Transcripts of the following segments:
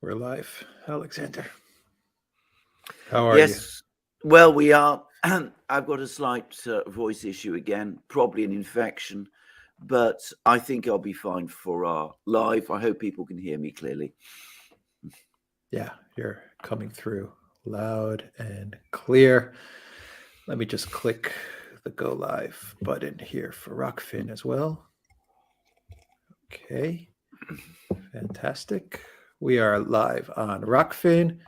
We're live. Alexander, how are you? Yes, well, we are. I've got a slight voice issue again, probably an infection, but I think I'll be fine for our live. I hope people can hear me clearly. Yeah, you're coming through loud and clear. Let me just click the go live button here for Rockfin as well. Okay, fantastic. We are live on Rockfin.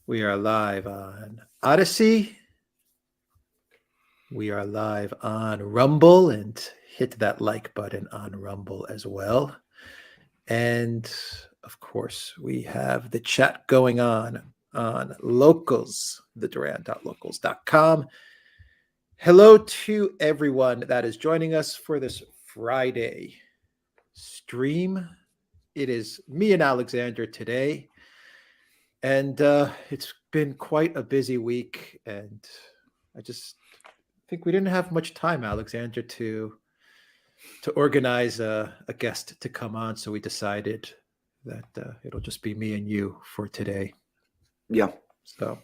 We are live on Odyssey. We are live on Rumble, and hit that like button on Rumble as well. And of course, we have the chat going on Locals, the Duran.locals.com. Hello to everyone that is joining us for this Friday stream. It is me and Alexander today. And it's been quite a busy week. And I just think we didn't have much time, Alexander, to organize a guest to come on. So we decided that it'll just be me and you for today. Yeah. So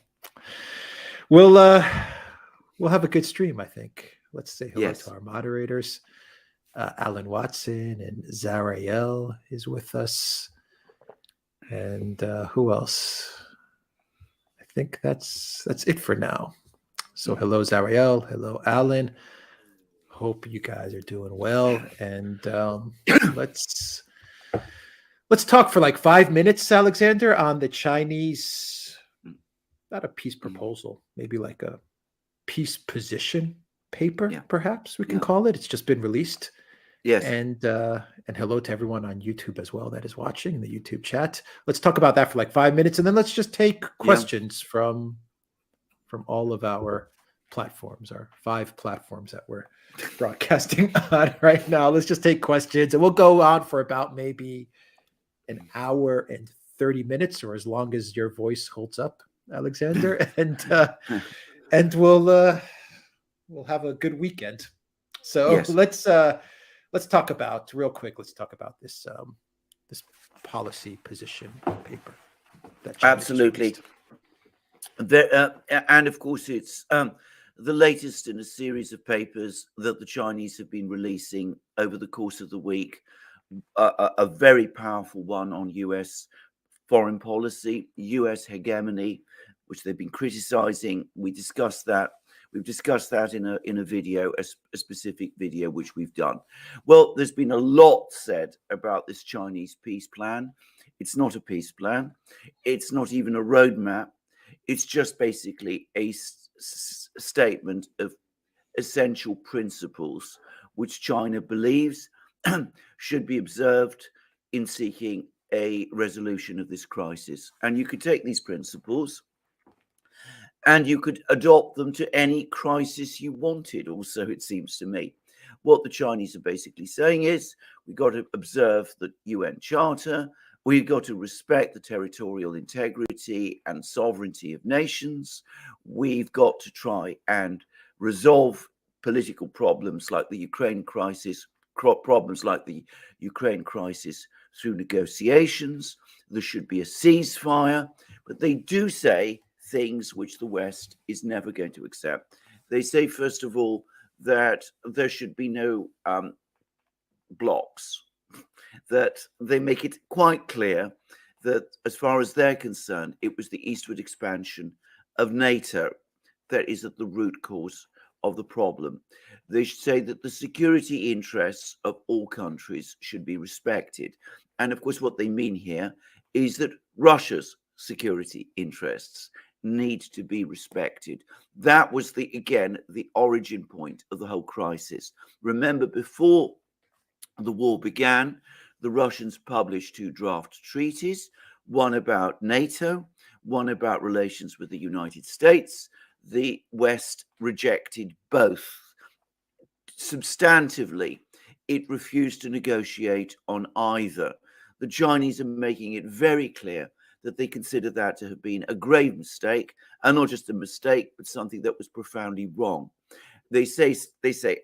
we'll have a good stream, I think. Let's say hello to our moderators. Alan Watson and Zarael is with us. And who else? I think that's it for now. So hello, Zarael. Hello, Alan. Hope you guys are doing well. And let's talk for like 5 minutes, Alexander, on the Chinese, not a peace proposal, maybe like a peace position paper, perhaps we can call it. It's just been released. Yes. And hello to everyone on YouTube as well that is watching in the YouTube chat. Let's talk about that for like 5 minutes, and then let's just take questions from all of our platforms, our 5 platforms that we're broadcasting on right now. Let's just take questions, and we'll go on for about maybe an hour and 30 minutes, or as long as your voice holds up, Alexander. And we'll have a good weekend. So let's talk about real quick. Let's talk about this this policy position paper. Absolutely. And of course, it's the latest in a series of papers that the Chinese have been releasing over the course of the week. A very powerful one on US foreign policy, US hegemony, which they've been criticizing. We've discussed that in a video, a specific video which we've done. Well, there's been a lot said about this Chinese peace plan. It's not a peace plan. It's not even a roadmap. It's just basically a statement of essential principles which China believes should be observed in seeking a resolution of this crisis. And you could take these principles and you could adopt them to any crisis you wanted, also, it seems to me. What the Chinese are basically saying is we've got to observe the UN Charter, we've got to respect the territorial integrity and sovereignty of nations, we've got to try and resolve political problems like the Ukraine crisis, through negotiations. There should be a ceasefire, but they do say things which the West is never going to accept. They say, first of all, that there should be no blocks, that they make it quite clear that as far as they're concerned, it was the eastward expansion of NATO that is at the root cause of the problem. They should say that the security interests of all countries should be respected. And of course, what they mean here is that Russia's security interests need to be respected. That was the origin point of the whole crisis. Remember, before the war began, the Russians published 2 draft treaties, one about NATO, one about relations with the United States. The West rejected both. Substantively, it refused to negotiate on either. The Chinese are making it very clear that they consider that to have been a grave mistake, and not just a mistake, but something that was profoundly wrong. They say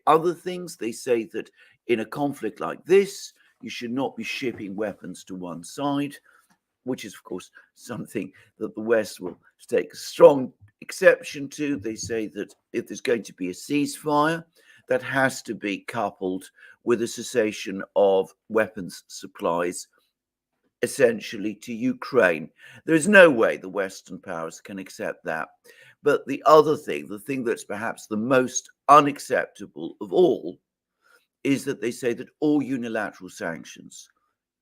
other things. They say that in a conflict like this, you should not be shipping weapons to one side. which is, of course, something that the West will take a strong exception to. They say that if there's going to be a ceasefire, that has to be coupled with a cessation of weapons supplies, essentially to Ukraine. There is no way the Western powers can accept that. But the other thing, the thing that's perhaps the most unacceptable of all, is that they say that all unilateral sanctions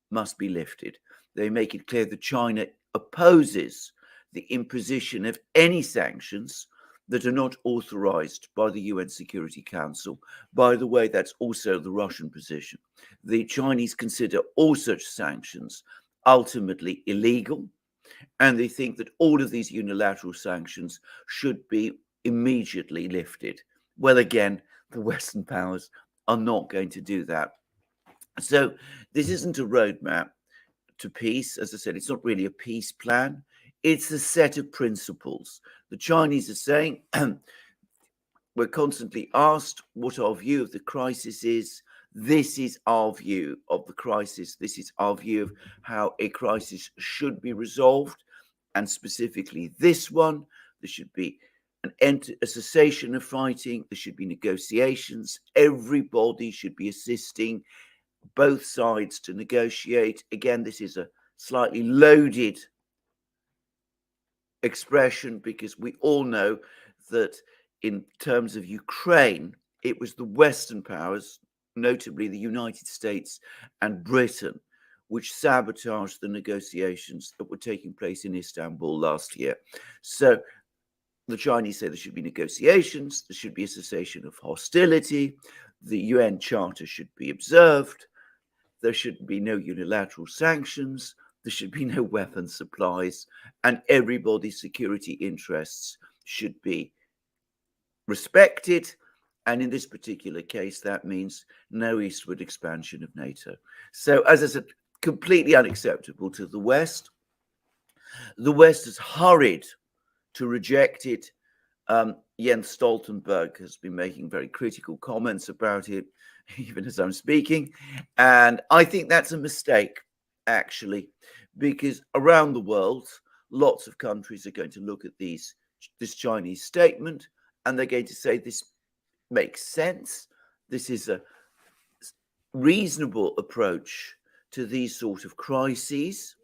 must be lifted. They make it clear that China opposes the imposition of any sanctions that are not authorized by the UN Security Council. By the way, that's also the Russian position. The Chinese consider all such sanctions ultimately illegal, and they think that all of these unilateral sanctions should be immediately lifted. Well, again, the Western powers are not going to do that. So this isn't a roadmap to peace. As I said, it's not really a peace plan. It's a set of principles. The Chinese are saying, we're constantly asked what our view of the crisis is. This is our view of the crisis. This is our view of how a crisis should be resolved. And specifically this one, there should be an end, a cessation of fighting. There should be negotiations. Everybody should be assisting both sides to negotiate. Again, this is a slightly loaded expression because we all know that in terms of Ukraine, it was the Western powers, notably the United States and Britain, which sabotaged the negotiations that were taking place in Istanbul last year. So the Chinese say there should be negotiations, there should be a cessation of hostility, the UN Charter should be observed, there should be no unilateral sanctions, there should be no weapons supplies, and everybody's security interests should be respected. And in this particular case, that means no eastward expansion of NATO. So, as I said, completely unacceptable to the West. The West has hurried to reject it. Jens Stoltenberg has been making very critical comments about it, even as I'm speaking. And I think that's a mistake, actually, because around the world, lots of countries are going to look at this Chinese statement, and they're going to say this makes sense. This is a reasonable approach to these sort of crises.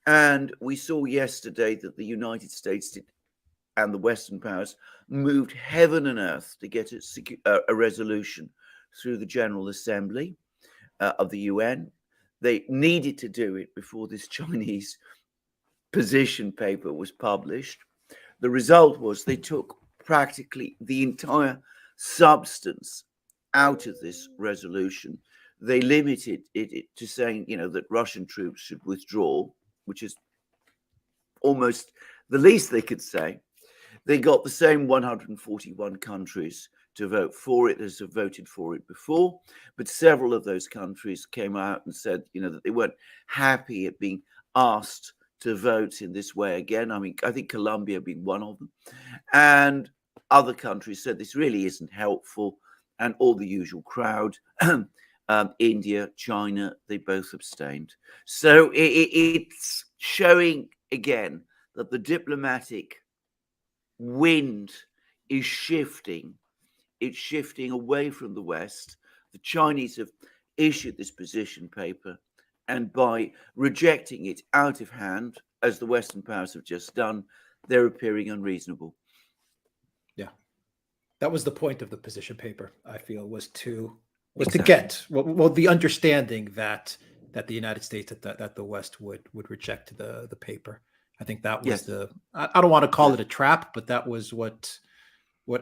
And we saw yesterday that the United States and the Western powers moved heaven and earth to get a resolution through the General Assembly of the UN. They needed to do it before this Chinese position paper was published. The result was they took practically the entire substance out of this resolution. They limited it to saying, that Russian troops should withdraw, which is almost the least they could say. They got the same 141 countries to vote for it as have voted for it before, but several of those countries came out and said, that they weren't happy at being asked to vote in this way again. I mean, I think Colombia being one of them. And other countries said this really isn't helpful, and all the usual crowd, India, China, they both abstained. So it's showing again that the diplomatic wind is shifting. It's shifting away from the West. The Chinese have issued this position paper, and by rejecting it out of hand, as the Western powers have just done, they're appearing unreasonable. Yeah, that was the point of the position paper. I feel was to Exactly. get the understanding that the United States that the West would reject the paper. I think that was I don't want to call it a trap, but that was what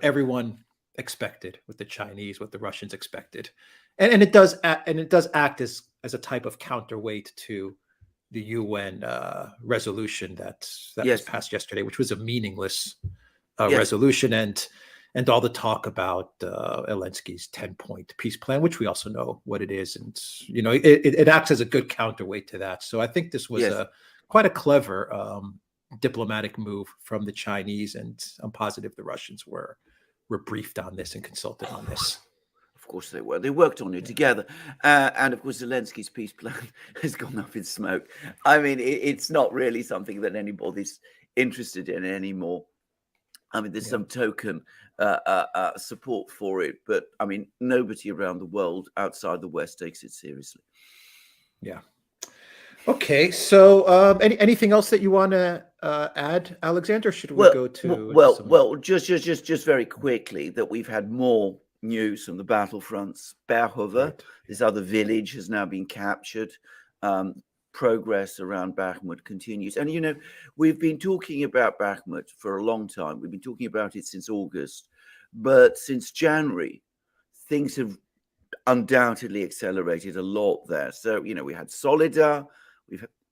everyone expected, what the Chinese, what the Russians expected, and it does act as a type of counterweight to the UN resolution that was passed yesterday, which was a meaningless resolution, and all the talk about Zelensky's 10-point peace plan, which we also know what it is, and it acts as a good counterweight to that. So I think this was quite a clever diplomatic move from the Chinese, and I'm positive the Russians were briefed on this and consulted on this. Of course they were. They worked on it together. And of course, Zelensky's peace plan has gone up in smoke. I mean, it's not really something that anybody's interested in anymore. I mean, there's some token support for it, but I mean, nobody around the world outside the West takes it seriously. Yeah. Okay. So, anything else that you want to add, Alexander? Or should we go to some... just very quickly, that we've had more news from the battlefronts. Berhove, Right. this other village, has now been captured. Progress around Bakhmut continues. And, you know, we've been talking about Bakhmut for a long time. We've been talking about it since August. But since January, things have undoubtedly accelerated a lot there. So, you know, we had Solidar,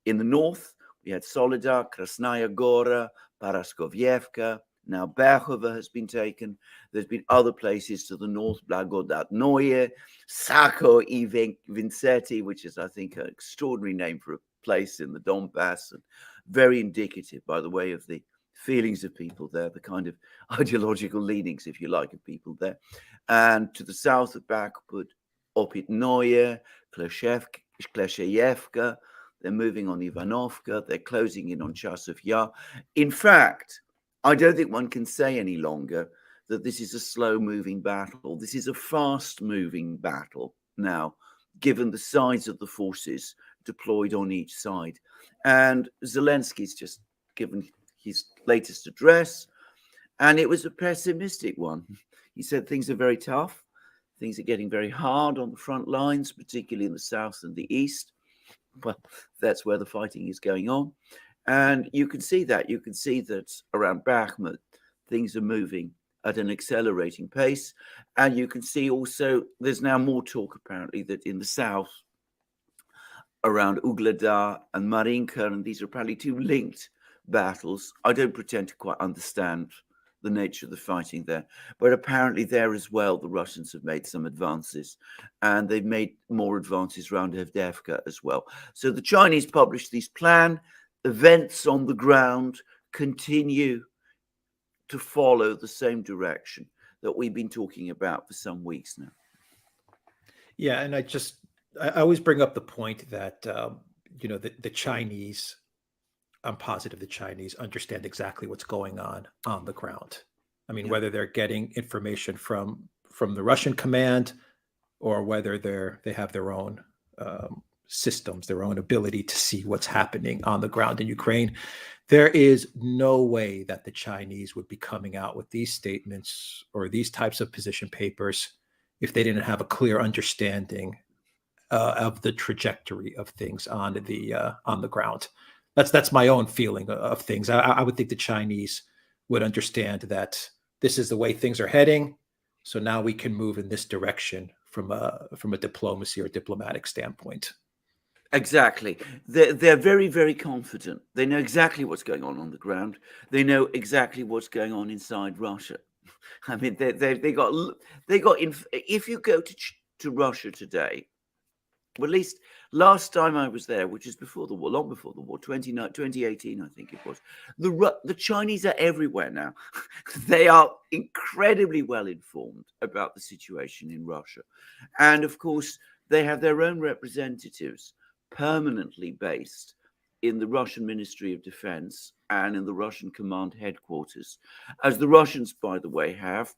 in the north, we had Solidar, Krasnaya Gora, Paraskovievka. Now Berhove has been taken. There's been other places to the north, Blagodatnoye, Sako i Vinceti, which is, I think, an extraordinary name for a place in the Donbass, and very indicative, by the way, of the feelings of people there, the kind of ideological leanings, if you like, of people there. And to the south of Bakhmut, Opitnoye, Klesheyevka. They're moving on Ivanovka. They're closing in on Chasov Yar. In fact, I don't think one can say any longer that this is a slow-moving battle. This is a fast-moving battle now, given the size of the forces deployed on each side. And Zelensky's just given his latest address, and it was a pessimistic one. He said things are very tough. Things are getting very hard on the front lines, particularly in the south and the east. Well, that's where the fighting is going on. And you can see that. You can see that around Bakhmut, things are moving at an accelerating pace. And you can see also there's now more talk, apparently, that in the south, around Ugledar and Marinka, and these are apparently two linked battles. I don't pretend to quite understand the nature of the fighting there, but apparently there as well, the Russians have made some advances, and they've made more advances around Andreevka as well. So the Chinese published this plan. Events on the ground continue to follow the same direction that we've been talking about for some weeks now. Yeah, and I always bring up the point that you know, the Chinese, I'm positive the Chinese understand exactly what's going on the ground. I mean, whether they're getting information from the Russian command, or whether they have their own systems, their own ability to see what's happening on the ground in Ukraine. There is no way that the Chinese would be coming out with these statements or these types of position papers if they didn't have a clear understanding of the trajectory of things on the ground. That's my own feeling of things. I would think the Chinese would understand that this is the way things are heading. So now we can move in this direction from a diplomacy or diplomatic standpoint. Exactly. They're very, very confident. They know exactly what's going on the ground. They know exactly what's going on inside Russia. I mean, they got. If you go to Russia today, well, at least last time I was there, which is before the war, long before the war, 2018, I think it was, the Chinese are everywhere now. They are incredibly well informed about the situation in Russia. And of course, they have their own representatives permanently based in the Russian Ministry of Defense and in the Russian Command Headquarters, as the Russians, by the way, have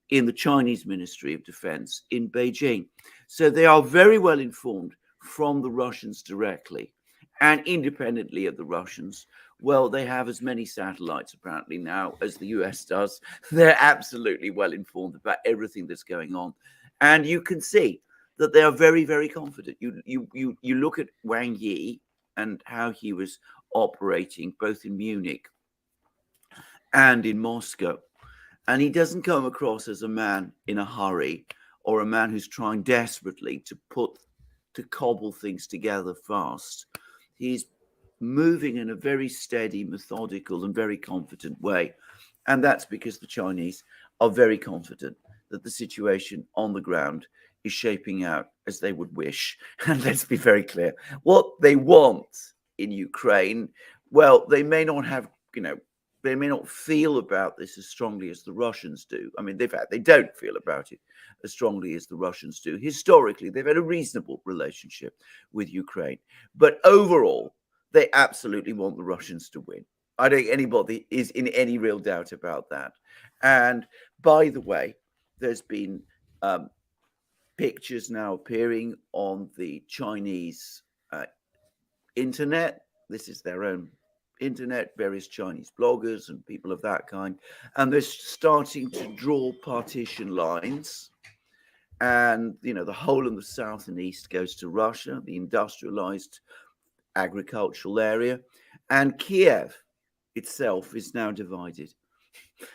in the Chinese Ministry of Defense in Beijing. So they are very well informed from the Russians directly, and independently of the Russians. Well, they have as many satellites apparently now as the US does. They're absolutely well informed about everything that's going on. And you can see that they are very, very confident. You look at Wang Yi and how he was operating both in Munich and in Moscow. And he doesn't come across as a man in a hurry or a man who's trying desperately to cobble things together fast. He's moving in a very steady, methodical, and very confident way. And that's because the Chinese are very confident that the situation on the ground is shaping out as they would wish. And let's be very clear, what they want in Ukraine, well, they may not have, they may not feel about this as strongly as the Russians do. I mean, they don't feel about it as strongly as the Russians do. Historically, they've had a reasonable relationship with Ukraine, but overall, they absolutely want the Russians to win. I don't think anybody is in any real doubt about that. And by the way, there's been pictures now appearing on the Chinese internet. This is their own internet, various Chinese bloggers and people of that kind, and they're starting to draw partition lines. And the whole of the south and east goes to Russia, the industrialized agricultural area, and Kiev itself is now divided.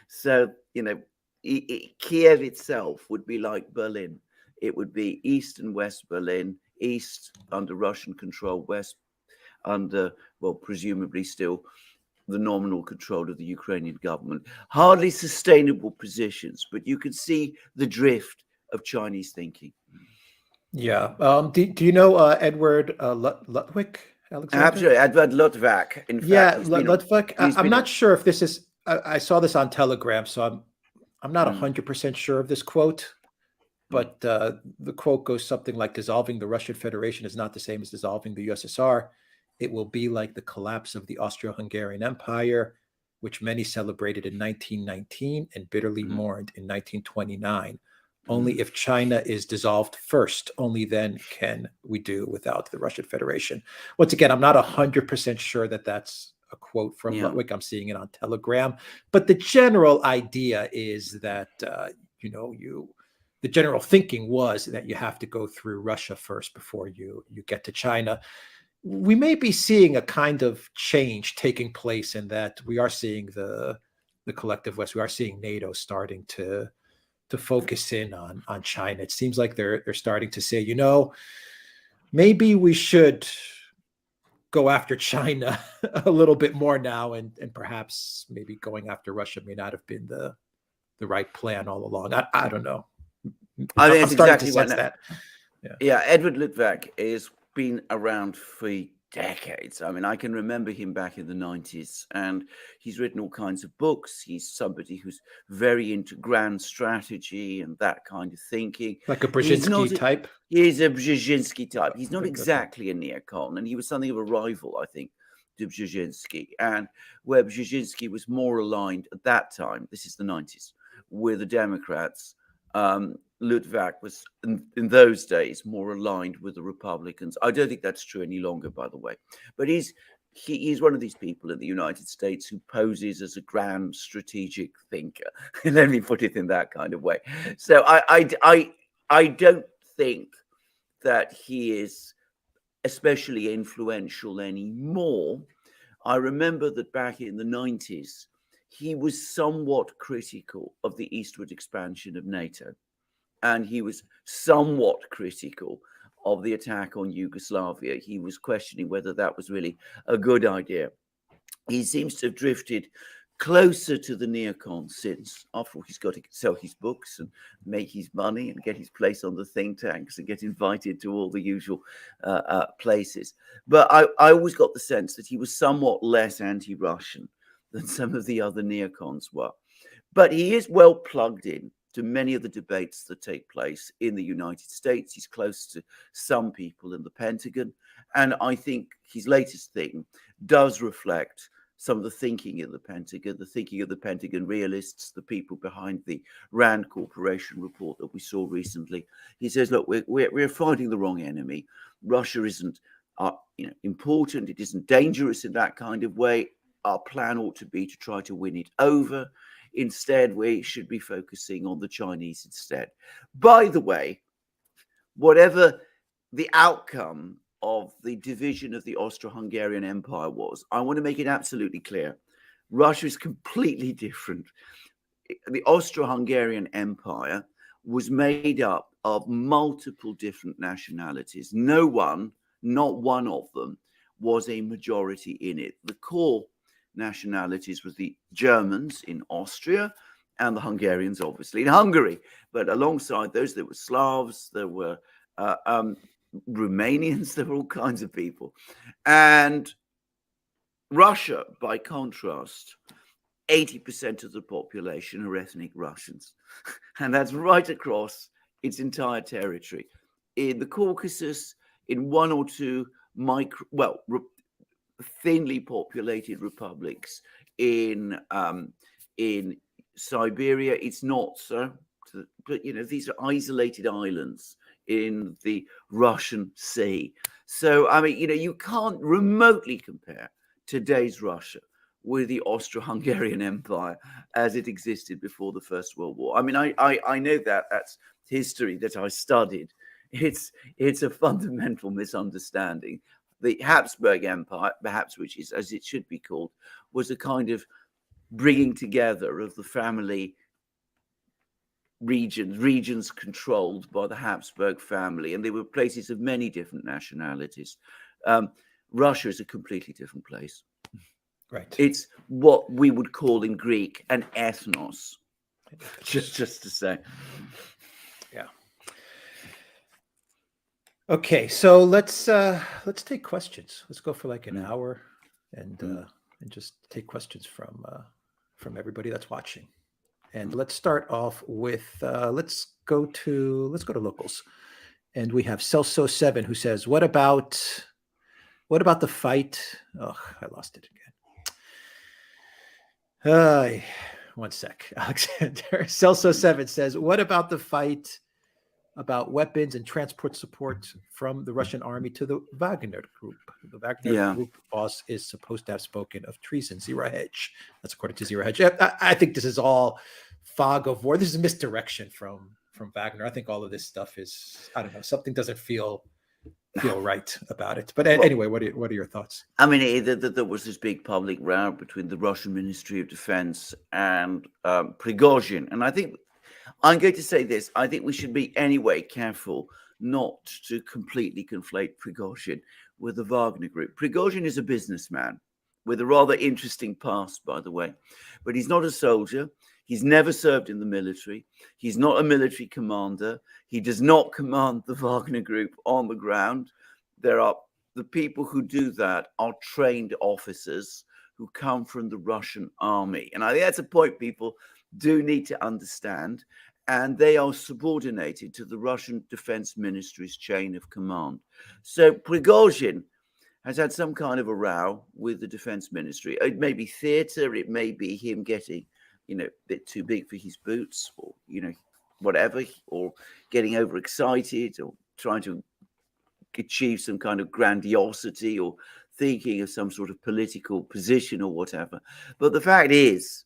So Kiev itself would be like Berlin. It would be East and West Berlin, East under Russian control, West under, well, presumably still the nominal control of the Ukrainian government. Hardly sustainable positions, but you can see the drift of Chinese thinking. Yeah. Do you know Edward Ludwig? Alexander? Absolutely. Edward Luttwak, in fact. Ludwig. I'm not sure if this is, I saw this on Telegram, so I'm not 100% sure of this quote, but the quote goes something like, dissolving the Russian Federation is not the same as dissolving the USSR. It will be like the collapse of the Austro-Hungarian Empire, which many celebrated in 1919 and bitterly mourned in 1929. Only if China is dissolved first, only then can we do without the Russian Federation. Once again, I'm not 100% sure that that's a quote from Ludwig. I'm seeing it on Telegram. But the general idea is that, the general thinking was that you have to go through Russia first before you get to China. We may be seeing a kind of change taking place in that we are seeing the collective West. We are seeing NATO starting to focus in on China. It seems like they're starting to say, maybe we should go after China a little bit more now, and perhaps maybe going after Russia may not have been the right plan all along. I don't know. I think it's exactly that. Yeah, Edward Luttwak has been around for decades. I mean, I can remember him back in the 90s, and he's written all kinds of books. He's somebody who's very into grand strategy and that kind of thinking. Like a Brzezinski type? He's a Brzezinski type. He's not exactly a neocon, and he was something of a rival, I think, to Brzezinski. And where Brzezinski was more aligned at that time, this is the 90s, with the Democrats, Luttwak was in those days more aligned with the Republicans. I don't think that's true any longer, by the way. But he's one of these people in the United States who poses as a grand strategic thinker. Let me put it in that kind of way. So I don't think that he is especially influential anymore. I remember that back in the 90s, he was somewhat critical of the eastward expansion of NATO. And he was somewhat critical of the attack on Yugoslavia. He was questioning whether that was really a good idea. He seems to have drifted closer to the neocons since. After all, he's got to sell his books and make his money and get his place on the think tanks and get invited to all the usual places. But I always got the sense that he was somewhat less anti-Russian than some of the other neocons were. But he is well plugged in to many of the debates that take place in the United States. He's close to some people in the Pentagon. And I think his latest thing does reflect some of the thinking in the Pentagon, the thinking of the Pentagon realists, the people behind the Rand Corporation report that we saw recently. He says, look, we're fighting the wrong enemy. Russia isn't important. It isn't dangerous in that kind of way. Our plan ought to be to try to win it over. Instead, we should be focusing on the Chinese instead. By the way, whatever the outcome of the division of the Austro-Hungarian Empire was, I want to make it absolutely clear. Russia is completely different. The Austro-Hungarian Empire was made up of multiple different nationalities. No one, not one of them, was a majority in it. The core nationalities was the Germans in Austria and the Hungarians, obviously, in Hungary. But alongside those, there were Slavs, there were Romanians, there were all kinds of people. And Russia, by contrast, 80% of the population are ethnic Russians. And that's right across its entire territory. In the Caucasus, in one or two thinly populated republics in Siberia, it's not so. But these are isolated islands in the Russian Sea. So I mean, you can't remotely compare today's Russia with the Austro-Hungarian Empire as it existed before the First World War. I mean, I know that's history that I studied. It's a fundamental misunderstanding. The Habsburg Empire, perhaps, which is as it should be called, was a kind of bringing together of the family regions controlled by the Habsburg family, and they were places of many different nationalities. Russia is a completely different place. Right. It's what we would call in Greek an ethnos. Just to say. Yeah. Okay, so let's take questions. Let's go for like an hour and just take questions from everybody that's watching. And let's start off with let's go to locals. And we have Celso7 who says, what about the fight? Oh, I lost it again. One sec, Alexander. Celso7 says, what about the fight about weapons and transport support from the Russian army to the Wagner group? The Wagner group boss is supposed to have spoken of treason. Zero Hedge. That's according to Zero Hedge. I think this is all fog of war. This is misdirection from Wagner. I think all of this stuff is, I don't know, something doesn't feel right about it. But anyway, what are your thoughts? I mean, there was this big public row between the Russian Ministry of Defense and Prigozhin, and I think I'm going to say this. I think we should be anyway careful not to completely conflate Prigozhin with the Wagner Group. Prigozhin is a businessman with a rather interesting past, by the way, but he's not a soldier. He's never served in the military. He's not a military commander. He does not command the Wagner Group on the ground. The people who do that are trained officers who come from the Russian army. And I think that's a point people do need to understand. And they are subordinated to the Russian Defense Ministry's chain of command. So Prigozhin has had some kind of a row with the Defense Ministry. It may be theater, it may be him getting, a bit too big for his boots, or, whatever, or getting overexcited, or trying to achieve some kind of grandiosity, or thinking of some sort of political position or whatever. But the fact is,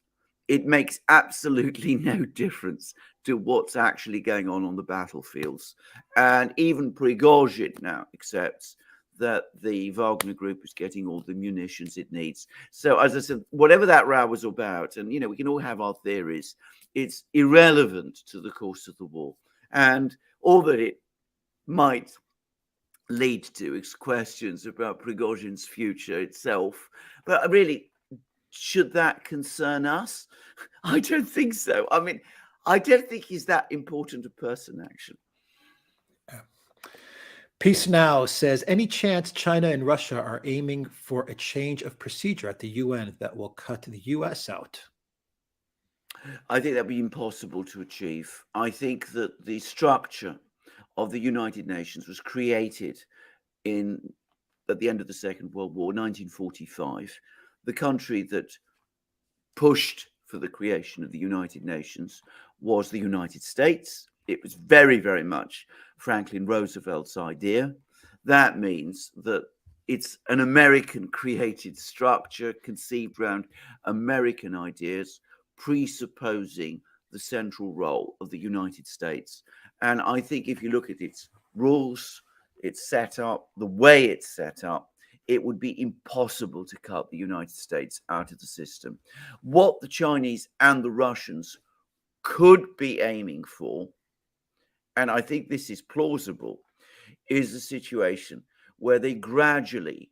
it makes absolutely no difference to what's actually going on the battlefields. And even Prigozhin now accepts that the Wagner Group is getting all the munitions it needs. So, as I said, whatever that row was about, and, we can all have our theories, it's irrelevant to the course of the war. And all that it might lead to is questions about Prigozhin's future itself. But really, should that concern us? I don't think so. I mean, I don't think he's that important a person, actually. Peace Now says, any chance China and Russia are aiming for a change of procedure at the UN that will cut the US out? I think that'd be impossible to achieve. I think that the structure of the United Nations was created at the end of the Second World War, 1945. The country that pushed for the creation of the United Nations was the United States. It was very, very much Franklin Roosevelt's idea. That means that it's an American-created structure conceived around American ideas, presupposing the central role of the United States. And I think if you look at its rules, its setup, the way it's set up, it would be impossible to cut the United States out of the system. What the Chinese and the Russians could be aiming for, and I think this is plausible, is a situation where they gradually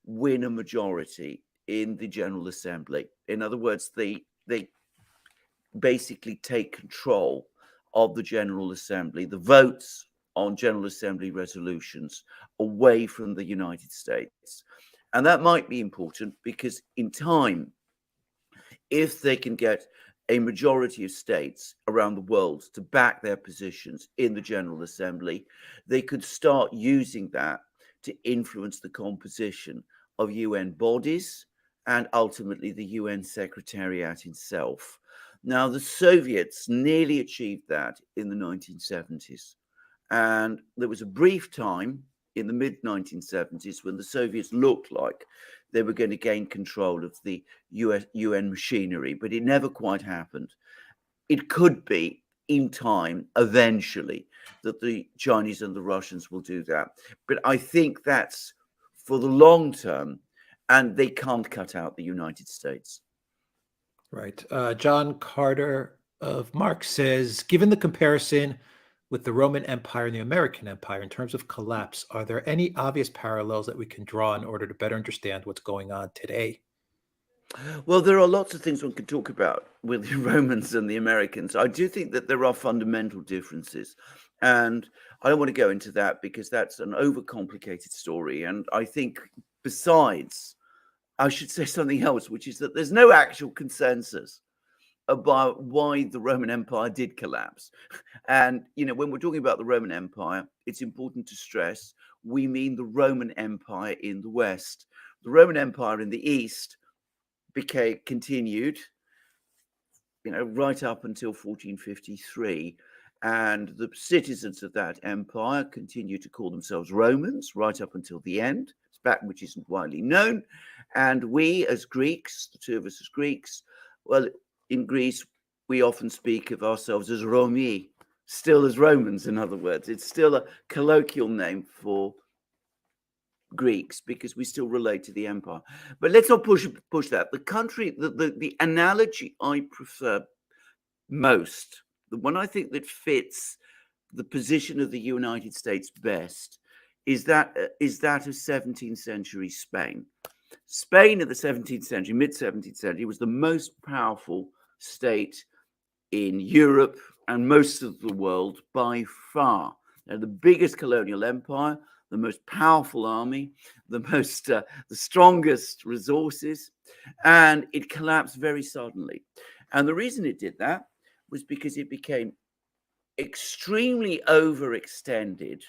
win a majority in the General Assembly. In other words, they basically take control of the General Assembly, the votes on General Assembly resolutions, away from the United States. And that might be important because in time, if they can get a majority of states around the world to back their positions in the General Assembly, they could start using that to influence the composition of UN bodies and ultimately the UN Secretariat itself. Now, the Soviets nearly achieved that in the 1970s. And there was a brief time in the mid 1970s when the Soviets looked like they were going to gain control of the UN machinery, but it never quite happened. It could be in time, eventually, that the Chinese and the Russians will do that. But I think that's for the long term, and they can't cut out the United States. Right. John Carter of Marx says, given the comparison with the Roman Empire and the American Empire in terms of collapse, are there any obvious parallels that we can draw in order to better understand what's going on today? Well, there are lots of things one could talk about with the Romans and the Americans. I do think that there are fundamental differences. And I don't want to go into that because that's an overcomplicated story. And I think, besides, I should say something else, which is that there's no actual consensus about why the Roman Empire did collapse. And, when we're talking about the Roman Empire, it's important to stress we mean the Roman Empire in the West. The Roman Empire in the East continued, right up until 1453. And the citizens of that empire continued to call themselves Romans right up until the end, which isn't widely known. And we as Greeks, the two of us as Greeks, well, in Greece, we often speak of ourselves as Romi, still as Romans, in other words. It's still a colloquial name for Greeks because we still relate to the empire. But let's not push that. The country, the analogy I prefer most, the one I think that fits the position of the United States best, is that of 17th century Spain. Spain in the 17th century, mid 17th century, was the most powerful state in Europe and most of the world by far. Now, the biggest colonial empire, the most powerful army, the strongest resources, and it collapsed very suddenly. And the reason it did that was because it became extremely overextended.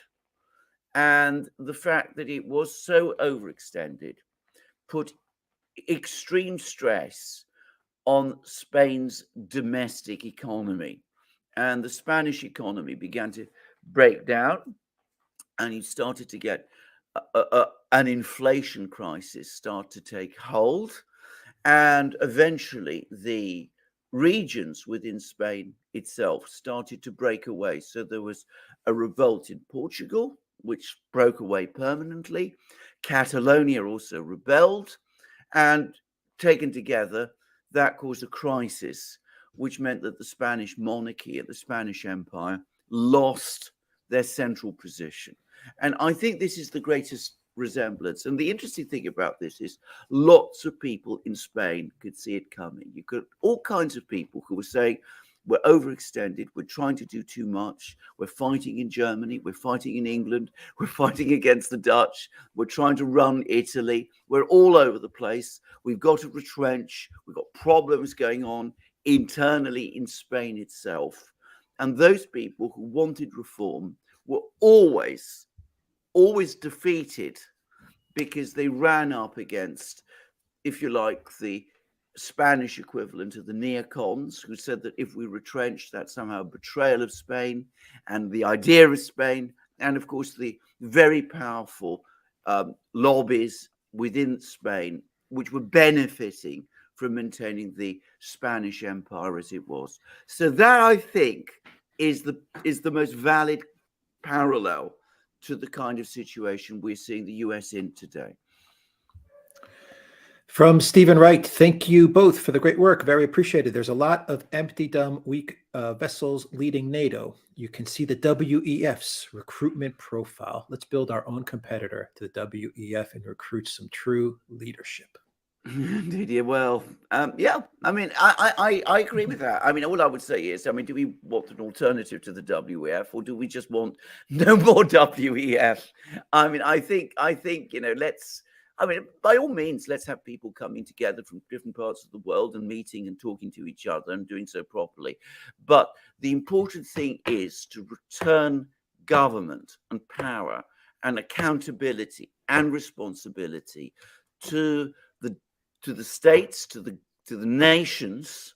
And the fact that it was so overextended put extreme stress on Spain's domestic economy. And the Spanish economy began to break down, and you started to get an inflation crisis start to take hold. And eventually the regions within Spain itself started to break away. So there was a revolt in Portugal, which broke away permanently. Catalonia also rebelled, and taken together, that caused a crisis, which meant that the Spanish monarchy and the Spanish Empire lost their central position. And I think this is the greatest resemblance. And the interesting thing about this is lots of people in Spain could see it coming. You could all kinds of people who were saying, we're overextended, we're trying to do too much, we're fighting in Germany, we're fighting in England, we're fighting against the Dutch, we're trying to run Italy, we're all over the place, we've got to retrench, we've got problems going on internally in Spain itself. And those people who wanted reform were always defeated because they ran up against, if you like, the Spanish equivalent of the neocons, who said that if we retrench, that's somehow a betrayal of Spain and the idea of Spain. And of course, the very powerful lobbies within Spain, which were benefiting from maintaining the Spanish Empire as it was. So that, I think, is the most valid parallel to the kind of situation we're seeing the US in today. From Stephen Wright, thank you both for the great work. Very appreciated. There's a lot of empty, dumb, weak vessels leading NATO. You can see the WEF's recruitment profile. Let's build our own competitor to the WEF and recruit some true leadership. Indeed, yeah. Well, yeah. I mean, I agree with that. I mean, all I would say is, I mean, do we want an alternative to the WEF, or do we just want no more WEF? I mean, I think let's. I mean, by all means, let's have people coming together from different parts of the world and meeting and talking to each other and doing so properly. But the important thing is to return government and power and accountability and responsibility to the states, to the nations,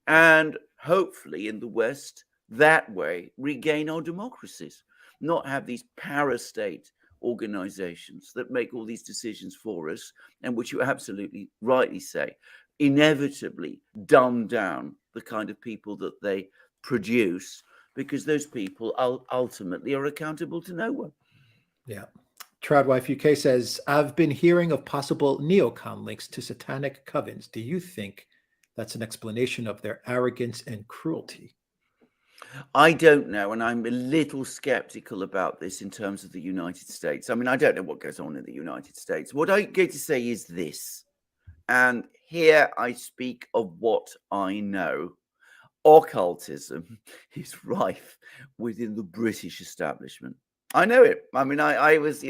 and hopefully in the West that way regain our democracies, not have these parastate organizations that make all these decisions for us, and which you absolutely rightly say inevitably dumb down the kind of people that they produce, because those people ultimately are accountable to no one. Yeah. Troutwife UK says, I've been hearing of possible neocon links to satanic covens. Do you think that's an explanation of their arrogance and cruelty? I don't know, and I'm a little skeptical about this in terms of the United States. I mean, I don't know what goes on in the United States. What I'm going to say is this, and here I speak of what I know. Occultism is rife within the British establishment. I know it. I mean, I was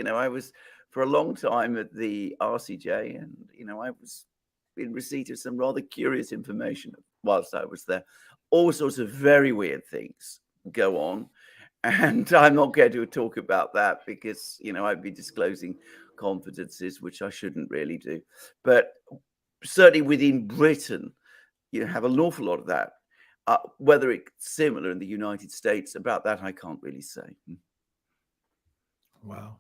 for a long time at the RCJ, and I was in receipt of some rather curious information whilst I was there. All sorts of very weird things go on, and I'm not going to talk about that because I'd be disclosing confidences, which I shouldn't really do. But certainly within Britain, you have an awful lot of that. Whether it's similar in the United States, about that I can't really say. Wow.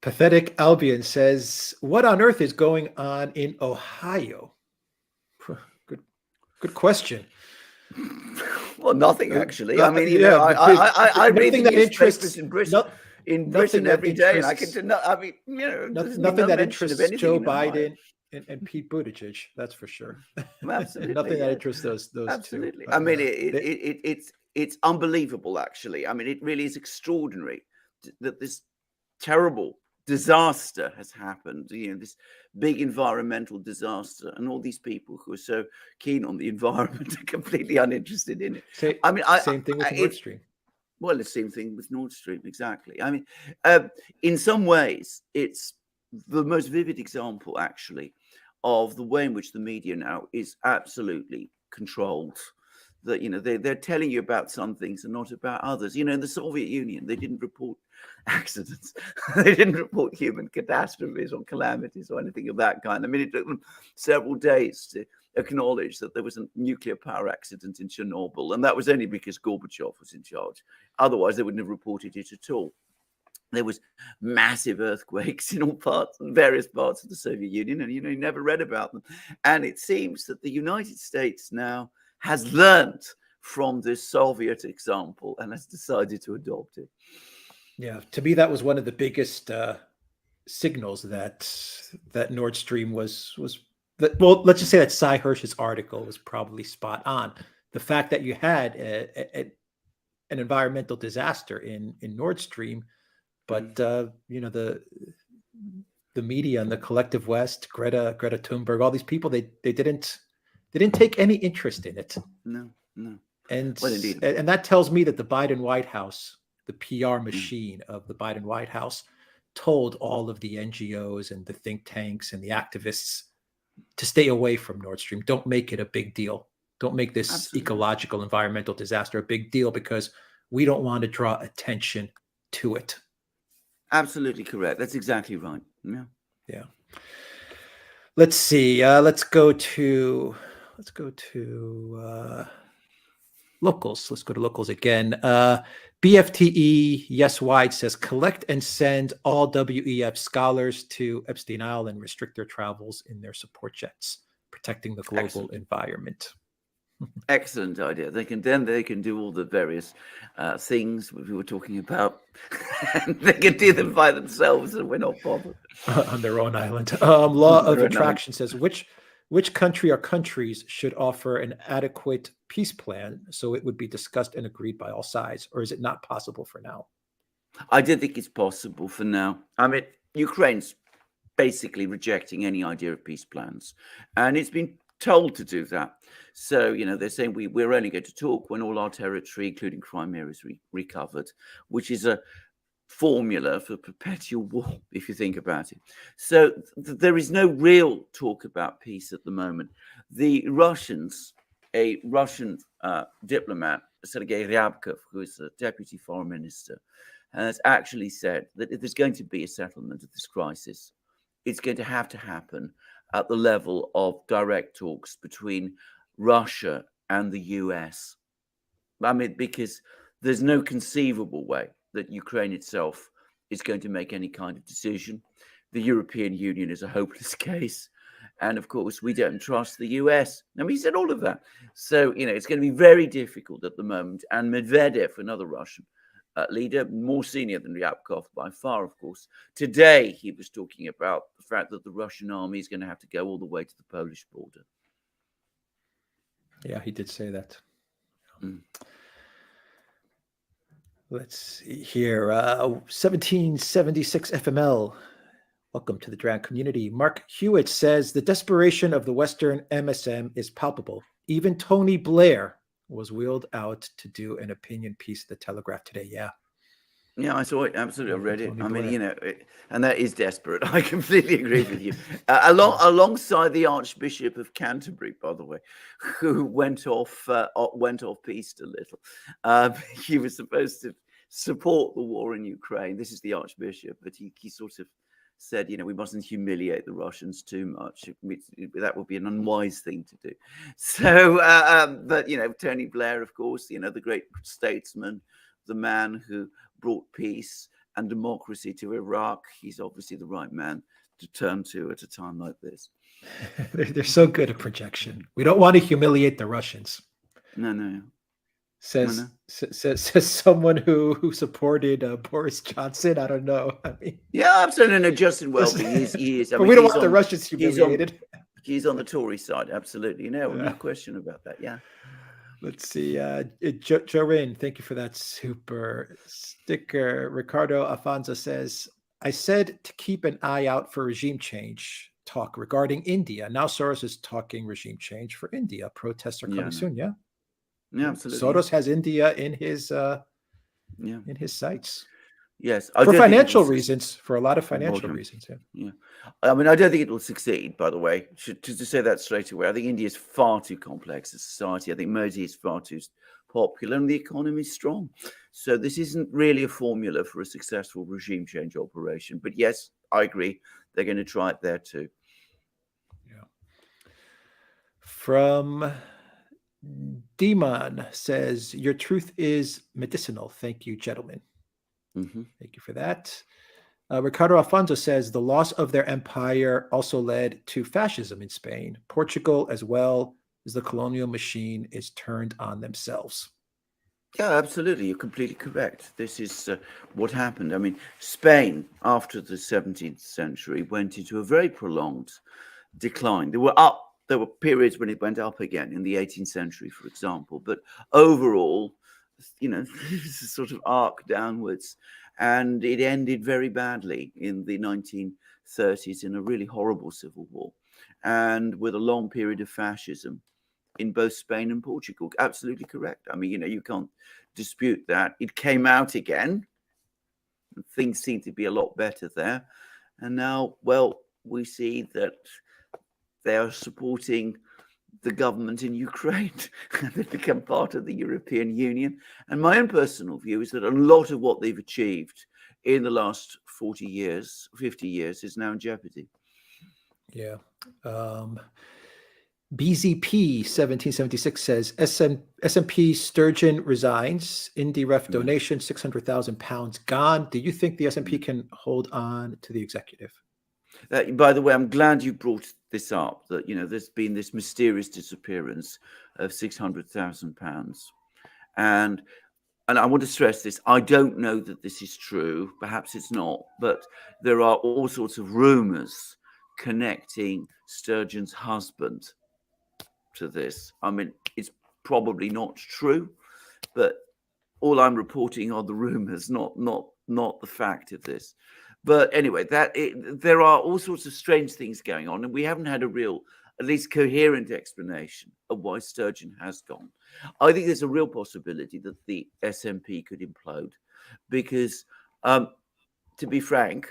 Pathetic Albion says, what on earth is going on in Ohio? Good question. Well, nothing actually. I mean, I read the newspapers in Britain every day, and I can. I mean, nothing that interests Joe Biden and Pete Buttigieg. That's for sure. Absolutely, nothing that interests those absolutely. two. I mean, it's unbelievable. Actually, I mean, it really is extraordinary that this terrible disaster has happened, this big environmental disaster, and all these people who are so keen on the environment are completely uninterested in it. Same thing with Nord Stream. Well, the same thing with Nord Stream, exactly. I mean, in some ways, it's the most vivid example, actually, of the way in which the media now is absolutely controlled. That they're telling you about some things and not about others. In the Soviet Union, they didn't report accidents, they didn't report human catastrophes or calamities or anything of that kind. I mean, it took them several days to acknowledge that there was a nuclear power accident in Chernobyl, and that was only because Gorbachev was in charge. Otherwise, they wouldn't have reported it at all. There was massive earthquakes in various parts of the Soviet Union, and you never read about them. And it seems that the United States now has learned from this Soviet example and has decided to adopt it. Yeah, to me, that was one of the biggest signals that Nord Stream was. Well, let's just say that Cy Hirsch's article was probably spot on. The fact that you had an environmental disaster in Nord Stream, but the media and the collective West, Greta Thunberg, all these people, they didn't take any interest in it. No. And well, indeed. And that tells me that the Biden White House, the PR machine of the Biden White House, told all of the NGOs and the think tanks and the activists to stay away from Nord Stream. Don't make it a big deal. Don't make this Absolutely. Ecological environmental disaster a big deal, because we don't want to draw attention to it. Absolutely correct. That's exactly right. Yeah. Let's see. Let's go to locals. Let's go to locals again. BFTE Yes Wide says, collect and send all WEF scholars to Epstein Island and restrict their travels in their support jets, protecting the global environment. Excellent idea. They can do all the various things we were talking about. They can do them by themselves, and we're not bothered. On their own island. Law of Attraction says, which country or countries should offer an adequate peace plan so it would be discussed and agreed by all sides, or is it not possible for now? I don't think it's possible for now. I mean, Ukraine's basically rejecting any idea of peace plans, and it's been told to do that. So, they're saying we're only going to talk when all our territory, including Crimea, is recovered, which is a formula for perpetual war, if you think about it. So there is no real talk about peace at the moment. The Russians, a Russian diplomat, Sergei Ryabkov, who is the deputy foreign minister, has actually said that if there's going to be a settlement of this crisis, it's going to happen at the level of direct talks between Russia and the US. I mean, because there's no conceivable way that Ukraine itself is going to make any kind of decision. The European Union is a hopeless case. And of course, we don't trust the US. I mean, he said all of that. So, it's going to be very difficult at the moment. And Medvedev, another Russian leader, more senior than Ryabkov by far, of course, today he was talking about the fact that the Russian army is going to have to go all the way to the Polish border. Yeah, he did say that. Mm. Let's see here. 1776 FML. Welcome to the Drown community. Mark Hewitt says the desperation of the Western MSM is palpable. Even Tony Blair was wheeled out to do an opinion piece at the Telegraph today. Yeah. Yeah, I saw it. Absolutely. I read it. Tony I mean, Blair. and that is desperate. I completely agree with you. Alongside the Archbishop of Canterbury, by the way, who went off piste a little. He was supposed to support the war in Ukraine. This is the Archbishop, but he sort of said, we mustn't humiliate the Russians too much. That would be an unwise thing to do. So, but Tony Blair, of course, the great statesman, the man who brought peace and democracy to Iraq. He's obviously the right man to turn to at a time like this. They're so good at projection. We don't want to humiliate the Russians. No. Says someone who supported Boris Johnson. I don't know. I mean, yeah, absolutely. No, Justin Welby. He is. But we don't want the Russians humiliated. He's on the Tory side. Absolutely. No question about that. Yeah. Let's see. Jorin, thank you for that super sticker. Ricardo Afonso says, I said to keep an eye out for regime change talk regarding India. Now Soros is talking regime change for India. Protests are coming soon. Yeah. Yeah, absolutely. Soros has India in his sights. Yes, for financial reasons, for a lot of financial reasons. Yeah. I mean, I don't think it will succeed. By the way, to say that straight away, I think India is far too complex a society. I think Modi is far too popular, and the economy is strong. So this isn't really a formula for a successful regime change operation. But yes, I agree, they're going to try it there too. Yeah. From Demon says, your truth is medicinal. Thank you, gentlemen. Mm-hmm. Thank you for that. Ricardo Alfonso says the loss of their empire also led to fascism in Spain. Portugal, as well as the colonial machine, is turned on themselves. Yeah, absolutely. You're completely correct. This is what happened. I mean, Spain, after the 17th century, went into a very prolonged decline. There were periods when it went up again in the 18th century, for example. But overall, it's a sort of arc downwards, and it ended very badly in the 1930s in a really horrible civil war, and with a long period of fascism in both Spain and Portugal. Absolutely correct. I mean, you can't dispute that. It came out again. Things seem to be a lot better there, and now, well, we see that they are supporting the government in Ukraine, and they've become part of the European Union. And my own personal view is that a lot of what they've achieved in the last 40 years, 50 years is now in jeopardy. Yeah. BZP 1776 says SMP Sturgeon resigns. Indie Ref donation, £600,000 gone. Do you think the SMP can hold on to the executive? By the way, I'm glad you brought this up, that, there's been this mysterious disappearance of £600,000. And I want to stress this. I don't know that this is true. Perhaps it's not. But there are all sorts of rumors connecting Sturgeon's husband to this. I mean, it's probably not true, but all I'm reporting are the rumors, not the fact of this. But anyway, there are all sorts of strange things going on, and we haven't had a real, at least coherent explanation of why Sturgeon has gone. I think there's a real possibility that the SNP could implode, because to be frank,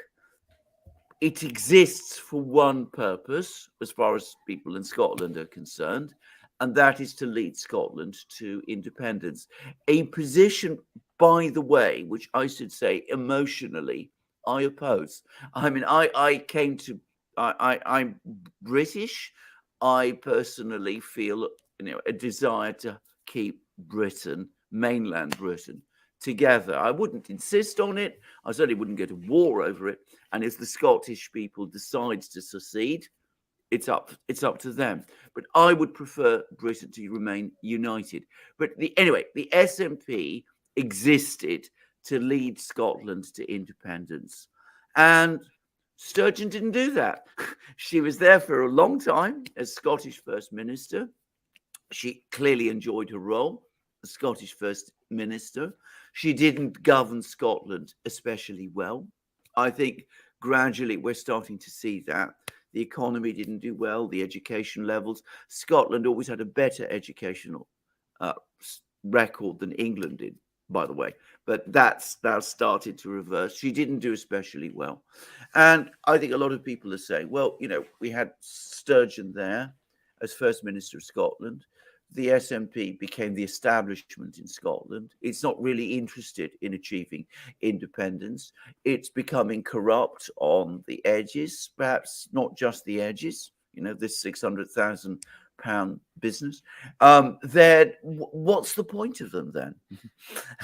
it exists for one purpose, as far as people in Scotland are concerned, and that is to lead Scotland to independence. A position, by the way, which I should say emotionally, I oppose. I mean, I'm British. I personally feel, a desire to keep Britain, mainland Britain, together. I wouldn't insist on it. I certainly wouldn't go to war over it. And if the Scottish people decides to secede, it's up to them. But I would prefer Britain to remain united. But anyway, the SNP existed to lead Scotland to independence, and Sturgeon didn't do that. She was there for a long time as Scottish First Minister. She clearly enjoyed her role as Scottish First Minister. She didn't govern Scotland especially well. I think gradually we're starting to see that. The economy didn't do well, the education levels. Scotland always had a better educational record than England did, by the way. But that's now started to reverse. She didn't do especially well. And I think a lot of people are saying, well, we had Sturgeon there as First Minister of Scotland. The SNP became the establishment in Scotland. It's not really interested in achieving independence. It's becoming corrupt on the edges, perhaps not just the edges, this £600,000 business. Then what's the point of them then?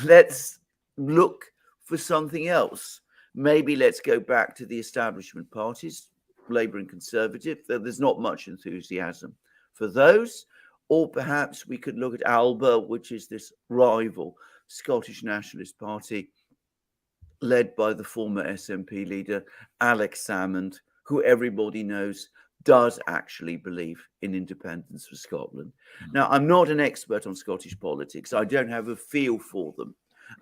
Let's look for something else. Maybe let's go back to the establishment parties, Labour and Conservative. There's not much enthusiasm for those. Or perhaps we could look at ALBA, which is this rival Scottish Nationalist Party led by the former SNP leader, Alex Salmond, who everybody knows does actually believe in independence for Scotland. Now, I'm not an expert on Scottish politics. I don't have a feel for them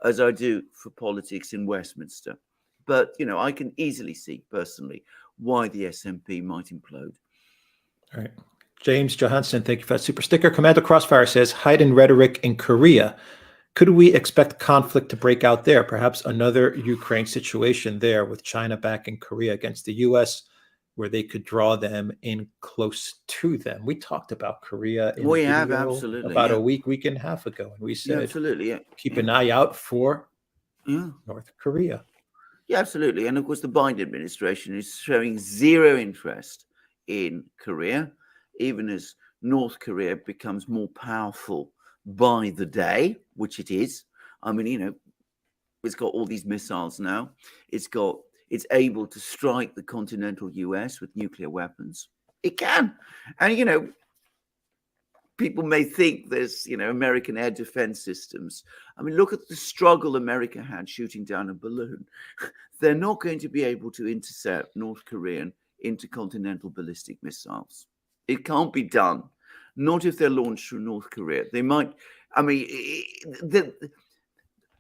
as I do for politics in Westminster. But, I can easily see personally why the SNP might implode. All right. James Johansson, thank you for that super sticker. Commando Crossfire says, heightened rhetoric in Korea. Could we expect conflict to break out there? Perhaps another Ukraine situation there with China backing Korea against the U.S., where they could draw them in close to them. We talked about Korea in we have, absolutely, about a week and a half ago. And we said, absolutely, keep an eye out for North Korea. Yeah, absolutely. And of course, the Biden administration is showing zero interest in Korea, even as North Korea becomes more powerful by the day, which it is. I mean, it's got all these missiles now. It's able to strike the continental US with nuclear weapons. It can. And, people may think there's, American air defense systems. I mean, look at the struggle America had shooting down a balloon. They're not going to be able to intercept North Korean intercontinental ballistic missiles. It can't be done. Not if they're launched from North Korea. They might,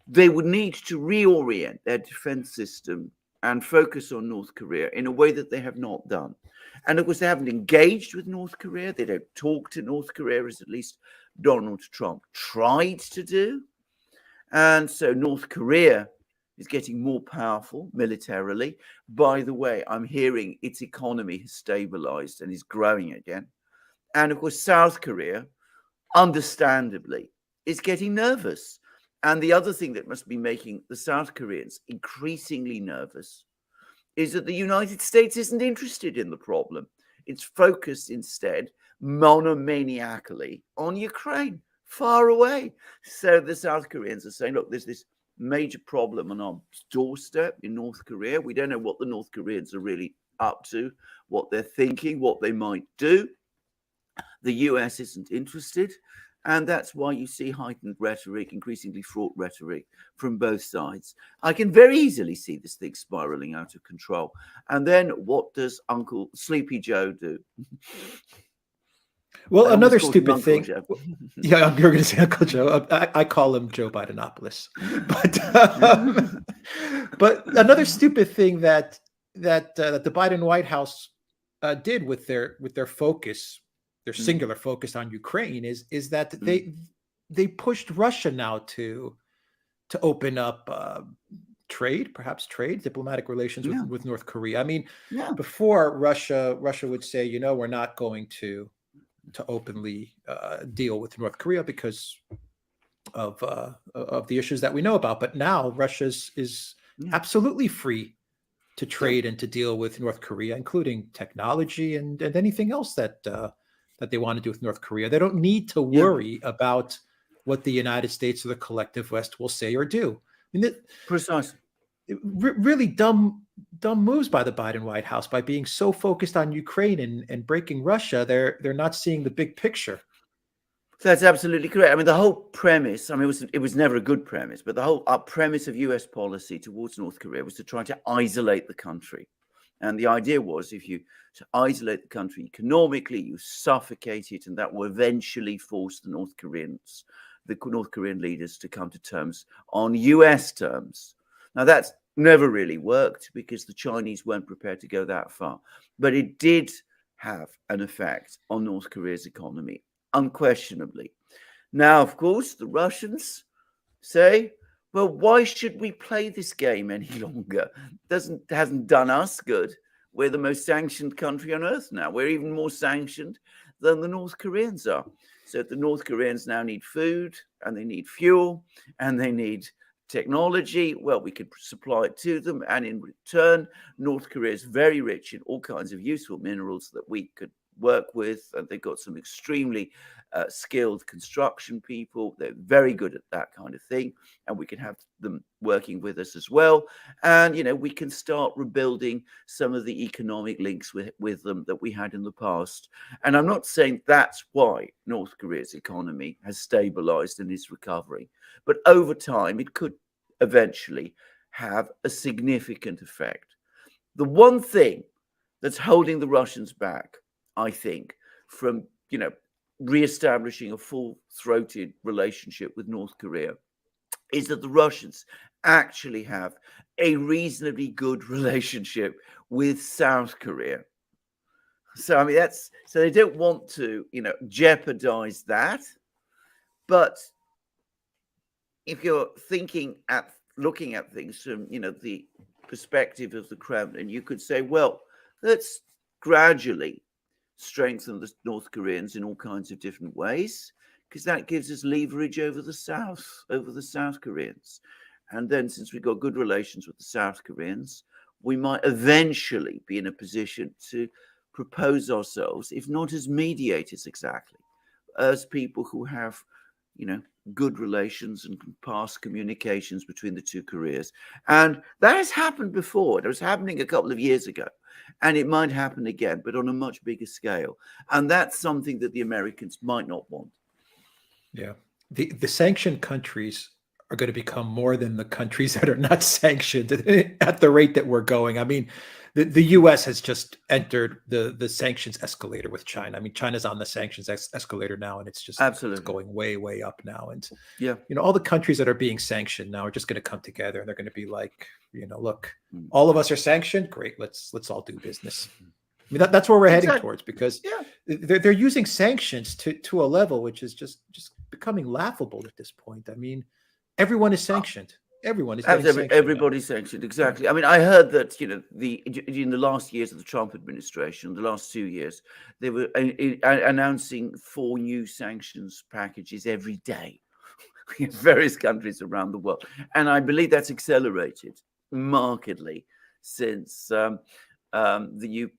they would need to reorient their defense system and focus on North Korea in a way that they have not done. And of course, they haven't engaged with North Korea. They don't talk to North Korea, as at least Donald Trump tried to do. And so North Korea is getting more powerful militarily. By the way, I'm hearing its economy has stabilized and is growing again. And of course, South Korea, understandably, is getting nervous. And the other thing that must be making the South Koreans increasingly nervous is that the United States isn't interested in the problem. It's focused instead monomaniacally on Ukraine, far away. So the South Koreans are saying, look, there's this major problem on our doorstep in North Korea. We don't know what the North Koreans are really up to, what they're thinking, what they might do. The US isn't interested. And that's why you see heightened rhetoric, increasingly fraught rhetoric from both sides. I can very easily see this thing spiraling out of control. And then what does Uncle Sleepy Joe do? Well, another stupid thing. Yeah, you're going to say Uncle Joe. I call him Joe Bidenopoulos. But another stupid thing that the Biden White House did with their focus, their singular focus on Ukraine, is that they pushed Russia now to open up perhaps trade, diplomatic relations Yeah, with North Korea. I mean, yeah, before Russia would say, we're not going to openly deal with North Korea because of the issues that we know about. But now Russia is yeah, absolutely free to yeah, trade and to deal with North Korea, including technology and anything else that they want to do with North Korea. They don't need to yeah, worry about what the United States or the collective West will say or do. I mean, precisely. really dumb moves by the Biden White House by being so focused on Ukraine and breaking Russia. They're not seeing the big picture. That's absolutely correct. I mean, the whole premise, I mean, it was never a good premise, but the whole premise of US policy towards North Korea was to try to isolate the country. And the idea was if you to isolate the country economically, you suffocate it, and that will eventually force the North Korean leaders to come to terms on US terms. Now, that's never really worked because the Chinese weren't prepared to go that far. But it did have an effect on North Korea's economy, unquestionably. Now, of course, the Russians say, well, why should we play this game any longer? Hasn't done us good. We're the most sanctioned country on earth now. We're even more sanctioned than the North Koreans are. So if the North Koreans now need food and they need fuel and they need technology, well, we could supply it to them. And in return, North Korea is very rich in all kinds of useful minerals that we could work with. And they've got some extremely skilled construction people. They're very good at that kind of thing. And we can have them working with us as well. And, we can start rebuilding some of the economic links with them that we had in the past. And I'm not saying that's why North Korea's economy has stabilized and is recovering. But over time, it could eventually have a significant effect. The one thing that's holding the Russians back, I think, from, reestablishing a full-throated relationship with North Korea is that the Russians actually have a reasonably good relationship with South Korea. So, I mean, so they don't want to, jeopardize that. But if you're looking at things from, the perspective of the Kremlin, you could say, well, let's gradually strengthen the North Koreans in all kinds of different ways, because that gives us leverage over the South Koreans. And then since we've got good relations with the South Koreans, we might eventually be in a position to propose ourselves, if not as mediators exactly, as people who have, good relations and past communications between the two Koreas. And that has happened before. It was happening a couple of years ago. And it might happen again, but on a much bigger scale. And that's something that the Americans might not want. Yeah. The sanctioned countries are going to become more than the countries that are not sanctioned at the rate that we're going. I mean, the U.S. has just entered the sanctions escalator with China. I mean, China's on the sanctions escalator now, and it's Absolutely going way, way up now. And yeah, all the countries that are being sanctioned now are just going to come together, and they're going to be like, look, all of us are sanctioned. Great, let's all do business. I mean, that's where we're heading towards, because they're using sanctions to a level which is just becoming laughable at this point. I mean, everyone is sanctioned. Everyone is getting sanctioned. Everybody's sanctioned, exactly. I mean, I heard that in the last years of the Trump administration, the last 2 years, they were announcing 4 new sanctions packages every day in various countries around the world, and I believe that's accelerated markedly since the Biden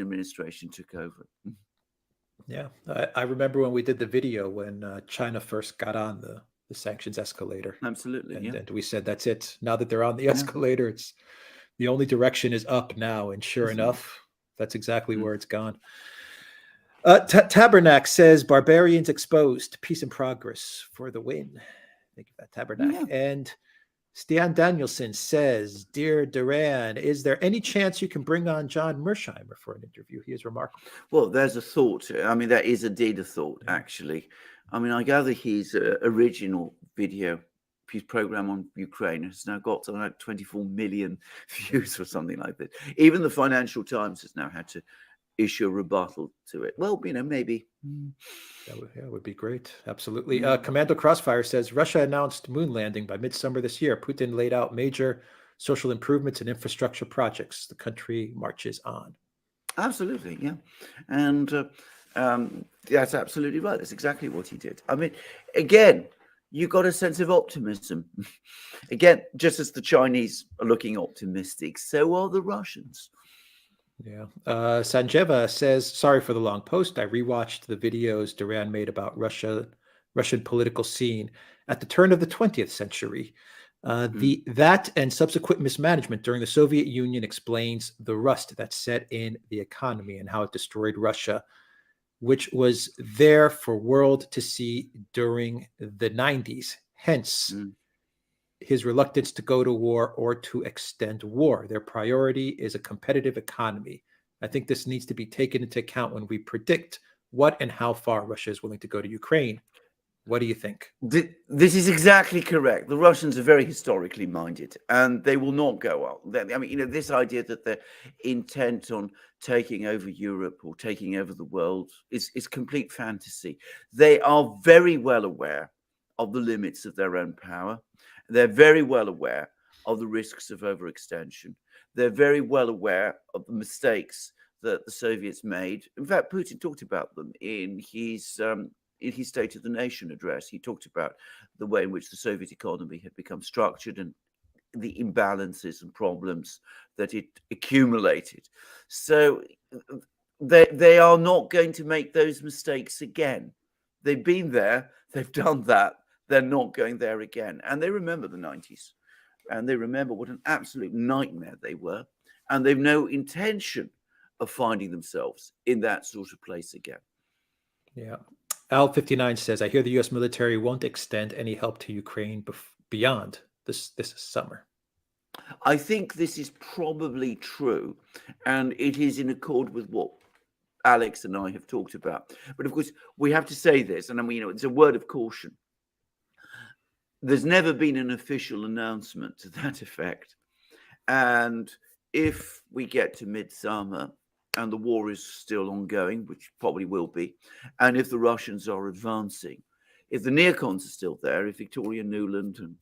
administration took over. Yeah, I remember when we did the video when China first got on the sanctions escalator. Absolutely, and we said that's it. Now that they're on the escalator, it's the only direction is up now. And sure enough, that's exactly where it's gone. Tabernac says, "Barbarians exposed, peace and progress for the win." Thank you for that, Tabernac. Yeah. And Stian Danielson says, "Dear Duran, is there any chance you can bring on John Mersheimer for an interview? He is remarkable." Well, there's a thought. I mean, that is indeed a thought, actually. I mean, I gather his original video, his program on Ukraine, has now got something like 24 million views or something like that. Even the Financial Times has now had to issue a rebuttal to it. Well, maybe. That would be great. Absolutely. Commando Crossfire says Russia announced moon landing by midsummer this year. Putin laid out major social improvements and infrastructure projects. The country marches on. Absolutely, yeah. And that's absolutely right. That's exactly what he did. I mean, again, you got a sense of optimism. Again, just as the Chinese are looking optimistic, so are the Russians. Yeah. Sanjeva says, sorry for the long post. I rewatched the videos Duran made about Russian political scene at the turn of the 20th century. That and subsequent mismanagement during the Soviet Union explains the rust that set in the economy and how it destroyed Russia, which was there for world to see during the 90s. Hence, his reluctance to go to war or to extend war. Their priority is a competitive economy. I think this needs to be taken into account when we predict what and how far Russia is willing to go to Ukraine. What do you think? This is exactly correct. The Russians are very historically minded, and they will not go up. I mean, this idea that they're intent on taking over Europe or taking over the world is complete fantasy. They are very well aware of the limits of their own power. They're very well aware of the risks of overextension. They're very well aware of the mistakes that the Soviets made. In fact, Putin talked about them in his State of the Nation address. He talked about the way in which the Soviet economy had become structured and the imbalances and problems that it accumulated. So they are not going to make those mistakes again. They've been there. They've done that. They're not going there again. And they remember the 90s. And they remember what an absolute nightmare they were. And they've no intention of finding themselves in that sort of place again. Yeah. Al59 says, I hear the U.S. military won't extend any help to Ukraine beyond this summer. I think this is probably true. And it is in accord with what Alex and I have talked about. But of course, we have to say this, and I mean, it's a word of caution. There's never been an official announcement to that effect. And if we get to midsummer and the war is still ongoing, which probably will be, and if the Russians are advancing, if the neocons are still there, if Victoria Nuland and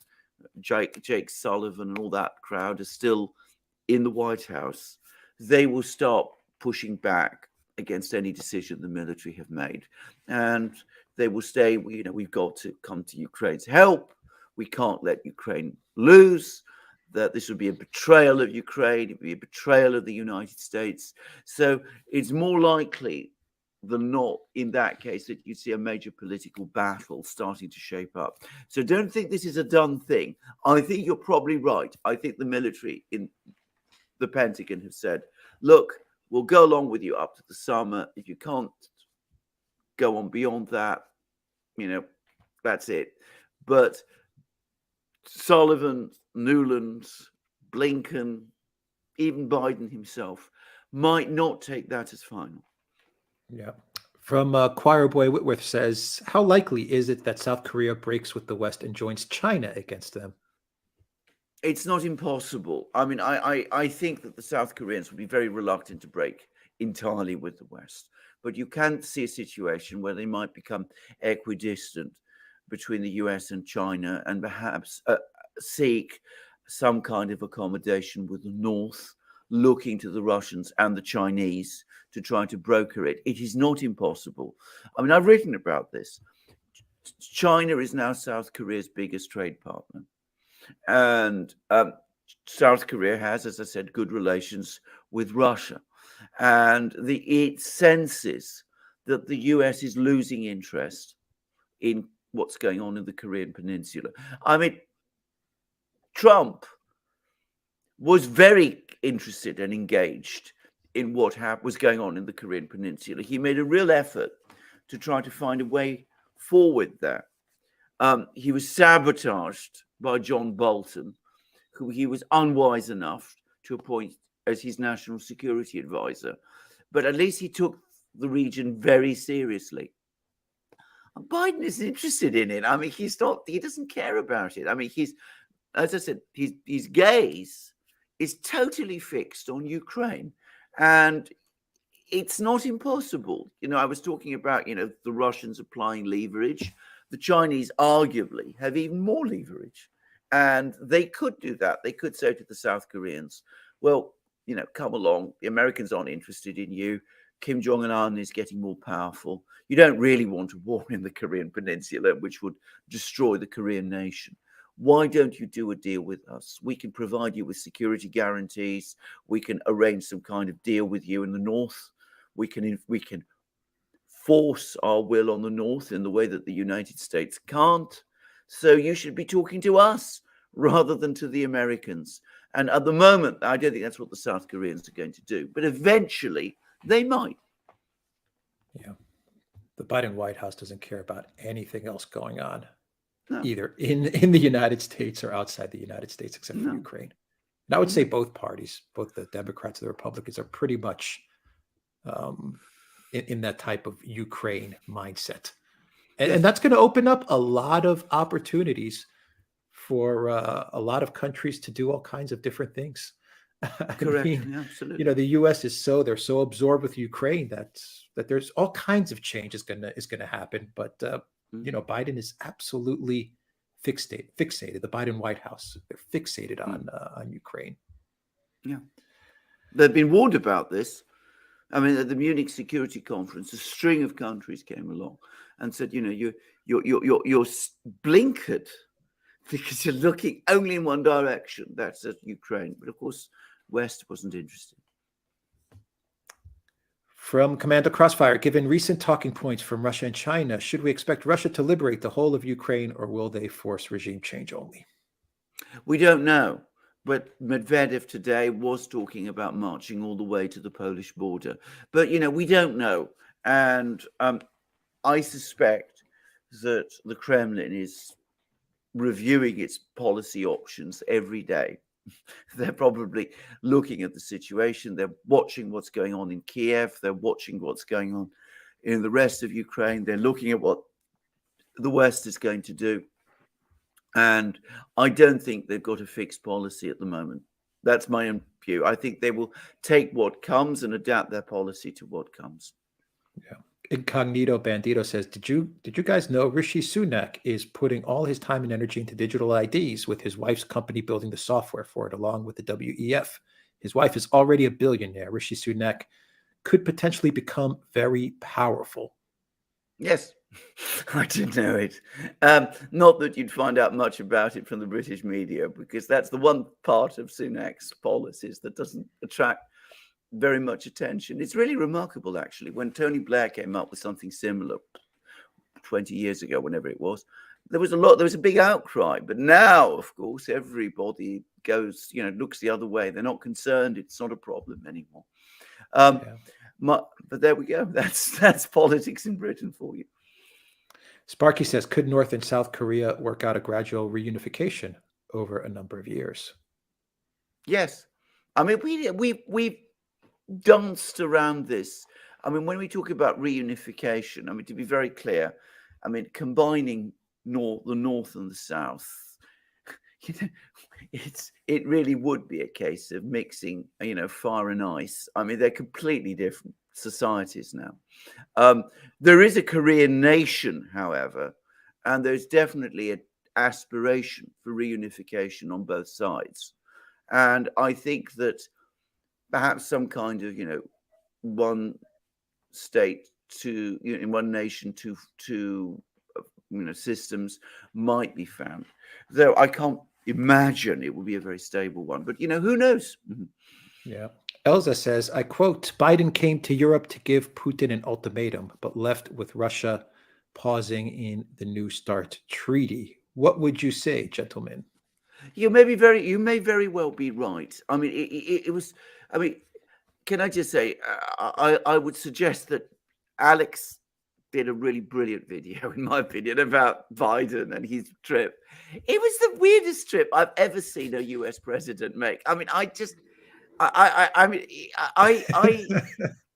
Jake Sullivan and all that crowd are still in the White House, they will start pushing back against any decision the military have made. And they will say, we've got to come to Ukraine's help. We can't let Ukraine lose. That this would be a betrayal of Ukraine. It would be a betrayal of the United States. So it's more likely than not, in that case, that you see a major political battle starting to shape up. So don't think this is a done thing. I think you're probably right. I think the military in the Pentagon have said, look, we'll go along with you up to the summer. If you can't go on beyond that, that's it. But Sullivan, Nuland, Blinken, even Biden himself might not take that as final. Yeah. From Choir Boy Whitworth says, how likely is it that South Korea breaks with the West and joins China against them? It's not impossible. I mean, I think that the South Koreans would be very reluctant to break entirely with the West. But you can see a situation where they might become equidistant between the US and China and perhaps seek some kind of accommodation with the North, looking to the Russians and the Chinese to try to broker it. It is not impossible. I mean, I've written about this. China is now South Korea's biggest trade partner. And South Korea has, as I said, good relations with Russia. And it senses that the US is losing interest in what's going on in the Korean Peninsula. I mean, Trump was very interested and engaged in what was going on in the Korean Peninsula. He made a real effort to try to find a way forward there. He was sabotaged by John Bolton, who he was unwise enough to appoint as his national security advisor. But at least he took the region very seriously. Biden is interested in it. I mean, he doesn't care about it. I mean, as I said, his gaze is totally fixed on Ukraine. And it's not impossible. I was talking about, the Russians applying leverage. The Chinese arguably have even more leverage. And they could do that. They could say to the South Koreans, well, come along. The Americans aren't interested in you. Kim Jong-un is getting more powerful. You don't really want a war in the Korean Peninsula, which would destroy the Korean nation. Why don't you do a deal with us? We can provide you with security guarantees. We can arrange some kind of deal with you in the North. We can force our will on the North in the way that the United States can't. So you should be talking to us rather than to the Americans. And at the moment, I don't think that's what the South Koreans are going to do. But eventually, they might. Yeah. The Biden White House doesn't care about anything else going on, either in the United States or outside the United States, except for Ukraine. And I would say both parties, both the Democrats and the Republicans, are pretty much in that type of Ukraine mindset. And that's going to open up a lot of opportunities for a lot of countries to do all kinds of different things. Correct. Yeah, absolutely. The U.S. they're so absorbed with Ukraine that there's all kinds of change is gonna happen. But Biden is absolutely fixated. The Biden White House, they're fixated on Ukraine. Yeah, they've been warned about this. I mean, at the Munich Security Conference, a string of countries came along and said, you're blinkered because you're looking only in one direction. That's at Ukraine. But of course, West wasn't interested. From Commander Crossfire, given recent talking points from Russia and China, should we expect Russia to liberate the whole of Ukraine, or will they force regime change only? We don't know. But Medvedev today was talking about marching all the way to the Polish border. But, we don't know. And I suspect that the Kremlin is reviewing its policy options every day. They're probably looking at the situation. They're watching what's going on in Kiev. They're watching what's going on in the rest of Ukraine. They're looking at what the West is going to do. And I don't think they've got a fixed policy at the moment. That's my own view. I think they will take what comes and adapt their policy to what comes. Yeah. Incognito Bandito says, did you guys know Rishi Sunak is putting all his time and energy into digital IDs, with his wife's company building the software for it along with the WEF? His wife is already a billionaire. Rishi Sunak could potentially become very powerful. Yes, I didn't know it. Not that you'd find out much about it from the British media, because that's the one part of Sunak's policies that doesn't attract very much attention. It's really remarkable, actually. When Tony Blair came up with something similar 20 years ago, whenever it was, there was a big outcry. But now, of course, everybody goes, looks the other way. They're not concerned. It's not a problem anymore. But there we go. That's politics in Britain for you. Sparky says, could North and South Korea work out a gradual reunification over a number of years? Yes. I mean, we've danced around this. I mean, when we talk about reunification, I mean, to be very clear, I mean, combining the North and the South, it really would be a case of mixing, fire and ice. I mean, they're completely different societies now. There is a Korean nation, however, and there's definitely an aspiration for reunification on both sides. And I think that perhaps some kind of, one state in one nation, two systems might be found. Though I can't imagine it will be a very stable one. But, who knows? Yeah. Elza says, I quote, Biden came to Europe to give Putin an ultimatum, but left with Russia pausing in the New START treaty. What would you say, gentlemen? You may very well be right. I mean, it was. I mean, can I just say, I would suggest that Alex did a really brilliant video, in my opinion, about Biden and his trip. It was the weirdest trip I've ever seen a US president make. I mean, I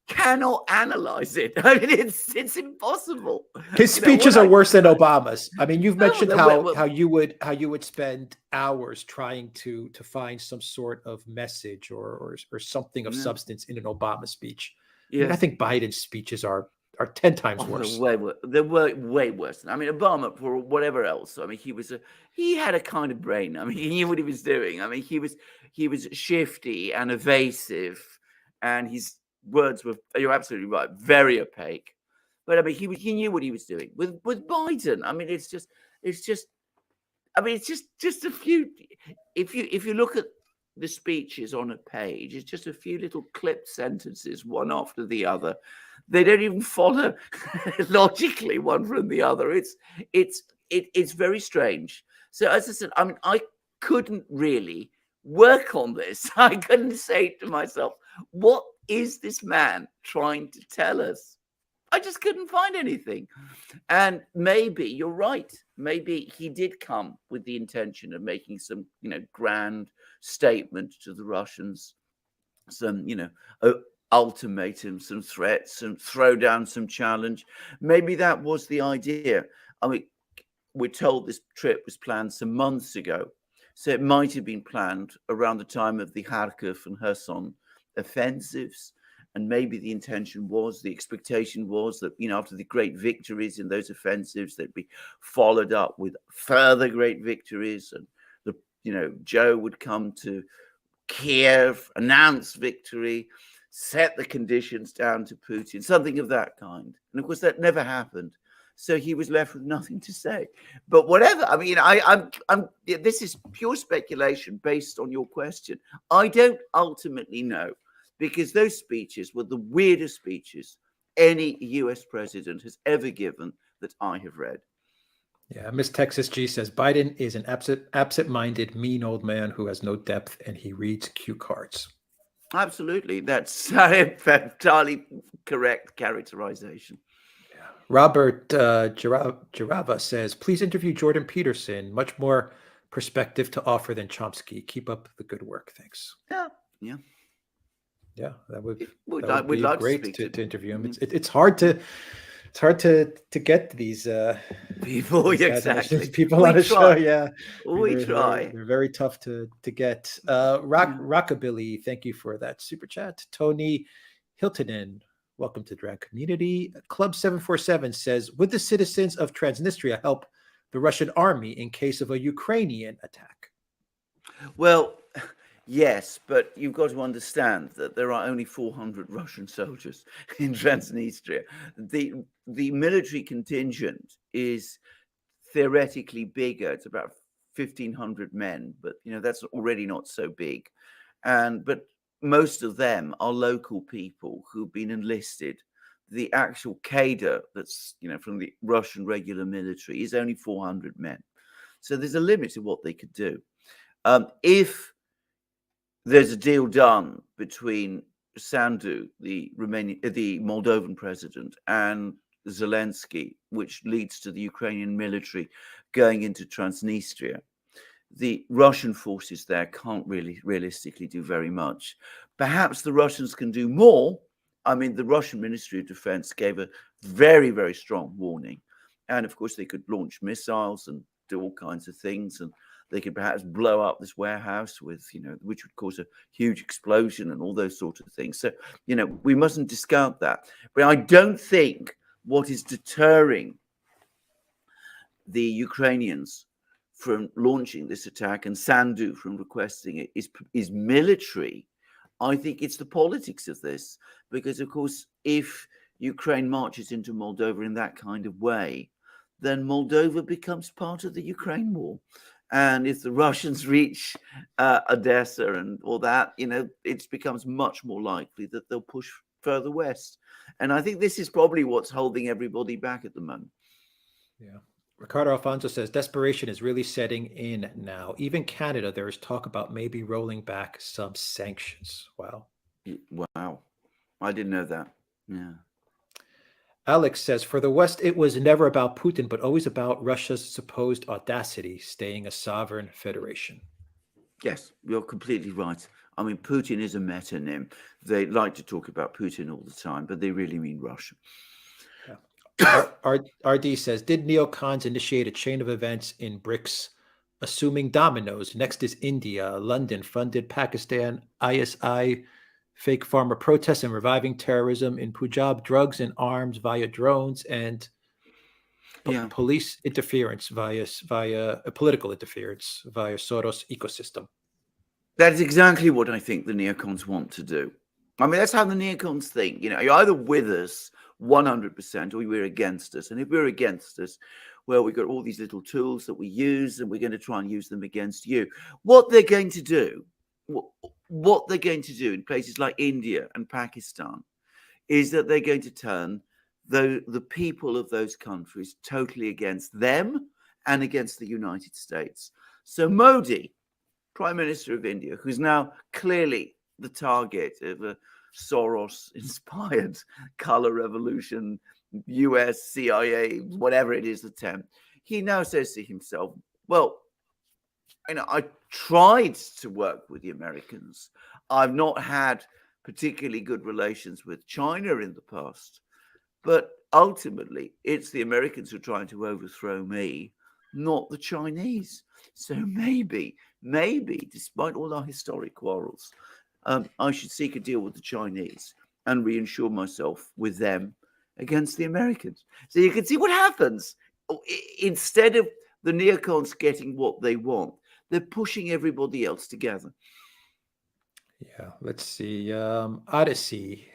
cannot analyze it. I mean, it's impossible. His speeches are worse than Obama's. I mean, you've mentioned how you would spend hours trying to find some sort of message or something of substance in an Obama speech. I mean, I Yes. think Biden's speeches are 10 times Oh, worse. they were way worse. I mean, Obama, for whatever else. I mean, he had a kind of brain. I mean, he knew what he was doing. I mean, he was shifty and evasive, and his words were. You're absolutely right, very opaque. But I mean, he knew what he was doing. With Biden, I mean, it's just I mean, it's just a few. If you look at the speeches on a page, it's just a few little clipped sentences, one after the other. They don't even follow logically one from the other. It's very strange. So as I said, I mean, I couldn't really work on this. I couldn't say to myself, what is this man trying to tell us? I just couldn't find anything. And maybe you're right. Maybe he did come with the intention of making some, grand statement to the Russians, some, ultimatum, some threats, some throw down some challenge. Maybe that was the idea. I mean, we're told this trip was planned some months ago. So it might have been planned around the time of the Kharkiv and Kherson offensives. And maybe the expectation was that, after the great victories in those offensives, they'd be followed up with further great victories. And, Joe would come to Kiev, announce victory, set the conditions down to Putin, something of that kind. And of course, that never happened. So he was left with nothing to say. But whatever, I mean, this is pure speculation based on your question. I don't ultimately know, because those speeches were the weirdest speeches any US president has ever given that I have read. Yeah, Miss Texas G says Biden is an absent-minded, mean old man who has no depth, and he reads cue cards. Absolutely. That's entirely correct characterization. Yeah. Robert Jarava says, please interview Jordan Peterson. Much more perspective to offer than Chomsky. Keep up the good work. Thanks. Yeah. Yeah, that would be great to interview him. It's hard to get these people, exactly. People on the show. Yeah, we try. They're very tough to get. Rockabilly, thank you for that super chat. Tony Hiltonen, welcome to Drag Community. Club 747 says, would the citizens of Transnistria help the Russian army in case of a Ukrainian attack? Well, yes, but you've got to understand that there are only 400 Russian soldiers in Transnistria. The military contingent is theoretically bigger. It's about 1,500 men, but that's already not so big. But most of them are local people who've been enlisted. The actual cadre that's from the Russian regular military is only 400 men. So there's a limit to what they could do. If there's a deal done between Sandu, the Moldovan president, and Zelensky, which leads to the Ukrainian military going into Transnistria, the Russian forces there can't really realistically do very much. Perhaps the Russians can do more. I mean, the Russian Ministry of Defense gave a very, very strong warning. And of course, they could launch missiles and do all kinds of things. And they could perhaps blow up this warehouse with, which would cause a huge explosion and all those sorts of things. So, we mustn't discount that. But I don't think what is deterring the Ukrainians from launching this attack and Sandu from requesting it is military. I think it's the politics of this, because, of course, if Ukraine marches into Moldova in that kind of way, then Moldova becomes part of the Ukraine war. And if the Russians reach Odessa and all that, it becomes much more likely that they'll push further west. And I think this is probably what's holding everybody back at the moment. Yeah. Ricardo Alfonso says, desperation is really setting in now. Even Canada, there is talk about maybe rolling back some sanctions. Wow. Wow. I didn't know that. Yeah. Alex says, for the West, it was never about Putin, but always about Russia's supposed audacity, staying a sovereign federation. Yes, you're completely right. I mean, Putin is a metonym. They like to talk about Putin all the time, but they really mean Russia. Yeah. RD says, did neocons initiate a chain of events in BRICS, assuming dominoes? Next is India, London funded Pakistan, ISI fake farmer protests and reviving terrorism in Punjab, drugs and arms via drones, and Yeah. police interference via political interference via Soros ecosystem. That is exactly what I think the neocons want to do. I mean, that's how the neocons think. You know, you're either with us 100% or you're against us. And if we're against us, well, we've got all these little tools that we use and we're going to try and use them against you. What they're going to do, what they're going to do in places like India and Pakistan is that they're going to turn the people of those countries totally against them and against the United States. So Modi, Prime Minister of India, who's now clearly the target of a Soros-inspired color revolution, US, CIA, whatever it is attempt, he now says to himself, well, you know, I tried to work with the Americans. I've not had particularly good relations with China in the past, but ultimately it's the Americans who are trying to overthrow me, not the Chinese. So maybe, despite all our historic quarrels, I should seek a deal with the Chinese and reinsure myself with them against the Americans. So you can see what happens. Instead of the neocons getting what they want, they're pushing everybody else together. Yeah, let's see. Odyssey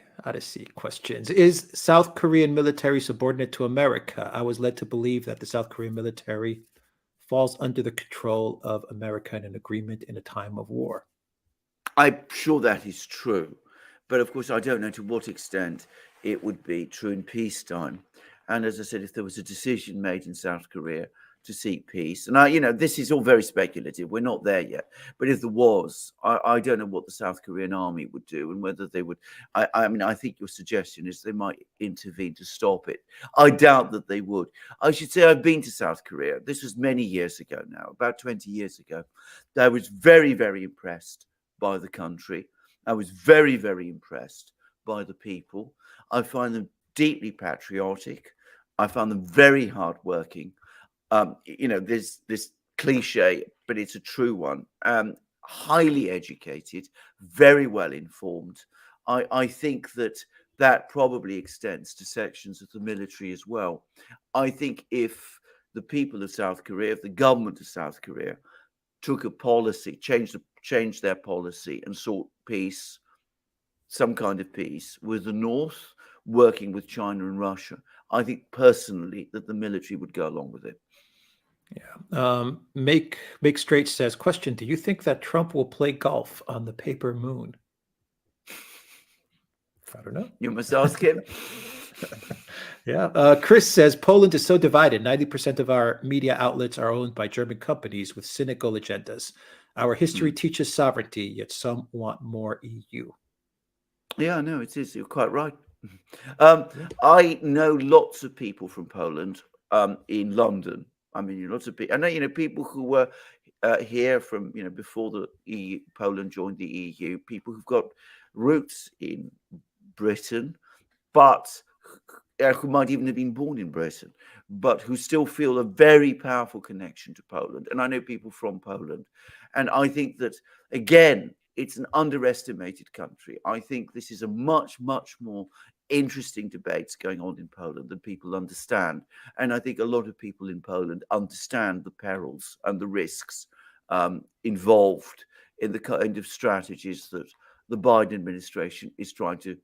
questions. Is South Korean military subordinate to America? I was led to believe that the South Korean military falls under the control of America in an agreement in a time of war. I'm sure that is true. But of course, I don't know to what extent it would be true in peacetime. And as I said, if there was a decision made in South Korea to seek peace, and this is all very speculative. We're not there yet. But if there was, I don't know what the South Korean army would do and whether they would. I mean, I think your suggestion is they might intervene to stop it. I doubt that they would. I should say I've been to South Korea. This was many years ago now, about 20 years ago. I was very, very impressed by the country. I was very, very impressed by the people. I find them deeply patriotic. I found them very hardworking. There's this cliche, but it's a true one. Highly educated, very well informed. I think that probably extends to sections of the military as well. I think if the people of South Korea, if the government of South Korea took a policy, changed their policy and sought peace, some kind of peace with the North, working with China and Russia, I think personally that the military would go along with it. Yeah. Make Straight says, question, do you think that Trump will play golf on the paper moon? I don't know. You must ask him. Yeah. Chris says, Poland is so divided. 90% of our media outlets are owned by German companies with cynical agendas. Our history teaches sovereignty, yet some want more EU. Yeah, no, it is. You're quite right. I know lots of people from Poland in London. I mean, lots of people. I know, people who were here from, before the EU, Poland joined the EU, people who've got roots in Britain, but who might even have been born in Britain, but who still feel a very powerful connection to Poland. And I know people from Poland. And I think that, again, it's an underestimated country. I think this is a much, much more interesting debates going on in Poland than people understand. And I think a lot of people in Poland understand the perils and the risks involved in the kind of strategies that the Biden administration is trying to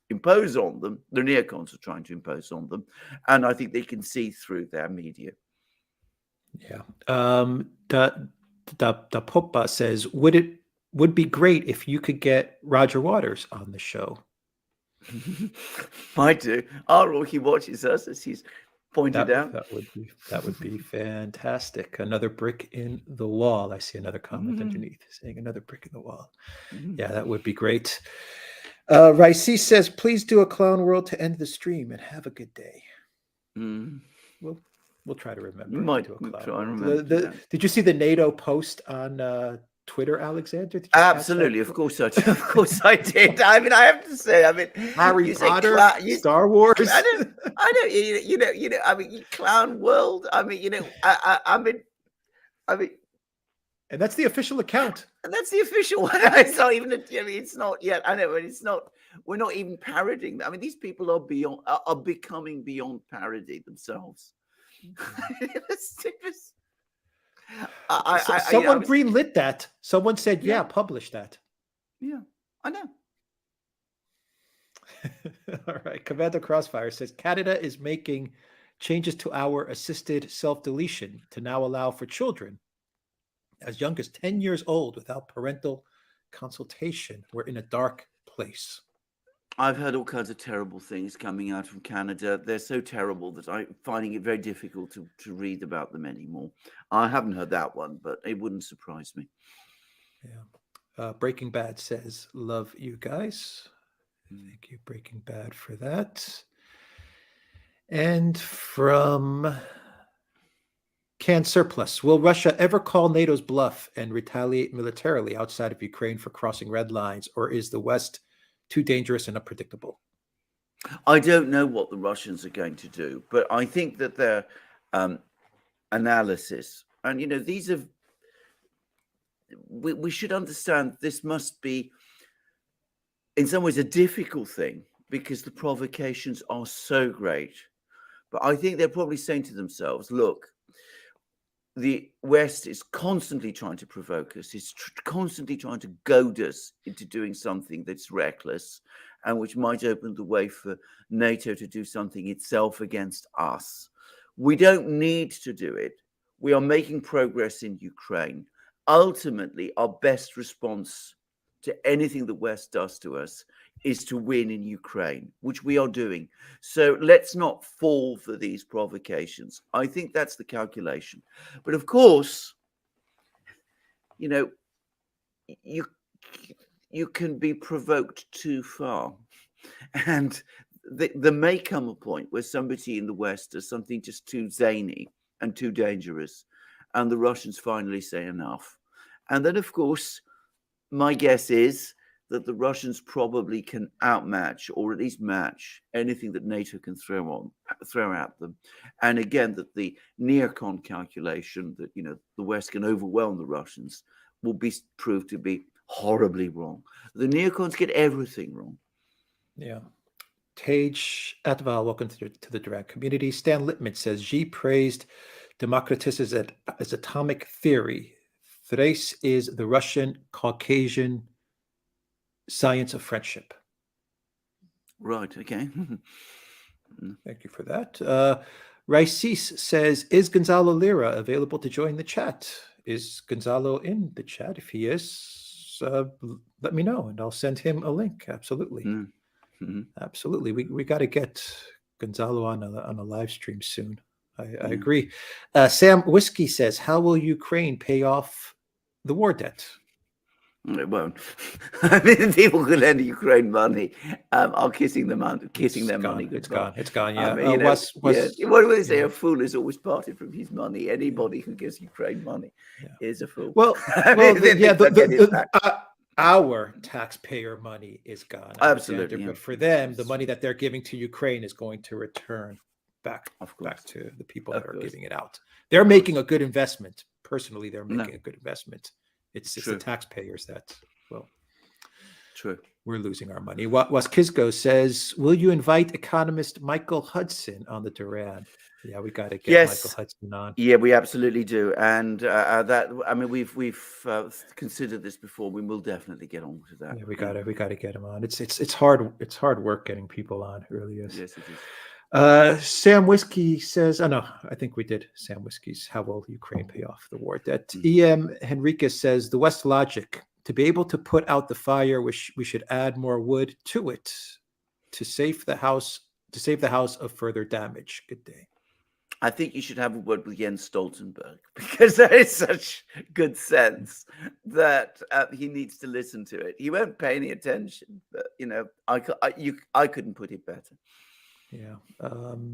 impose on them. The neocons are trying to impose on them. And I think they can see through their media. Yeah. The Popa says, would be great if you could get Roger Waters on the show. I do. He watches us, as he's pointed out. That would be fantastic. Another brick in the wall. I see another comment underneath saying another brick in the wall. Yeah, that would be great. Ricey says, please do a clown world to end the stream and have a good day. We'll try to remember. You might to do a clown try and world. remember. Did you see the NATO post on Twitter, Alexander? Absolutely, of course I did. Of course I did. I mean, I have to say, Harry Potter, Star Wars. I don't. I mean, clown world. I mean, I mean, And that's the official account. And that's the official one. It's not even. It's not yet. I know, but it's not. We're not even parodying. I mean, these people are beyond. Are becoming beyond parody themselves. Someone greenlit that. Someone said, "Yeah, publish that." Yeah, I know. All right. Commander Crossfire says Canada is making changes to our assisted self-deletion to now allow for children as young as 10 years old without parental consultation. We're in a dark place. I've heard all kinds of terrible things coming out from Canada. They're so terrible that I'm finding it very difficult to read about them anymore. I haven't heard that one, but it wouldn't surprise me. Yeah. Breaking Bad says, love you guys. Thank you, Breaking Bad, for that. And from Can Surplus, will Russia ever call NATO's bluff and retaliate militarily outside of Ukraine for crossing red lines, or is the West too dangerous and unpredictable? I don't know what the Russians are going to do, but I think that their analysis, and these are, we should understand this must be, in some ways, a difficult thing because the provocations are so great. But I think they're probably saying to themselves, look, the West is constantly trying to provoke us. It's constantly trying to goad us into doing something that's reckless and which might open the way for NATO to do something itself against us. We don't need to do it. We are making progress in Ukraine. Ultimately, our best response to anything the West does to us is to win in Ukraine, which we are doing. So let's not fall for these provocations. I think that's the calculation. But of course, you can be provoked too far. And there may come a point where somebody in the West does something just too zany and too dangerous, and the Russians finally say enough. And then, of course, my guess is that the Russians probably can outmatch or at least match anything that NATO can throw at them. And again, that the neocon calculation that, the West can overwhelm the Russians will be proved to be horribly wrong. The neocons get everything wrong. Yeah. Tage Atval, welcome to the direct community. Stan Littman says, Xi praised Democritus as atomic theory. Thrace is the Russian Caucasian science of friendship. Right, okay. Thank you for that. Raicis says, is Gonzalo Lira available to join the chat? Is Gonzalo in the chat? If he is, let me know and I'll send him a link. Absolutely. Mm-hmm. Absolutely. We got to get Gonzalo on a live stream soon. I agree. Sam Whiskey says, how will Ukraine pay off the war debt? It won't. I mean, people who lend Ukraine money are kissing their money goodbye. It's gone. Yeah. I mean, what do they say? A fool is always parted from his money. Anybody who gives Ukraine money is a fool. Well, our taxpayer money is gone. Absolutely. But for them, the money that they're giving to Ukraine is going to return back to the people that are giving it out. They're making a good investment. Personally, they're making a good investment. It's the taxpayers that, we're losing our money. Waskizgo says, will you invite economist Michael Hudson on the Duran? Yeah, we got to get Michael Hudson on. Yeah, we absolutely do. And we've considered this before. We will definitely get on to that. Yeah, we got to get him on. It's hard work getting people on. It really is. Yes, it is. Sam Whiskey says, I think we did Sam Whiskey's how will Ukraine pay off the war debt. E.M. Henriquez says the West logic to be able to put out the fire, we should add more wood to it to save the house of further damage. Good day. I think you should have a word with Jens Stoltenberg because there is such good sense that he needs to listen to it. He won't pay any attention, but I couldn't put it better. Yeah.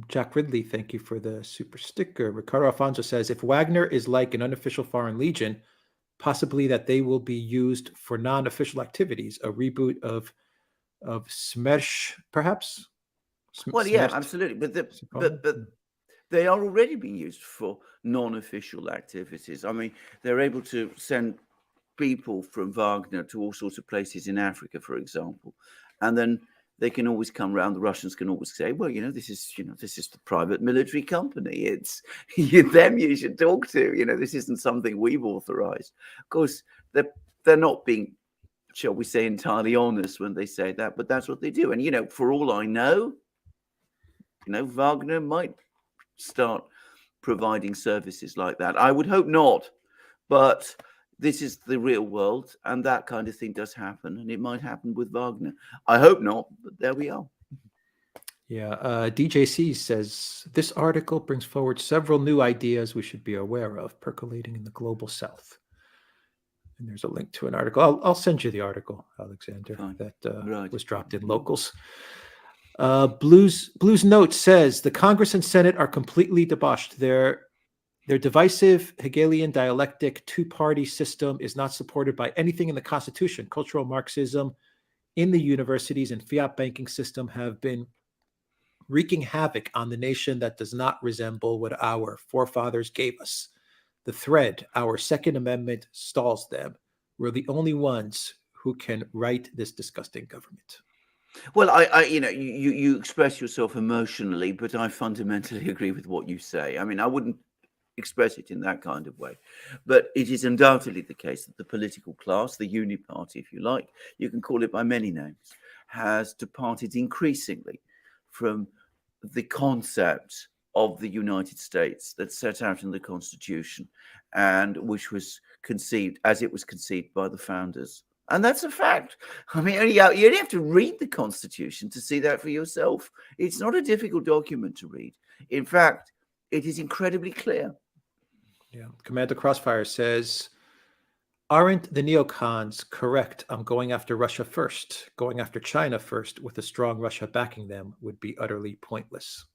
Jack Ridley, thank you for the super sticker. Ricardo Alfonso says, if Wagner is like an unofficial foreign legion, possibly that they will be used for non-official activities, a reboot of Smersh, perhaps? Well, yeah, absolutely. But they are already being used for non-official activities. I mean, they're able to send people from Wagner to all sorts of places in Africa, for example, and then they can always come around. The Russians can always say, "Well, this is the private military company. It's them you should talk to. This isn't something we've authorized." Of course, they're not being, shall we say, entirely honest when they say that, but that's what they do. And for all I know, Wagner might start providing services like that. I would hope not, but this is the real world, and that kind of thing does happen, and it might happen with Wagner. I hope not, but there we are. Yeah, DJC says this article brings forward several new ideas we should be aware of percolating in the global south. And there's a link to an article. I'll send you the article, Alexander, Fine. that Right. was dropped in Locals. Blues Note says the Congress and Senate are completely debauched. Their divisive Hegelian dialectic two-party system is not supported by anything in the Constitution. Cultural Marxism in the universities and fiat banking system have been wreaking havoc on the nation that does not resemble what our forefathers gave us. The thread, our Second Amendment, stalls them. We're the only ones who can right this disgusting government. Well, you express yourself emotionally, but I fundamentally agree with what you say. I mean, I wouldn't express it in that kind of way, but it is undoubtedly the case that the political class, the Uniparty, if you like, you can call it by many names, has departed increasingly from the concept of the United States that's set out in the Constitution, and which was conceived as it was conceived by the founders. And that's a fact. I mean, you only have to read the Constitution to see that for yourself. It's not a difficult document to read. In fact, it is incredibly clear. Yeah. Commander Crossfire says, aren't the neocons correct? I'm going after Russia first. Going after China first with a strong Russia backing them would be utterly pointless.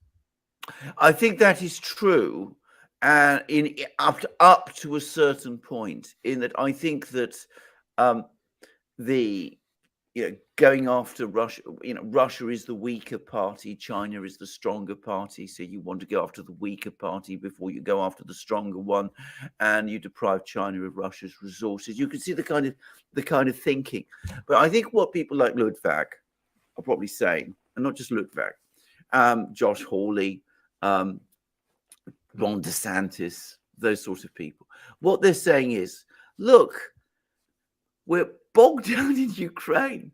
I think that is true, up to a certain point. In that, I think that going after Russia, Russia is the weaker party, China is the stronger party. So you want to go after the weaker party before you go after the stronger one, and you deprive China of Russia's resources. You can see the kind of thinking. But I think what people like Ludwig are probably saying, and not just Ludwig, Josh Hawley, Ron DeSantis, those sorts of people, what they're saying is, look, we're bogged down in Ukraine.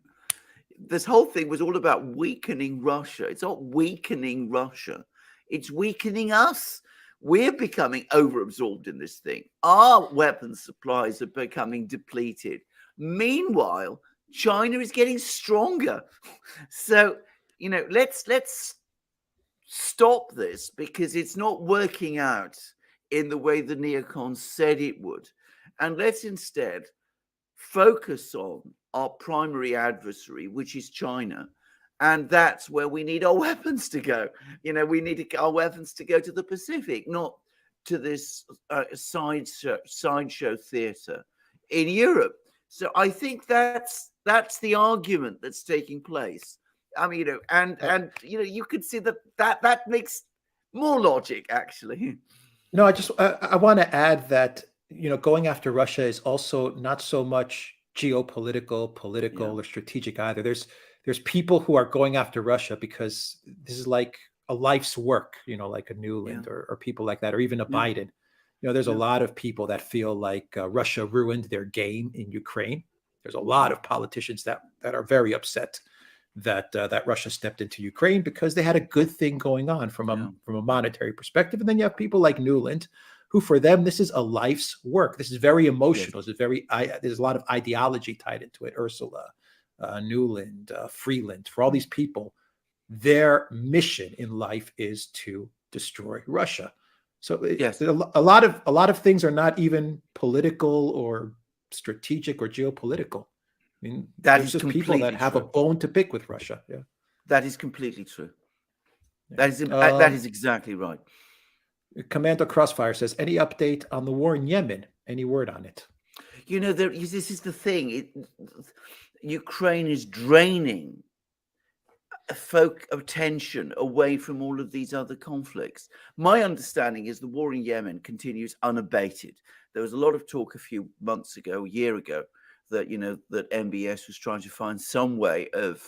This whole thing was all about weakening Russia. It's not weakening Russia. It's weakening us. We're becoming overabsorbed in this thing. Our weapons supplies are becoming depleted. Meanwhile, China is getting stronger. So, let's stop this, because it's not working out in the way the neocons said it would. And let's instead focus on our primary adversary, which is China. And that's where we need our weapons to go. We need our weapons to go to the Pacific, not to this sideshow theater in Europe. So I think that's the argument that's taking place. I mean, you could see that makes more logic, actually. No, I want to add that, going after Russia is also not so much geopolitical, political, or strategic either. There's people who are going after Russia because this is like a life's work, like a Nuland or people like that, or even a Biden. There's a lot of people that feel like Russia ruined their game in Ukraine. There's a lot of politicians that are very upset that Russia stepped into Ukraine because they had a good thing going on from a monetary perspective. And then you have people like Nuland, who for them, this is a life's work. This is very emotional. Yes. There's a lot of ideology tied into it. Ursula, Nuland, Freeland, for all these people, their mission in life is to destroy Russia. So a lot of things are not even political or strategic or geopolitical. I mean, there's just people that have a bone to pick with Russia. Yeah, that is completely true. Yeah. That is exactly right. Commander Crossfire says, any update on the war in Yemen? Any word on it? This is the thing. Ukraine is draining attention away from all of these other conflicts. My understanding is the war in Yemen continues unabated. There was a lot of talk a few months ago, a year ago, that that MBS was trying to find some way of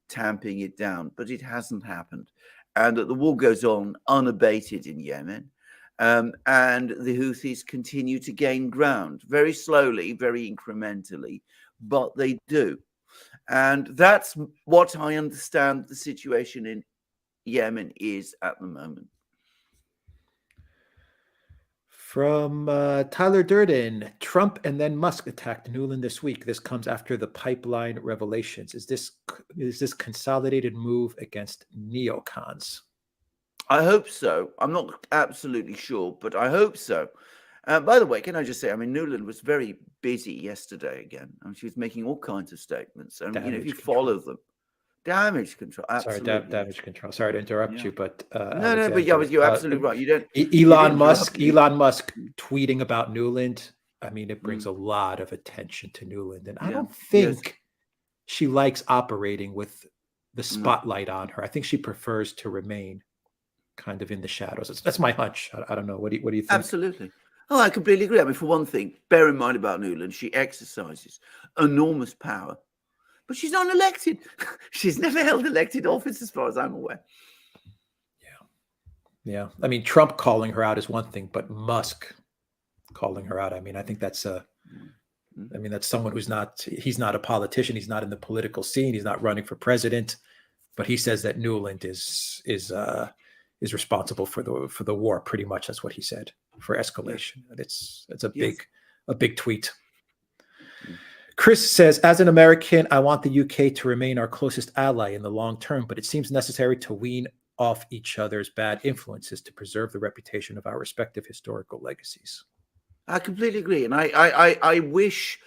tamping it down, but it hasn't happened, and that the war goes on unabated in Yemen. And the Houthis continue to gain ground very slowly, very incrementally, but they do. And that's what I understand the situation in Yemen is at the moment. From Tyler Durden, Trump and then Musk attacked Nuland this week. This comes after the pipeline revelations. Is this consolidated move against neocons? I hope so. I'm not absolutely sure, but I hope so. By the way, can I just say, I mean, Nuland was very busy yesterday again. I mean, she was making all kinds of statements. And, if you follow them, damage control. Absolutely. Sorry, damage control. Sorry to interrupt you, but no, but you're absolutely right. You don't. Elon Musk tweeting about Nuland. I mean, it brings a lot of attention to Nuland, and I don't think she likes operating with the spotlight on her. I think she prefers to remain kind of in the shadows. That's my hunch. I don't know. What do you think? Absolutely. Oh, I completely agree. I mean, for one thing, bear in mind about Nuland, she exercises enormous power, but she's not elected. She's never held elected office, as far as I'm aware. Yeah. I mean, Trump calling her out is one thing, but Musk calling her out, I mean, I think that's that's someone he's not a politician. He's not in the political scene. He's not running for president, but he says that Nuland is responsible for the war. Pretty much, that's what he said, for escalation. It's a big tweet. Chris says, as an American, I want the UK to remain our closest ally in the long term, but it seems necessary to wean off each other's bad influences to preserve the reputation of our respective historical legacies. I completely agree. And I wish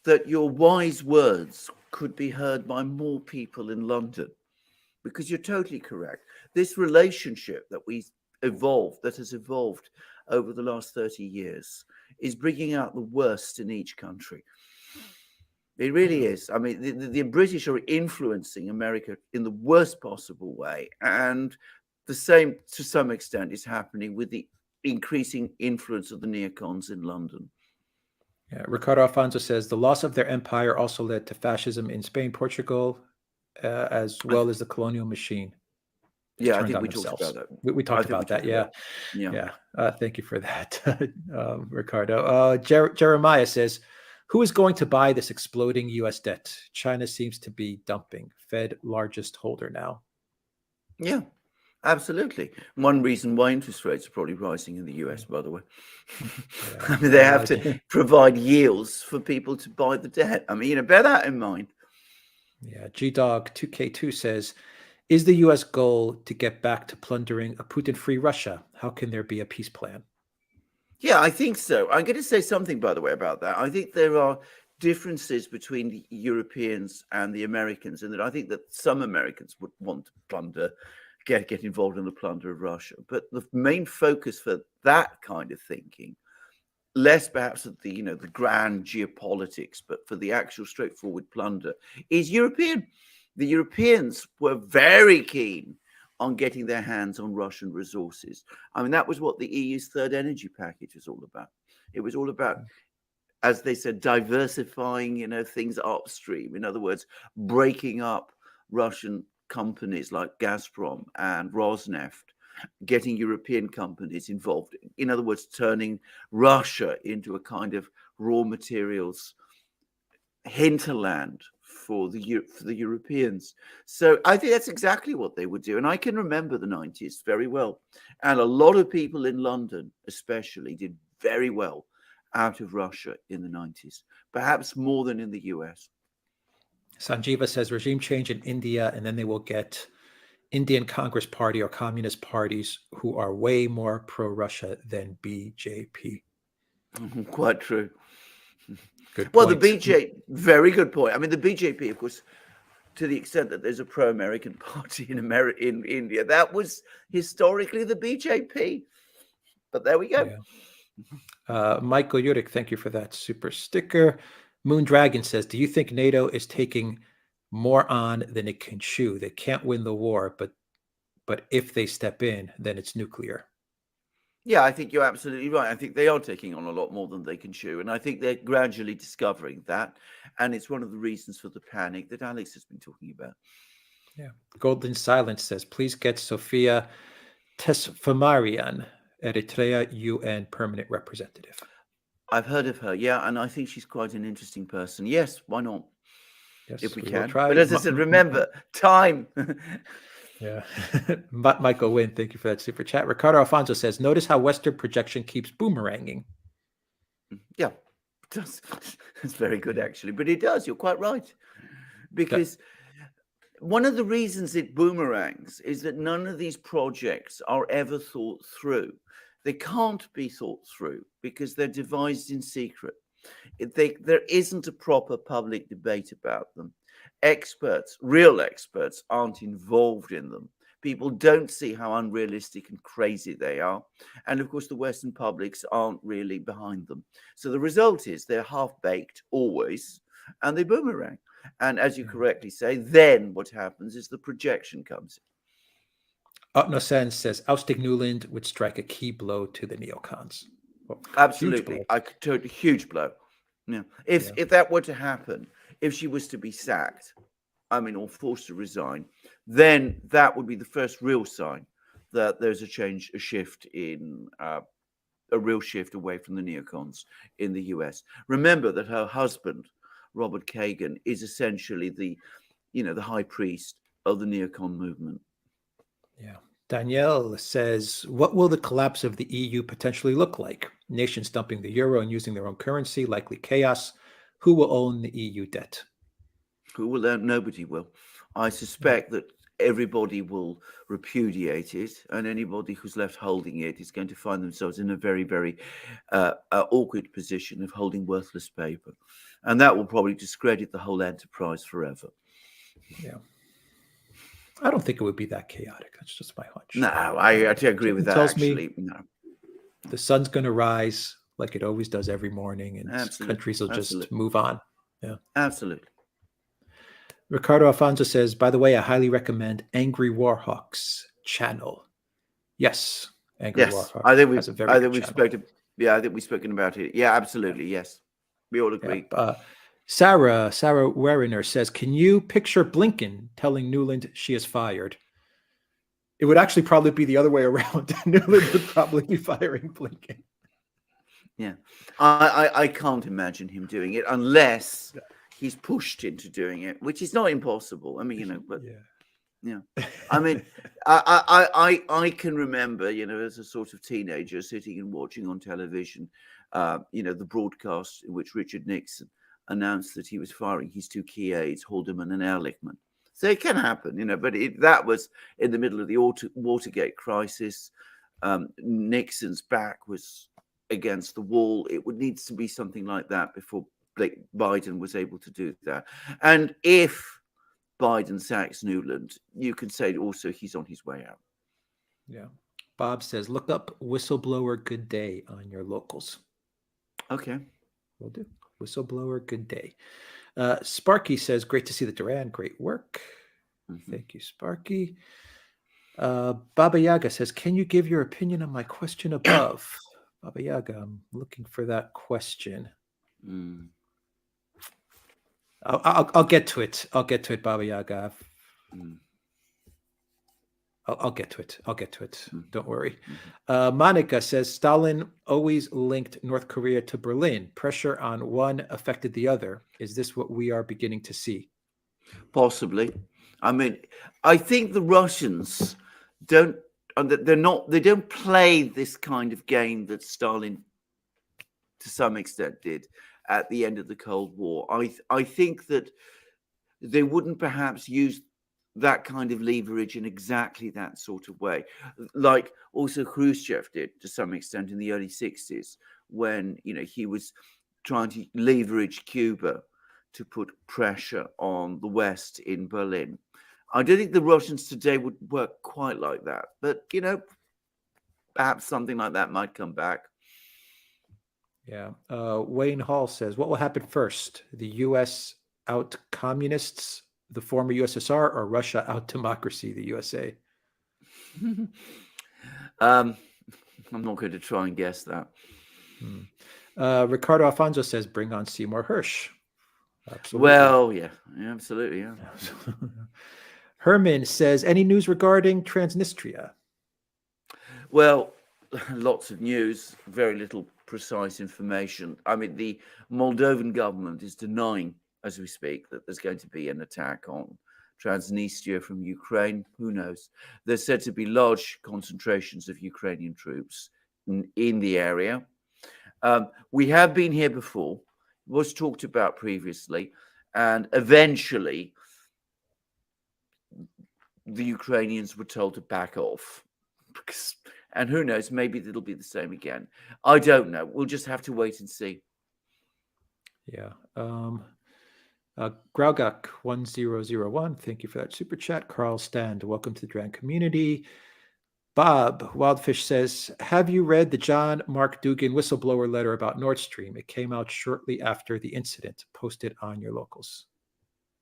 that your wise words could be heard by more people in London, because you're totally correct. This relationship that has evolved over the last 30 years is bringing out the worst in each country. It really is. I mean, the British are influencing America in the worst possible way. And the same, to some extent, is happening with the increasing influence of the neocons in London. Yeah, Ricardo Alfonso says, the loss of their empire also led to fascism in Spain, Portugal, as well as the colonial machine. Yeah, I think we talked about that. We talked about that. Yeah. Thank you for that, Ricardo. Jeremiah says, who is going to buy this exploding U.S. debt? China seems to be dumping. Fed largest holder now. Yeah, absolutely. One reason why interest rates are probably rising in the U.S., by the way. I mean, they have to provide yields for people to buy the debt. I mean, bear that in mind. Yeah, G-Dog 2K2 says, is the U.S. goal to get back to plundering a Putin-free Russia? How can there be a peace plan? Yeah, I think so. I'm going to say something, by the way, about that. I think there are differences between the Europeans and the Americans, and that I think that some Americans would want to plunder, get involved in the plunder of Russia. But the main focus for that kind of thinking, less perhaps of the the grand geopolitics, but for the actual straightforward plunder, is European. The Europeans were very keen on getting their hands on Russian resources. I mean, that was what the EU's third energy package was all about. It was all about, as they said, diversifying, things upstream. In other words, breaking up Russian companies like Gazprom and Rosneft, getting European companies involved. In other words, turning Russia into a kind of raw materials hinterland for the Europeans. So I think that's exactly what they would do. And I can remember the 90s very well. And a lot of people in London, especially, did very well out of Russia in the 90s, perhaps more than in the US. Sanjiva says regime change in India, and then they will get Indian Congress Party or communist parties who are way more pro-Russia than BJP. Quite true. Good well, point. the BJP, very good point. I mean, the BJP, of course, to the extent that there's a pro-American party in India, that was historically the BJP. But there we go. Yeah. Michael Yurik, thank you for that super sticker. Moon Dragon says, do you think NATO is taking more on than it can chew. They can't win the war, but if they step in, then it's nuclear. Yeah, I think you're absolutely right. I think they are taking on a lot more than they can chew. And I think they're gradually discovering that. And it's one of the reasons for the panic that Alex has been talking about. Yeah. Golden Silence says, please get Sofia Tesfamarian, Eritrea UN permanent representative. I've heard of her, yeah, and I think she's quite an interesting person. Yes, why not? Yes, If we will can. try. But as I said, remember, time. Yeah. Michael Wynn, thank you for that super chat. Ricardo Alfonso says, notice how Western projection keeps boomeranging. Yeah, it does. It's very good, actually. But it does. You're quite right. Because one of the reasons it boomerangs is that none of these projects are ever thought through. They can't be thought through because they're devised in secret. There isn't a proper public debate about them. Experts, real experts, aren't involved in them. People don't see how unrealistic and crazy they are. And of course, the Western publics aren't really behind them. So the result is they're half-baked always, and they boomerang. And as you correctly say, then what happens is the projection comes in. Utnosen says, ousting Nuland would strike a key blow to the neocons. Well, Absolutely. I could turn a huge blow. Yeah. If that were to happen, if she was to be sacked, or forced to resign, then that would be the first real sign that there's a shift in a real shift away from the neocons in the US. Remember that her husband, Robert Kagan, is essentially the high priest of the neocon movement. Yeah. Danielle says, what will the collapse of the EU potentially look like? Nations dumping the euro and using their own currency, likely chaos. Who will own the EU debt? Who will own? Nobody will. I suspect that everybody will repudiate it, and anybody who's left holding it is going to find themselves in a very, very awkward position of holding worthless paper. And that will probably discredit the whole enterprise forever. Yeah. I don't think it would be that chaotic. That's just my hunch. No, I agree with that. Tells me no. The sun's going to rise like it always does every morning, and countries will just move on. Yeah, absolutely. Ricardo Alfonso says, by the way, I highly recommend Angry Warhawks channel. Yes, Angry Warhawks. I think we've spoken. Yeah, I think we've spoken about it. Yeah, absolutely. Yes, we all agree. Sarah Weriner says, can you picture Blinken telling Nuland she is fired? It would actually probably be the other way around. Nuland would probably be firing Blinken. Yeah, I can't imagine him doing it unless he's pushed into doing it, which is not impossible. But yeah. I can remember, as a sort of teenager sitting and watching on television, the broadcast in which Richard Nixon announced that he was firing his two key aides, Haldeman and Ehrlichman. So it can happen, but that was in the middle of the Watergate crisis. Nixon's back was against the wall. It would need to be something like that before Biden was able to do that. And if Biden sacks Nuland, you can say also he's on his way out. Yeah. Bob says, look up whistleblower good day on your locals. Okay. Will do. Whistleblower good day. Sparky says, great to see the Duran. Great work. Mm-hmm. Thank you, Sparky. Baba Yaga says, can you give your opinion on my question above? Baba Yaga, I'm looking for that question. I'll get to it. I'll get to it, Baba Yaga. I'll get to it. Don't worry. Monica says, Stalin always linked North Korea to Berlin. Pressure on one affected the other. Is this what we are beginning to see? Possibly. I think the Russians they don't play this kind of game that Stalin to some extent did at the end of the Cold War. I think that they wouldn't perhaps use that kind of leverage in exactly that sort of way, like also Khrushchev did to some extent in the early 60s, when he was trying to leverage Cuba to put pressure on the West in Berlin. I don't think the Russians today would work quite like that, but perhaps something like that might come back. Yeah. Wayne Hall says, what will happen first? The U.S. out communists the former USSR or Russia out democracy the USA? I'm not going to try and guess that. Ricardo Alfonso says, bring on Seymour Hersh. Absolutely. Well, yeah, absolutely, yeah. Herman says, any news regarding Transnistria? Well, lots of news, very little precise information. I mean, the Moldovan government is denying, as we speak, that there's going to be an attack on Transnistria from Ukraine. Who knows? There's said to be large concentrations of Ukrainian troops in the area. We have been here before, was talked about previously, and eventually the Ukrainians were told to back off. And who knows, maybe it'll be the same again. I don't know. We'll just have to wait and see. Yeah. Graugak 1001, thank you for that super chat. Carl Stand, welcome to the Dran community. Bob Wildfish says, have you read the John Mark Dugan whistleblower letter about Nord Stream? It came out shortly after the incident. Posted on your locals.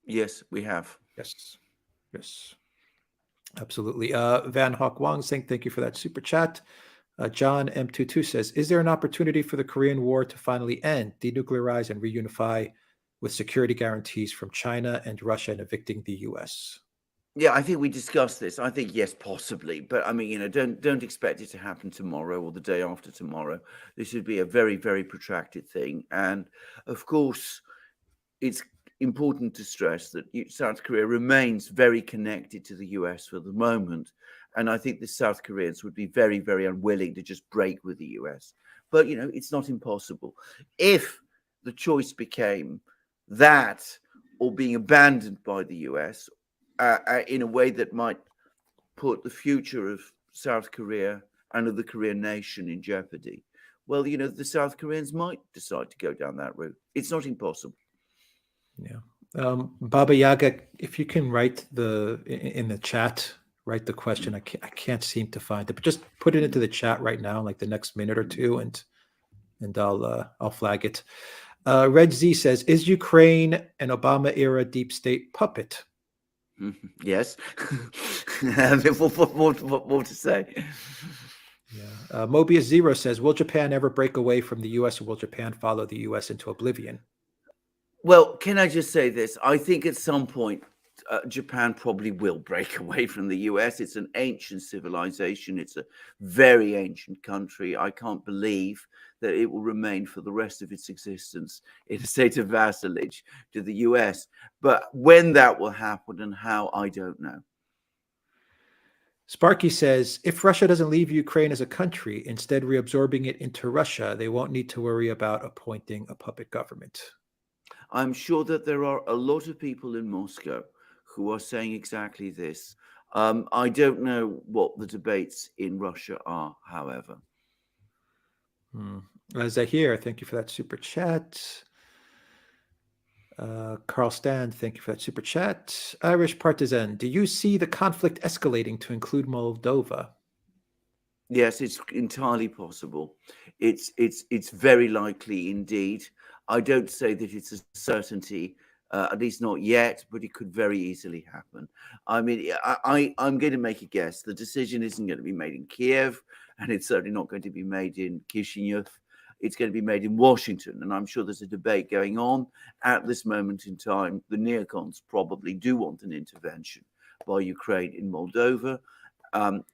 Yes, we have. Yes. Absolutely. Van Hawk Wong saying, thank you for that super chat. John M22 says, is there an opportunity for the Korean War to finally end, denuclearize, and reunify with security guarantees from China and Russia and evicting the U.S.? Yeah, I think we discussed this. I think yes, possibly, but I mean, don't expect it to happen tomorrow or the day after tomorrow. This would be a very, very protracted thing, and of course, it's important to stress that South Korea remains very connected to the US for the moment, and I think the South Koreans would be very, very unwilling to just break with the US. But it's not impossible. If the choice became that or being abandoned by the US. In a way that might put the future of South Korea and of the Korean nation in jeopardy, well, the South Koreans might decide to go down that route. It's not impossible. Yeah. Baba Yaga, if you can write in the chat, write the question. I can't seem to find it, but just put it into the chat right now, like the next minute or two, and I'll flag it. Red Z says, is Ukraine an Obama era deep state puppet? Yes. What more to say? Yeah. Mobius Zero says, will Japan ever break away from the U.S. or will Japan follow the U.S. into oblivion? Well, can I just say this? I think at some point, Japan probably will break away from the US. It's an ancient civilization. It's a very ancient country. I can't believe that it will remain for the rest of its existence in a state of vassalage to the US. But when that will happen and how, I don't know. Sparky says, if Russia doesn't leave Ukraine as a country, instead reabsorbing it into Russia, they won't need to worry about appointing a puppet government. I'm sure that there are a lot of people in Moscow who are saying exactly this. I don't know what the debates in Russia are, however. Zahir, thank you for that super chat. Carl Stand, thank you for that super chat. Irish Partisan, do you see the conflict escalating to include Moldova? Yes, it's entirely possible. It's very likely indeed. I don't say that it's a certainty, at least not yet, but it could very easily happen. I mean, I'm going to make a guess. The decision isn't going to be made in Kiev, and it's certainly not going to be made in Chisinau. It's going to be made in Washington, and I'm sure there's a debate going on at this moment in time. The neocons probably do want an intervention by Ukraine in Moldova.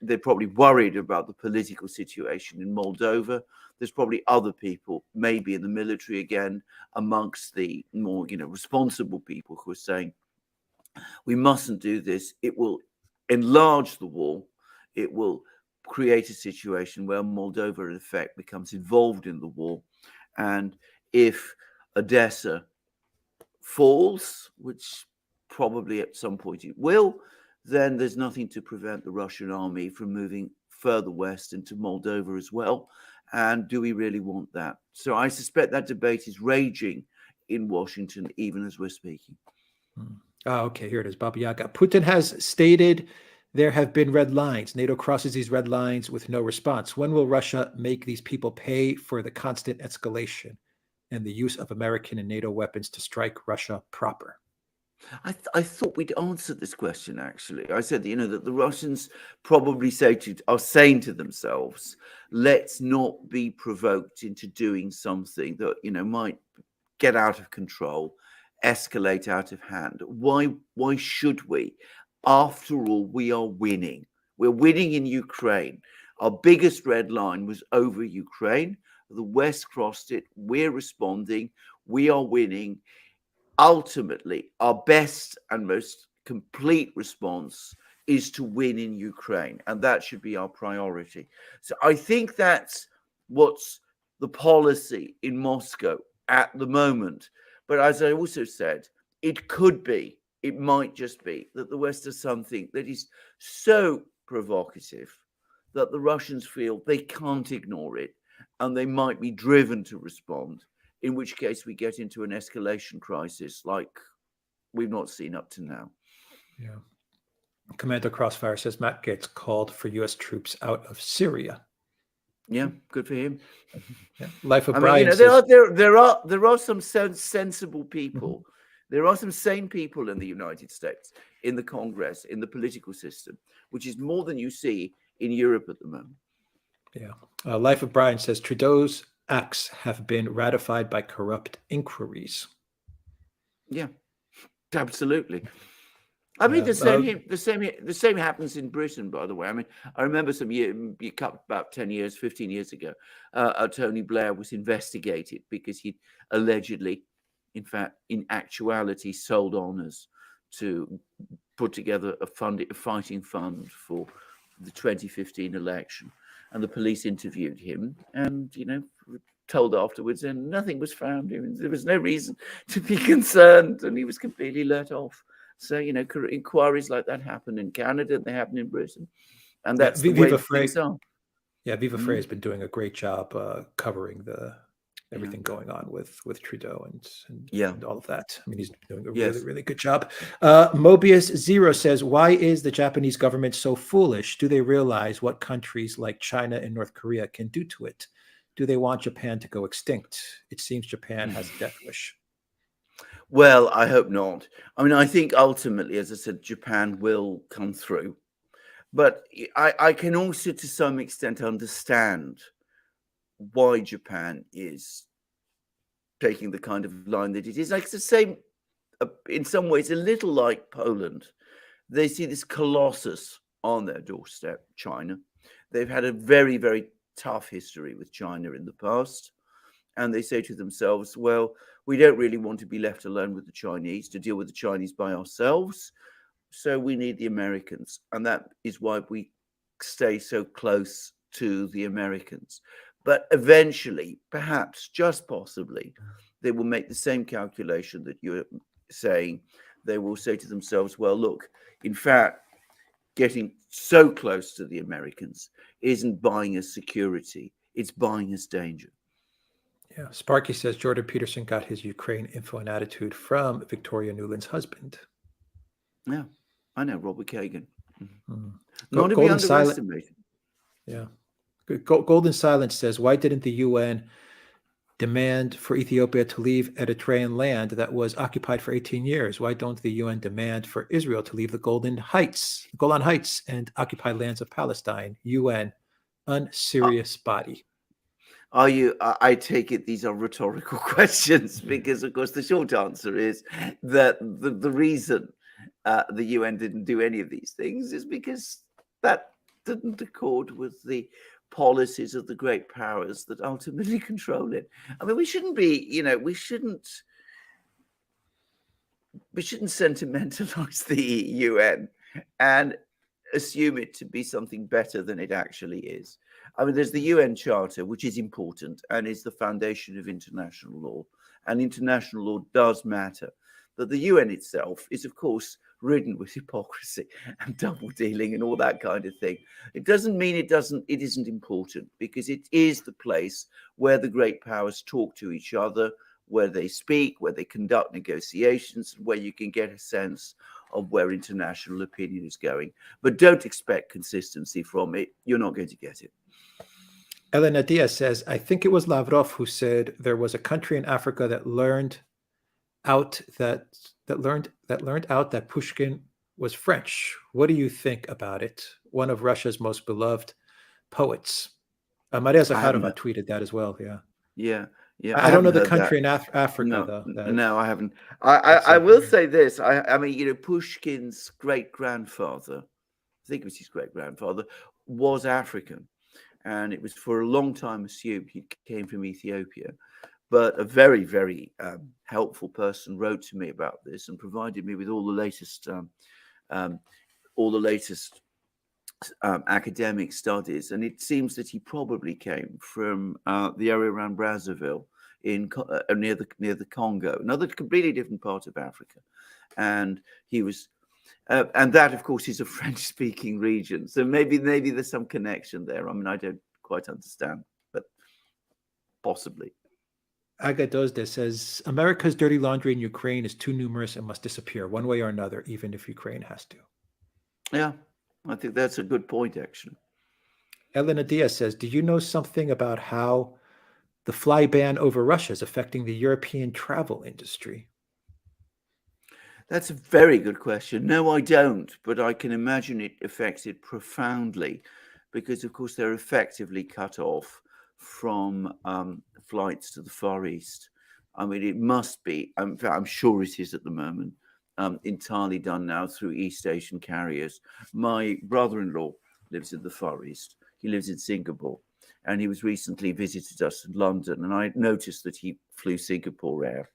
They're probably worried about the political situation in Moldova. There's probably other people, maybe in the military again, amongst the more, responsible people who are saying, we mustn't do this. It will enlarge the war. It will create a situation where Moldova, in effect, becomes involved in the war. And if Odessa falls, which probably at some point it will, then there's nothing to prevent the Russian army from moving further west into Moldova as well. And do we really want that? So I suspect that debate is raging in Washington, even as we're speaking. Oh, okay, here it is, Baba Yaga. Putin has stated there have been red lines. NATO crosses these red lines with no response. When will Russia make these people pay for the constant escalation and the use of American and NATO weapons to strike Russia proper? I thought we'd answered this question, actually. I said, that the Russians probably are saying to themselves, let's not be provoked into doing something that, might get out of control, escalate out of hand. Why should we? After all, we are winning. We're winning in Ukraine. Our biggest red line was over Ukraine. The West crossed it. We're responding. We are winning. Ultimately, our best and most complete response is to win in Ukraine, and that should be our priority. So I think that's what's the policy in Moscow at the moment. But as I also said, it might just be that the West does something that is so provocative that the Russians feel they can't ignore it, and they might be driven to respond, in which case we get into an escalation crisis like we've not seen up to now. Yeah. Commander Crossfire says Matt Gaetz called for U.S. troops out of Syria. Yeah, good for him. Yeah. Life of Brian says, there are some sensible people. There are some sane people in the United States, in the Congress, in the political system, which is more than you see in Europe at the moment. Yeah. Life of Brian says Trudeau's acts have been ratified by corrupt inquiries. Yeah, absolutely. I mean, the same happens in Britain, by the way. I mean, I remember about 10 years, 15 years ago, Tony Blair was investigated because he'd allegedly, in actuality, sold honours to put together a fighting fund for the 2015 election. And the police interviewed him and, told afterwards, and nothing was found. There was no reason to be concerned, and he was completely let off. So, inquiries like that happen in Canada, and they happen in Britain. And that's the way things are. Yeah, Viva Frey has been doing a great job covering everything going on with Trudeau and all of that. I mean, he's doing a really, really good job. Mobius Zero says, why is the Japanese government so foolish? Do they realize what countries like China and North Korea can do to it? Do they want Japan to go extinct? It seems Japan has a death wish. Well, I hope not. I mean, I think ultimately, as I said, Japan will come through. But I can also, to some extent, understand why Japan is taking the kind of line that it is. Like, it's the same, in some ways, a little like Poland. They see this colossus on their doorstep, China. They've had a very, very tough history with China in the past. And they say to themselves, well, we don't really want to be left alone with the Chinese, to deal with the Chinese by ourselves. So we need the Americans. And that is why we stay so close to the Americans. But eventually, perhaps, just possibly, they will make the same calculation that you're saying. They will say to themselves, well, look, in fact, getting so close to the Americans isn't buying us security. It's buying us danger. Yeah. Sparky says Jordan Peterson got his Ukraine info and attitude from Victoria Nuland's husband. Yeah, I know, Robert Kagan. Not to be underestimated. Yeah. Golden Silence says, why didn't the UN demand for Ethiopia to leave Eritrean land that was occupied for 18 years? Why don't the UN demand for Israel to leave the Golan Heights and occupied lands of Palestine? UN, unserious body. I take it these are rhetorical questions because, of course, the short answer is that the reason the UN didn't do any of these things is because that didn't accord with the policies of the great powers that ultimately control it. I mean, we shouldn't sentimentalize the UN and assume it to be something better than it actually is. I mean, there's the UN Charter, which is important and is the foundation of international law. And international law does matter. But the UN itself is, of course, ridden with hypocrisy and double dealing and all that kind of thing. It doesn't mean it isn't important, because it is the place where the great powers talk to each other, where they speak, where they conduct negotiations, where you can get a sense of where international opinion is going. But don't expect consistency from it. You're not going to get it. Elena Diaz says, I think it was Lavrov who said there was a country in Africa that learned out that learned out that Pushkin was French. What do you think about it? One of Russia's most beloved poets. Maria I haven't. Zakharova tweeted that as well. Yeah, Yeah, yeah, I I don't know haven't the heard that. country in Africa No, though. no, I haven't. I That's I will something. say this. I mean, Pushkin's great grandfather, I think it was his great grandfather, was African, and it was for a long time assumed he came from Ethiopia. But a very, very helpful person wrote to me about this and provided me with um, all the latest academic studies, and it seems that he probably came from the area around Brazzaville near the Congo, another completely different part of Africa, and he was. And that, of course, is a French-speaking region, so maybe there's some connection there. I mean, I don't quite understand, but possibly. Agadozde says America's dirty laundry in Ukraine is too numerous and must disappear one way or another, even if Ukraine has to. Yeah, I think that's a good point, actually. Elena Diaz says, do you know something about how the fly ban over Russia is affecting the European travel industry? That's a very good question. No, I don't, but I can imagine it affects it profoundly because, of course, they're effectively cut off from flights to the Far East. I mean, it must be, I'm sure it is at the moment, entirely done now through East Asian carriers. My brother in law lives in the Far East, he lives in Singapore. And he was recently visited us in London, and I noticed that he flew Singapore Air.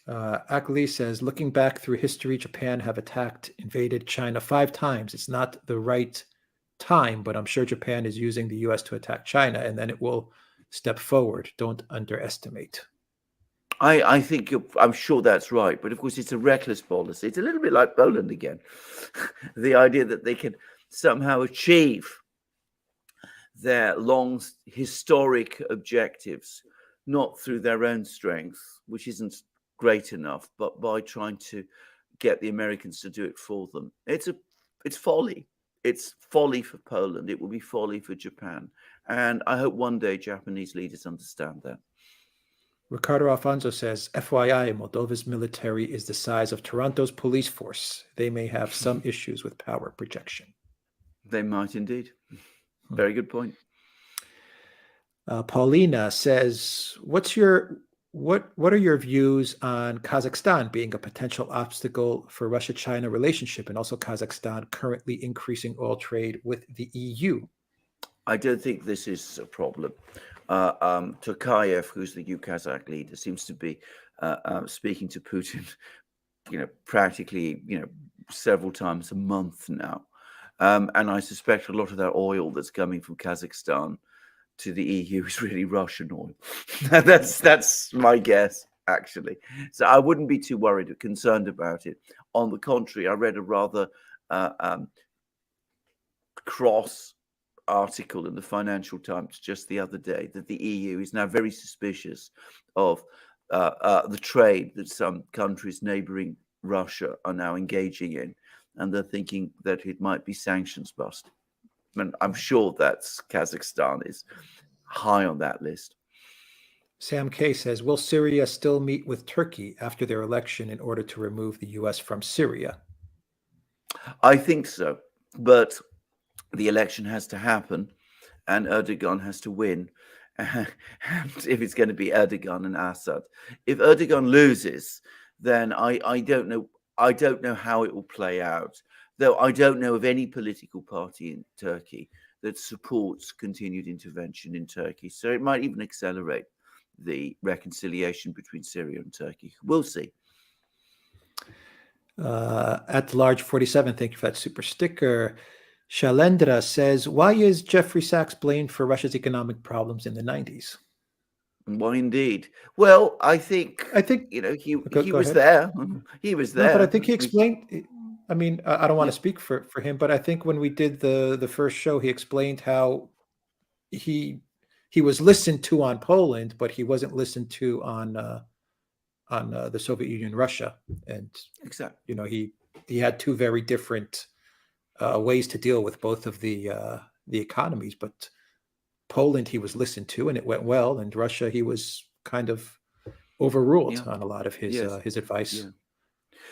Akali says, looking back through history, Japan have invaded China 5 times. It's not the right time, but I'm sure Japan is using the US to attack China, and then it will step forward. Don't underestimate. I think I'm sure that's right, but of course it's a reckless policy. It's a little bit like Poland again. The idea that they can somehow achieve their long historic objectives, not through their own strength, which isn't great enough, but by trying to get the Americans to do it for them. It's folly. It's folly for Poland. It will be folly for Japan. And I hope one day Japanese leaders understand that. Ricardo Alfonso says, FYI, Moldova's military is the size of Toronto's police force. They may have some issues with power projection. They might indeed. Very good point. Paulina says, what are your views on Kazakhstan being a potential obstacle for Russia-China relationship, and also Kazakhstan currently increasing oil trade with the EU? I don't think this is a problem. Tokayev, who's the new Kazakh leader, seems to be speaking to Putin, practically, several times a month now. And I suspect a lot of that oil that's coming from Kazakhstan to the EU is really Russian oil. that's my guess, actually. So I wouldn't be too worried or concerned about it. On the contrary, I read a rather cross article in the Financial Times just the other day that the EU is now very suspicious of the trade that some countries neighboring Russia are now engaging in, and they're thinking that it might be sanctions bust. And I'm sure that Kazakhstan is high on that list. Sam K says, will Syria still meet with Turkey after their election in order to remove the US from Syria? I think so, but the election has to happen and Erdogan has to win. And if it's going to be Erdogan and Assad, if Erdogan loses, then I don't know. I don't know how it will play out, though I don't know of any political party in Turkey that supports continued intervention in Turkey. So it might even accelerate the reconciliation between Syria and Turkey. We'll see. At large 47, thank you for that super sticker. Shalendra says, why is Jeffrey Sachs blamed for Russia's economic problems in the 90s? Why indeed? Well, I think he go was ahead. there. He was there. No, but I think he explained. I mean, I don't want to speak for him, but I think when we did the first show, he explained how he was listened to on Poland, but he wasn't listened to on the Soviet Union, Russia, and exactly. He had two very different ways to deal with both of the economies, but Poland he was listened to and it went well, and Russia he was kind of overruled Yeah. on a lot of Yes. his advice. Yeah.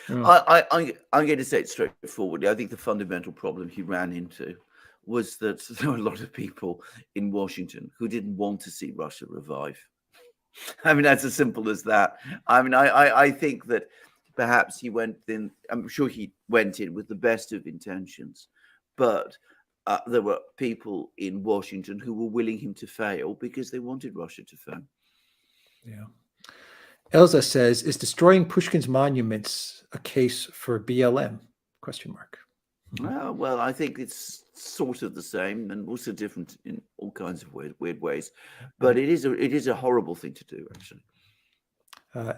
Mm, I'm going to say it straightforwardly. I think the fundamental problem he ran into was that there were a lot of people in Washington who didn't want to see Russia revive. I mean, that's as simple as that. I mean, I think that perhaps he went in, I'm sure he went in with the best of intentions, but there were people in Washington who were willing him to fail because they wanted Russia to fail. yeah. Elza says, "Is destroying Pushkin's monuments a case for BLM?" Question mark. Well, I think it's sort of the same and also different in all kinds of weird ways, but Right. it is a horrible thing to do, actually.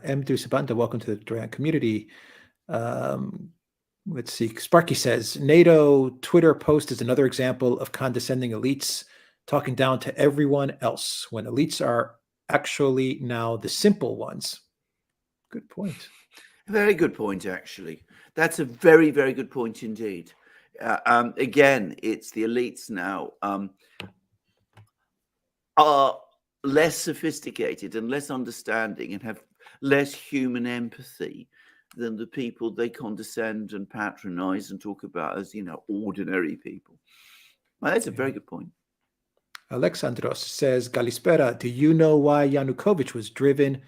M. Dusabanta, welcome to the Durant community. Um, let's see. Sparky says, NATO Twitter post is another example of condescending elites talking down to everyone else when elites are actually now the simple ones. Good point. Very good point, actually. That's a very, very good point indeed. Again, it's the elites now are less sophisticated and less understanding and have less human empathy than the people they condescend and patronize and talk about as, ordinary people. Well, that's a very good point. Alexandros says, Galispera, do you know why Yanukovych was driven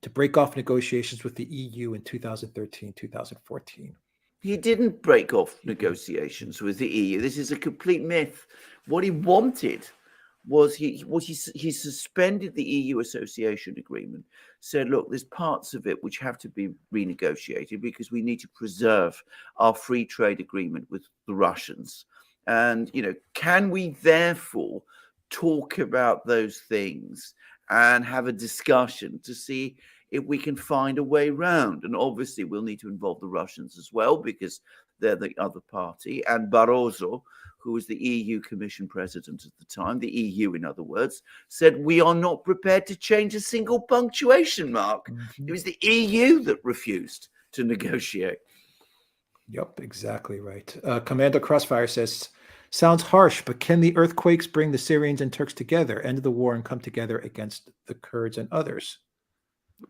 to break off negotiations with the EU in 2013, 2014? He didn't break off negotiations with the EU. This is a complete myth. What he wanted was he suspended the EU association agreement, said, look, there's parts of it which have to be renegotiated because we need to preserve our free trade agreement with the Russians. And, can we therefore talk about those things and have a discussion to see if we can find a way round? And obviously we'll need to involve the Russians as well because they're the other party. And Barroso, who was the EU Commission president at the time, the EU, in other words, said, we are not prepared to change a single punctuation mark. Mm-hmm. It was the EU that refused to negotiate. Yep, exactly right. Commander Crossfire says, sounds harsh, but can the earthquakes bring the Syrians and Turks together, end the war, and come together against the Kurds and others?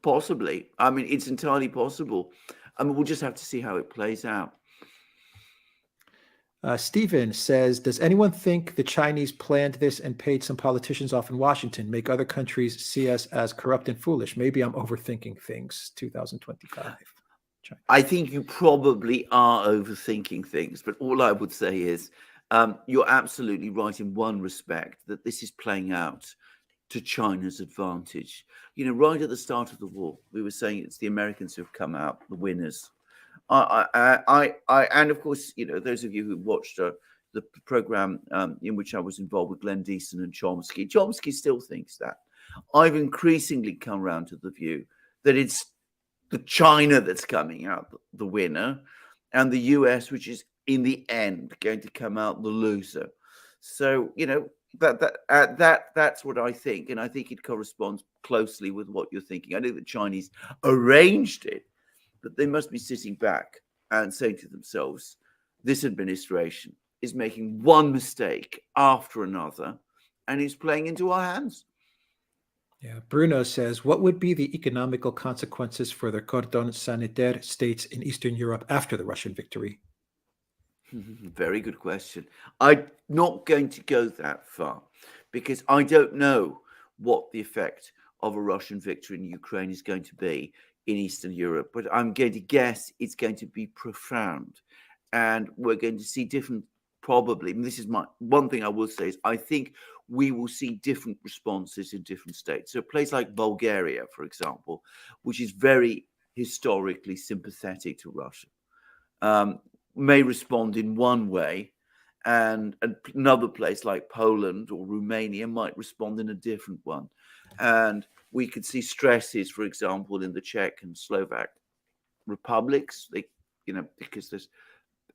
Possibly. I mean, it's entirely possible. I mean, we'll just have to see how it plays out. Stephen says, does anyone think the Chinese planned this and paid some politicians off in Washington, make other countries see us as corrupt and foolish? Maybe I'm overthinking things. 2025. China. I think you probably are overthinking things, but all I would say is you're absolutely right in one respect, that this is playing out to China's advantage. Right at the start of the war, we were saying it's the Americans who have come out the winners. And of course, those of you who watched the program in which I was involved with Glenn Deason and Chomsky still thinks that. I've increasingly come around to the view that it's the China that's coming out the winner, and the US, which is in the end going to come out the loser. So that's what I think, and I think it corresponds closely with what you're thinking. I know the Chinese arranged it, but they must be sitting back and saying to themselves, this administration is making one mistake after another, and is playing into our hands. Yeah, Bruno says, what would be the economical consequences for the cordon sanitaire states in Eastern Europe after the Russian victory? Very good question. I'm not going to go that far because I don't know what the effect of a Russian victory in Ukraine is going to be in Eastern Europe, but I'm going to guess it's going to be profound, and we're going to see different, probably, and this is my one thing I will say, is I think we will see different responses in different states. So a place like Bulgaria, for example, which is very historically sympathetic to Russia, may respond in one way, and another place like Poland or Romania might respond in a different one. And we could see stresses, for example, in the Czech and Slovak republics, because there's,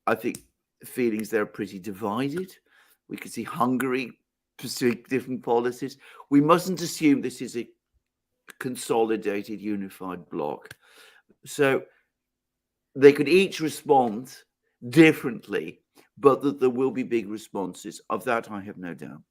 I think, feelings there are pretty divided. We could see Hungary pursuing different policies. We mustn't assume this is a consolidated, unified bloc. So they could each respond differently, but that there will be big responses. Of that, I have no doubt.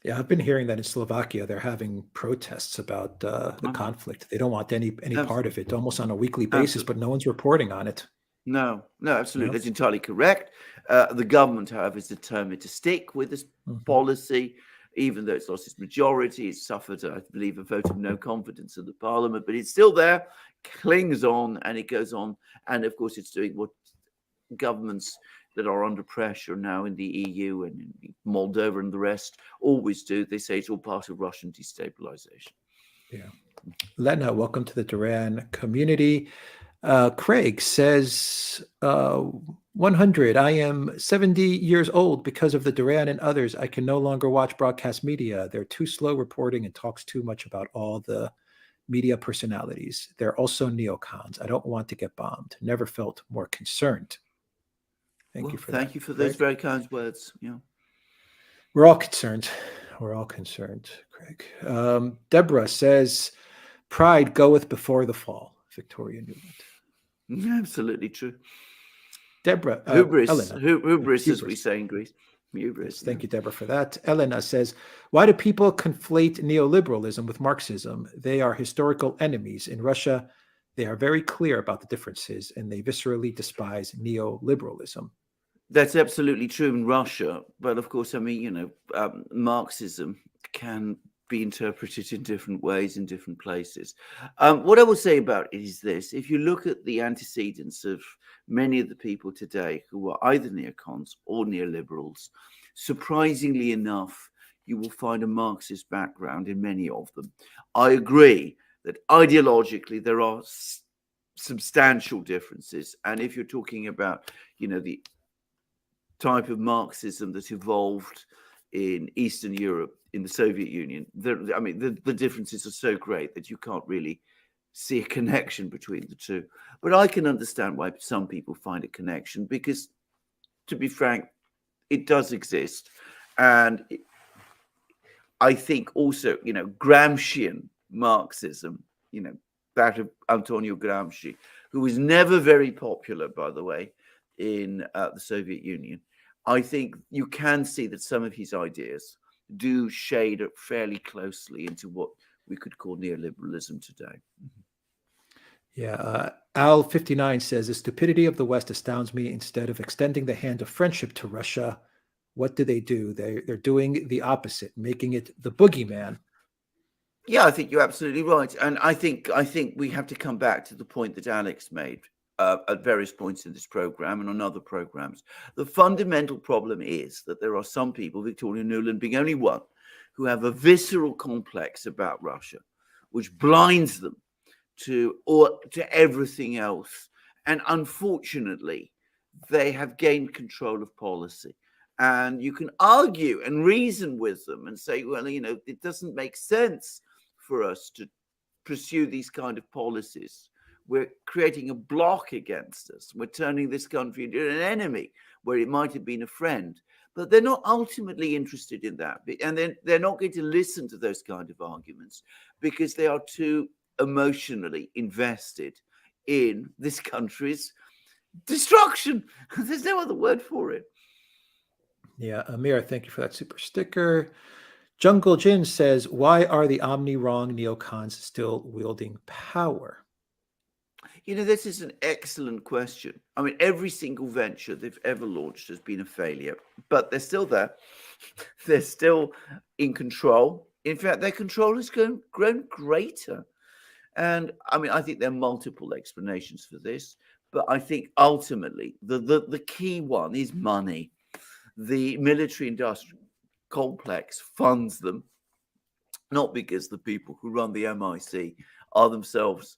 Yeah, I've been hearing that in Slovakia they're having protests about the Um, conflict. They don't want any part absolutely, of it, almost on a weekly basis, absolutely. but no one's reporting on it. No, no, absolutely. No. That's entirely correct. The government, however, is determined to stick with this Hmm. policy, even though it's lost its majority. It's suffered, I believe, a vote of no confidence in the parliament, but it's still there, clings on, and it goes on. And of course, it's doing what governments that are under pressure now in the EU and in Moldova and the rest always do. They say it's all part of Russian destabilization. Yeah. Lena, welcome to the Duran community. Craig says, 100. I am 70 years old because of the Duran and others. I can no longer watch broadcast media. They're too slow reporting and talks too much about all the media personalities. They're also neocons. I don't want to get bombed. Never felt more concerned. Thank you Well, for that, thank you for those Craig. very kind words. Yeah. We're all concerned. We're all concerned, Craig. Deborah says, pride goeth before the fall. Victoria Newland. Absolutely true. Deborah, Hubris, Elena, hubris, as we hubris. say in Greece. Yes, Hubris. Yeah. thank you, Deborah, for that. Elena says, why do people conflate neoliberalism with Marxism? They are historical enemies. In Russia, they are very clear about the differences and they viscerally despise neoliberalism. That's absolutely true in Russia, but of course, I mean, Marxism can be interpreted in different ways in different places. What I will say about it is this: if you look at the antecedents of many of the people today who are either neocons or neoliberals, surprisingly enough, you will find a Marxist background in many of them. I agree that ideologically there are substantial differences, and if you're talking about, the type of Marxism that evolved in Eastern Europe, in the Soviet Union, the differences are so great that you can't really see a connection between the two. But I can understand why some people find a connection because, to be frank, it does exist. And I think also, Gramscian Marxism, that of Antonio Gramsci, who was never very popular, by the way, in the Soviet Union. I think you can see that some of his ideas do shade fairly closely into what we could call neoliberalism today. Yeah. Al59 says, the stupidity of the West astounds me. Instead of extending the hand of friendship to Russia, what do? They're doing the opposite, making it the boogeyman. Yeah, I think you're absolutely right, and I think we have to come back to the point that Alex made at various points in this program and on other programs. The fundamental problem is that there are some people, Victoria Nuland being only one, who have a visceral complex about Russia, which blinds them to everything else, and unfortunately, they have gained control of policy. And you can argue and reason with them and say, well, it doesn't make sense for us to pursue these kind of policies. We're creating a block against us. We're turning this country into an enemy where it might have been a friend. But they're not ultimately interested in that. And then they're not going to listen to those kind of arguments because they are too emotionally invested in this country's destruction. There's no other word for it. Yeah, Amir, thank you for that super sticker. Jungle Jin says, why are the omni-wrong neocons still wielding power? This is an excellent question. I mean, every single venture they've ever launched has been a failure, but they're still there. They're still in control. In fact, their control has grown greater. And I mean, I think there are multiple explanations for this, but I think ultimately the key one is money. The military industrial complex funds them, not because the people who run the MIC are themselves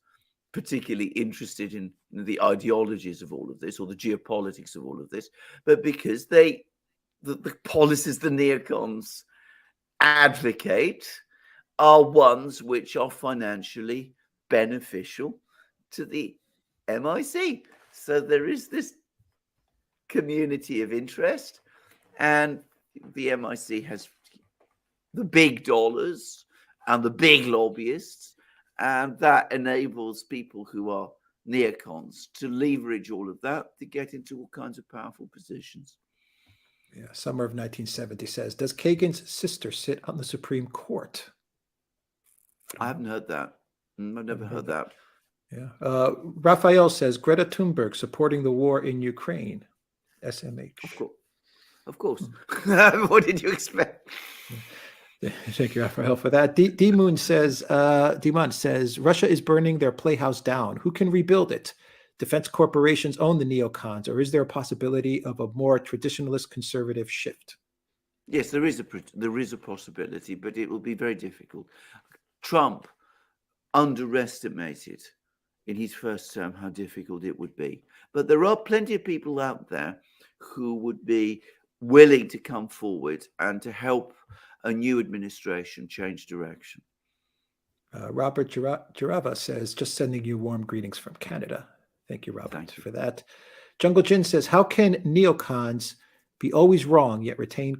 particularly interested in the ideologies of all of this or the geopolitics of all of this, but because the policies the neocons advocate are ones which are financially beneficial to the MIC. So there is this community of interest, and the MIC has the big dollars and the big lobbyists, and that enables people who are neocons to leverage all of that to get into all kinds of powerful positions. Yeah, summer of 1970 says, does Kagan's sister sit on the Supreme Court? I haven't heard that. I've never heard that. Yeah. Raphael says, Greta Thunberg supporting the war in Ukraine. SMH. Of course. What did you expect? Thank you, Raphael, for that. D-Moon says, Russia is burning their playhouse down. Who can rebuild it? Defense corporations own the neocons, or is there a possibility of a more traditionalist conservative shift? Yes, there is a possibility, but it will be very difficult. Trump underestimated in his first term how difficult it would be. But there are plenty of people out there who would be willing to come forward and to help a new administration change direction. Robert Jarava says, just sending you warm greetings from Canada. Thank you, Robert, Thank you. for that. Jungle Jin says, how can neocons be always wrong yet retain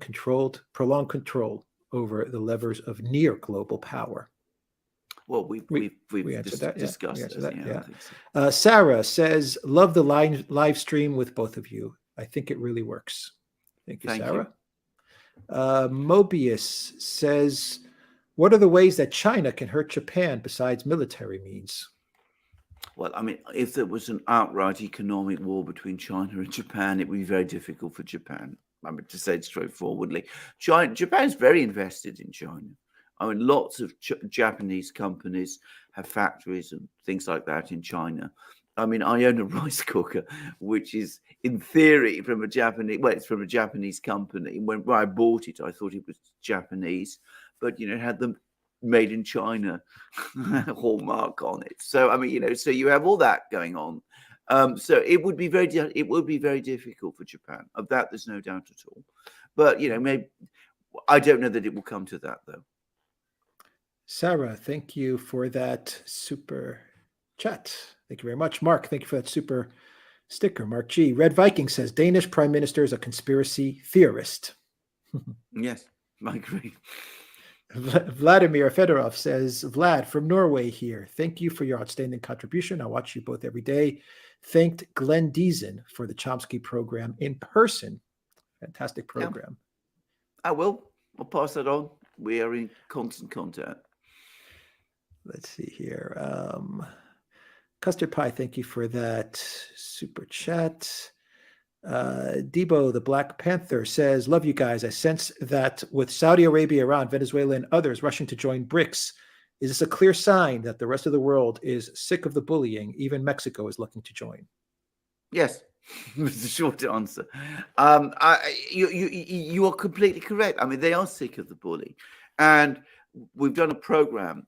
prolonged control over the levers of near global power? Well, we've answered that. discussed that. Yeah. So. Sarah says, love the live stream with both of you. I think it really works. Thank you, Sarah. Mobius says, what are the ways that China can hurt Japan besides military means? Well, I mean, if there was an outright economic war between China and Japan, it would be very difficult for Japan. I mean, to say it straightforwardly, Japan's very invested in China. I mean, lots of Japanese companies have factories and things like that in China. I mean, I own a rice cooker, which is in theory from a Japanese. Well, it's from a Japanese company. When I bought it, I thought it was Japanese, but it had the made in China hallmark on it. So I mean, so you have all that going on. So it would be very difficult for Japan. Of that, there's no doubt at all. But maybe I don't know that it will come to that though. Sarah, thank you for that super chat. Thank you very much. Mark, thank you for that super sticker. Mark G. Red Viking says, Danish Prime Minister is a conspiracy theorist. Yes, I agree. Vladimir Fedorov says, Vlad from Norway here. Thank you for your outstanding contribution. I watch you both every day. Thanked Glenn Deason for the Chomsky program in person. Fantastic program. Yeah. I will. I'll pass that on. We are in constant contact. Let's see here. Custard Pie, thank you for that super chat. Debo, the Black Panther, says, love you guys. I sense that with Saudi Arabia, Iran, Venezuela, and others rushing to join BRICS, is this a clear sign that the rest of the world is sick of the bullying? Even Mexico is looking to join. Yes, was the short answer. You are completely correct. I mean, they are sick of the bullying. And we've done a program,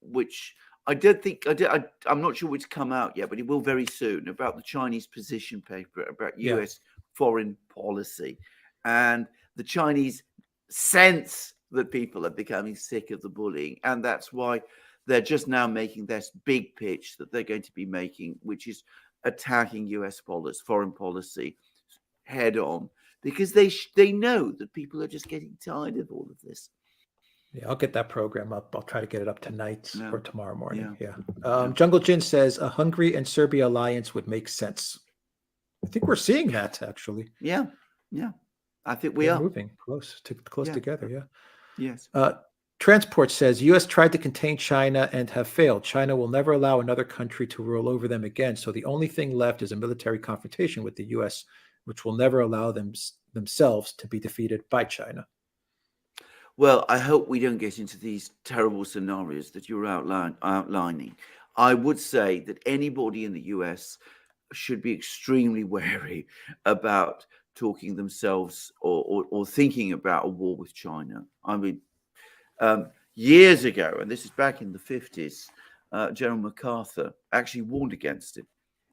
which I'm not sure which come out yet, but it will very soon, about the Chinese position paper about US foreign policy. And the Chinese sense that people are becoming sick of the bullying. And that's why they're just now making this big pitch that they're going to be making, which is attacking US foreign policy head on, because they know that people are just getting tired of all of this. Yeah, I'll get that program up. I'll try to get it up tonight or tomorrow morning. Yeah. Jungle Jin says a Hungary and Serbia alliance would make sense. I think we're seeing that actually. Yeah. I think we are moving close together. Yeah. Yes. Transport says U.S. tried to contain China and have failed. China will never allow another country to rule over them again. So the only thing left is a military confrontation with the U.S., which will never allow themselves to be defeated by China. Well, I hope we don't get into these terrible scenarios that you're outlining. I would say that anybody in the US should be extremely wary about talking themselves or thinking about a war with China. I mean, years ago, and this is back in the 50s, General MacArthur actually warned against it.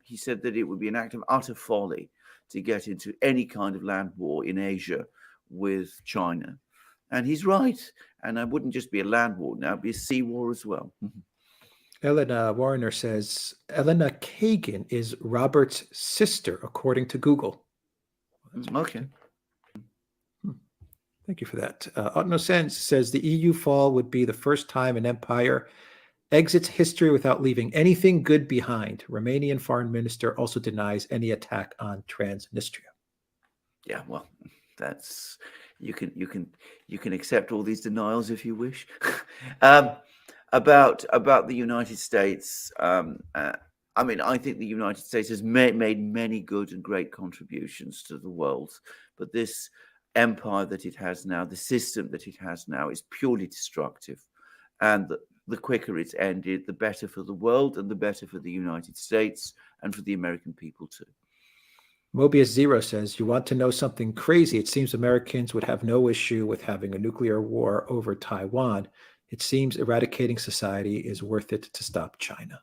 He said that it would be an act of utter folly to get into any kind of land war in Asia with China. And he's right. And it wouldn't just be a land war now, it'd be a sea war as well. Elena Warner says, Elena Kagan is Robert's sister, according to Google. Okay. Thank you for that. Otno Sense says the EU fall would be the first time an empire exits history without leaving anything good behind. Romanian foreign minister also denies any attack on Transnistria. Yeah, well, That's you can accept all these denials if you wish. um, about the United States. I mean, I think the United States has made many good and great contributions to the world, but this empire that it has now, the system that it has now, is purely destructive, and the quicker it's ended, the better for the world and the better for the United States and for the American people too. Mobius Zero says, you want to know something crazy? It seems Americans would have no issue with having a nuclear war over Taiwan. It seems eradicating society is worth it to stop China.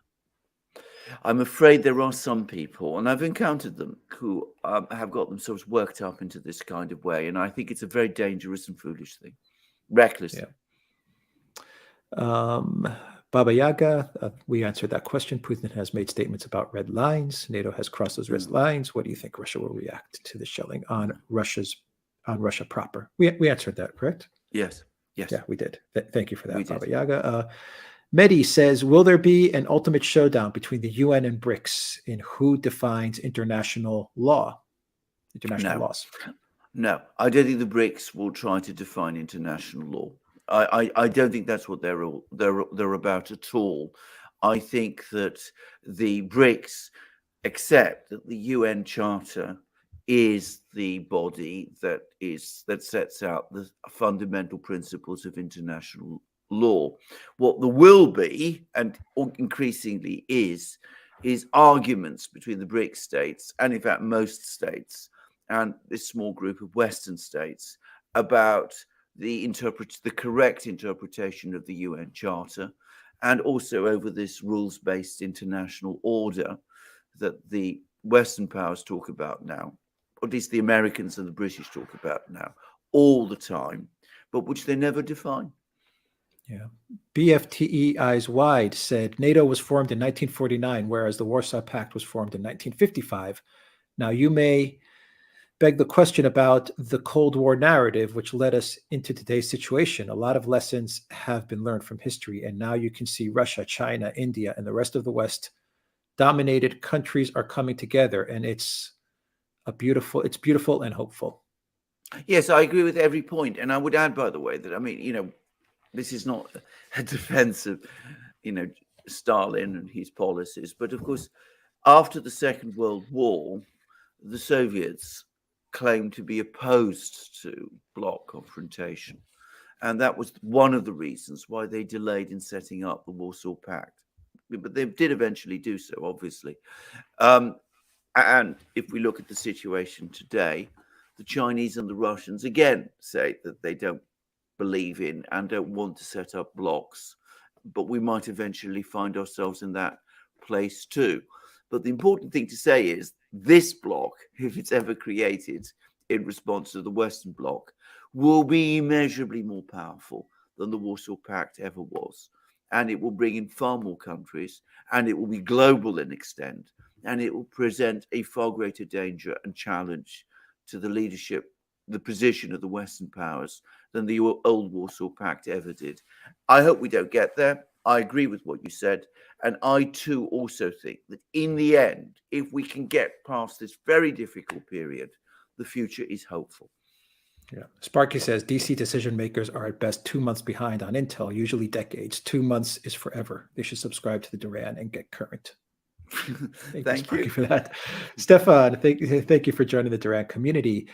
I'm afraid there are some people, and I've encountered them, who have got themselves worked up into this kind of way, and I think it's a very dangerous and foolish thing, reckless. Yeah. Baba Yaga, we answered that question. Putin has made statements about red lines. NATO has crossed those red lines. What do you think Russia will react to the shelling on Russia proper? We answered that, correct? Yes. Yeah, we did. Thank you for that, We Baba did. Yaga. Mehdi says, will there be an ultimate showdown between the UN and BRICS in who defines international law, international laws? No, I don't think the BRICS will try to define international law. I don't think that's what they're about at all. I think that the BRICS accept that the UN Charter is the body that sets out the fundamental principles of international law. What there will be, and increasingly is arguments between the BRICS states, and in fact most states, and this small group of Western states, about the correct interpretation of the UN Charter, and also over this rules-based international order that the Western powers talk about now, or at least the Americans and the British talk about now, all the time, but which they never define. Yeah. BFTE Eyes Wide said NATO was formed in 1949, whereas the Warsaw Pact was formed in 1955. Now, you may beg the question about the Cold War narrative, which led us into today's situation. A lot of lessons have been learned from history, and now you can see Russia, China, India, and the rest of the West dominated countries are coming together, and it's beautiful and hopeful. Yes, I agree with every point. And I would add, by the way, that, I mean, this is not a defense of, Stalin and his policies, but of course, after the Second World War, the Soviets claimed to be opposed to bloc confrontation. And that was one of the reasons why they delayed in setting up the Warsaw Pact. But they did eventually do so, obviously. And if we look at the situation today, the Chinese and the Russians again say that they don't believe in and don't want to set up blocs. But we might eventually find ourselves in that place too. But the important thing to say is this bloc, if it's ever created in response to the Western bloc, will be immeasurably more powerful than the Warsaw Pact ever was. And it will bring in far more countries, and it will be global in extent, and it will present a far greater danger and challenge to the leadership, the position of the Western powers than the old Warsaw Pact ever did. I hope we don't get there. I agree with what you said. And I too also think that in the end, if we can get past this very difficult period, the future is hopeful. Yeah. Sparky says DC decision makers are at best 2 months behind on Intel, usually decades. 2 months is forever. They should subscribe to the Duran and get current. Thank you for that. Stefan, thank you for joining the Duran community.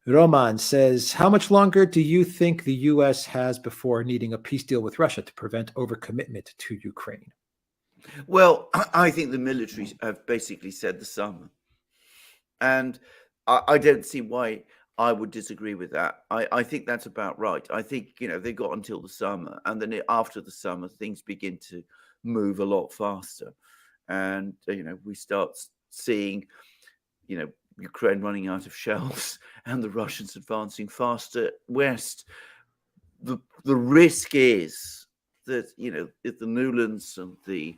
Roman says, how much longer do you think the U.S. has before needing a peace deal with Russia to prevent overcommitment to Ukraine? Well, I think the military have basically said the summer. And I don't see why I would disagree with that. I think that's about right. I think, they've got until the summer. And then after the summer, things begin to move a lot faster. And, we start seeing, Ukraine running out of shells and the Russians advancing faster west. The risk is that, if the Nulands and the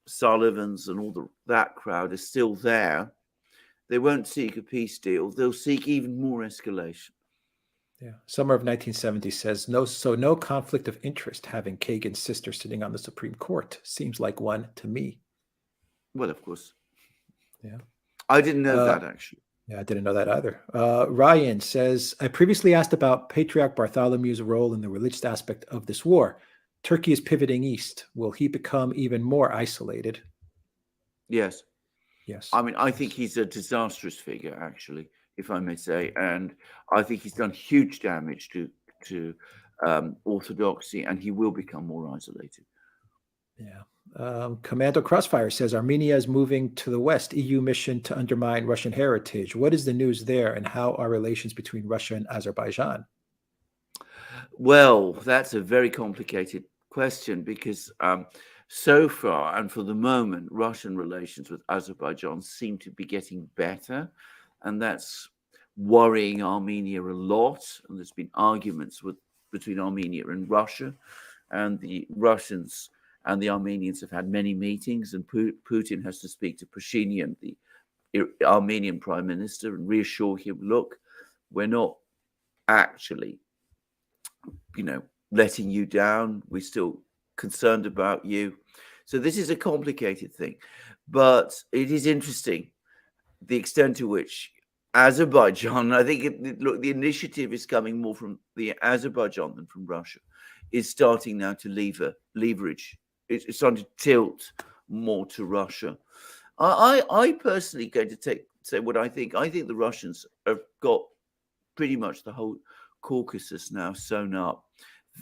Sullivans and all that crowd is still there, they won't seek a peace deal. They'll seek even more escalation. Yeah. Summer of 1970 says, no conflict of interest having Kagan's sister sitting on the Supreme Court. Seems like one to me. Well, of course. Yeah. I didn't know that, actually. Yeah, I didn't know that either. Ryan says, I previously asked about Patriarch Bartholomew's role in the religious aspect of this war. Turkey is pivoting east. Will he become even more isolated? Yes. Yes. I mean, I think Yes. he's a disastrous figure, actually, if I may say, and I think he's done huge damage to orthodoxy, and he will become more isolated. Yeah. Commando Crossfire says Armenia is moving to the west, EU mission to undermine Russian heritage. What is the news there, and how are relations between Russia and Azerbaijan? Well, that's a very complicated question because so far and for the moment, Russian relations with Azerbaijan seem to be getting better, and that's worrying Armenia a lot. And there's been arguments between Armenia and Russia, and the Russians and the Armenians have had many meetings, and Putin has to speak to Pashinyan, the Armenian prime minister, and reassure him, look, we're not actually letting you down. We're still concerned about you. So this is a complicated thing, but it is interesting the extent to which Azerbaijan, I think, look, the initiative is coming more from the Azerbaijan than from Russia, is starting now to leverage. It's starting to tilt more to Russia. I personally going to say what I think. I think the Russians have got pretty much the whole Caucasus now sewn up.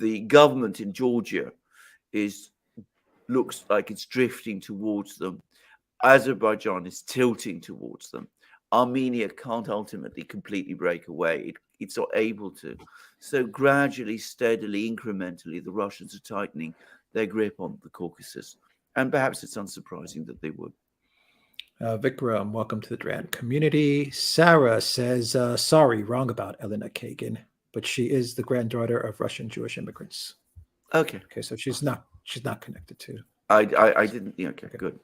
The government in Georgia looks like it's drifting towards them. Azerbaijan is tilting towards them. Armenia can't ultimately completely break away. It's not able to. So gradually, steadily, incrementally, the Russians are tightening their grip on the Caucasus. And perhaps it's unsurprising that they would. Vikram, welcome to the Dran community. Sarah says, sorry, wrong about Elena Kagan, but she is the granddaughter of Russian Jewish immigrants. Okay. Okay, so she's not connected to. I didn't. Yeah, okay, good.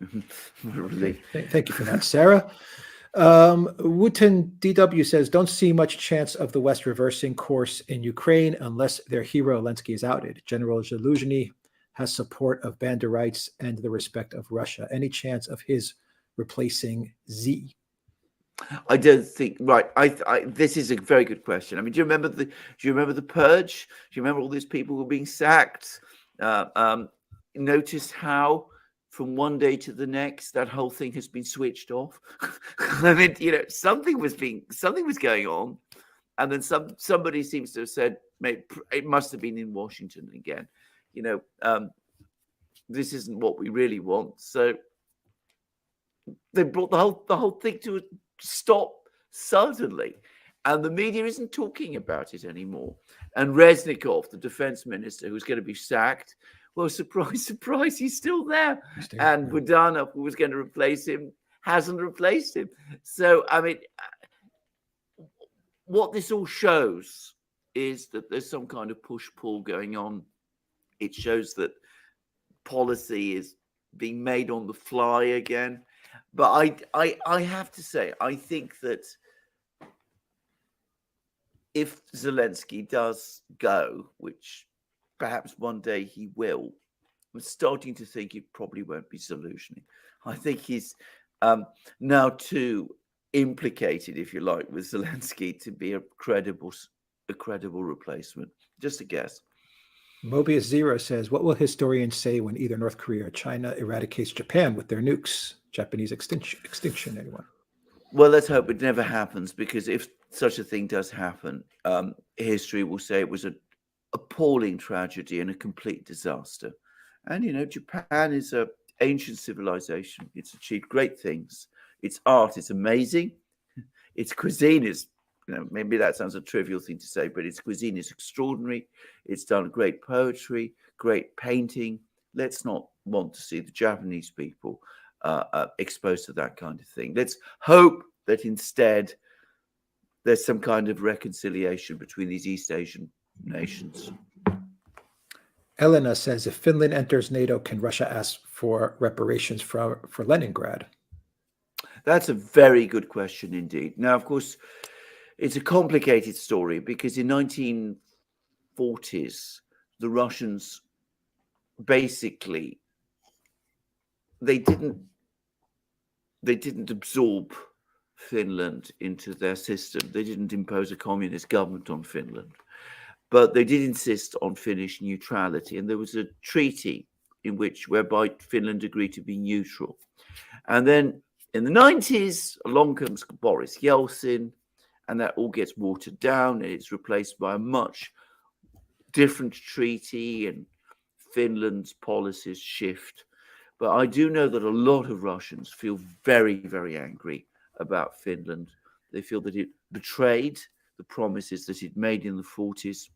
Okay. Thank you for that, Sarah. Wooten DW says, don't see much chance of the West reversing course in Ukraine unless their hero Zelensky is outed. General Zaluzhny has support of Banderites and the respect of Russia. Any chance of his replacing Z? I don't think. Right. This is a very good question. I mean, do you remember the purge? Do you remember all these people who were being sacked? Notice how from one day to the next that whole thing has been switched off. I mean, something was going on, and then somebody seems to have said, it must have been in Washington again. This isn't what we really want. So they brought the whole thing to a stop suddenly, and the media isn't talking about it anymore. And Reznikov, the defense minister, who's going to be sacked, well, surprise, surprise, he's still there. And Budanov, who was going to replace him, hasn't replaced him. So, I mean, what this all shows is that there's some kind of push-pull going on. It shows that policy is being made on the fly again. But I have to say, I think that if Zelensky does go, which perhaps one day he will, I'm starting to think it probably won't be Zaluzhny. I think he's now too implicated, if you like, with Zelensky to be a credible replacement. Just a guess. Mobius Zero says, what will historians say when either North Korea or China eradicates Japan with their nukes? Japanese extinction, anyone? Well, let's hope it never happens, because if such a thing does happen, history will say it was an appalling tragedy and a complete disaster. And, Japan is an ancient civilization. It's achieved great things. Its art is amazing. Its cuisine is, maybe that sounds a trivial thing to say, but its cuisine is extraordinary. It's done great poetry, great painting. Let's not want to see the Japanese people exposed to that kind of thing. Let's hope that instead there's some kind of reconciliation between these East Asian nations. Elena says, if Finland enters NATO, can Russia ask for reparations for Leningrad? That's a very good question indeed. Now, of course, it's a complicated story because in 1940s, the Russians basically they didn't absorb Finland into their system. They didn't impose a communist government on Finland, but they did insist on Finnish neutrality. And there was a treaty whereby Finland agreed to be neutral. And then in the 90s, along comes Boris Yeltsin, and that all gets watered down, and it's replaced by a much different treaty, and Finland's policies shift. But I do know that a lot of Russians feel very, very angry about Finland. They feel that it betrayed the promises that it made in the 40s.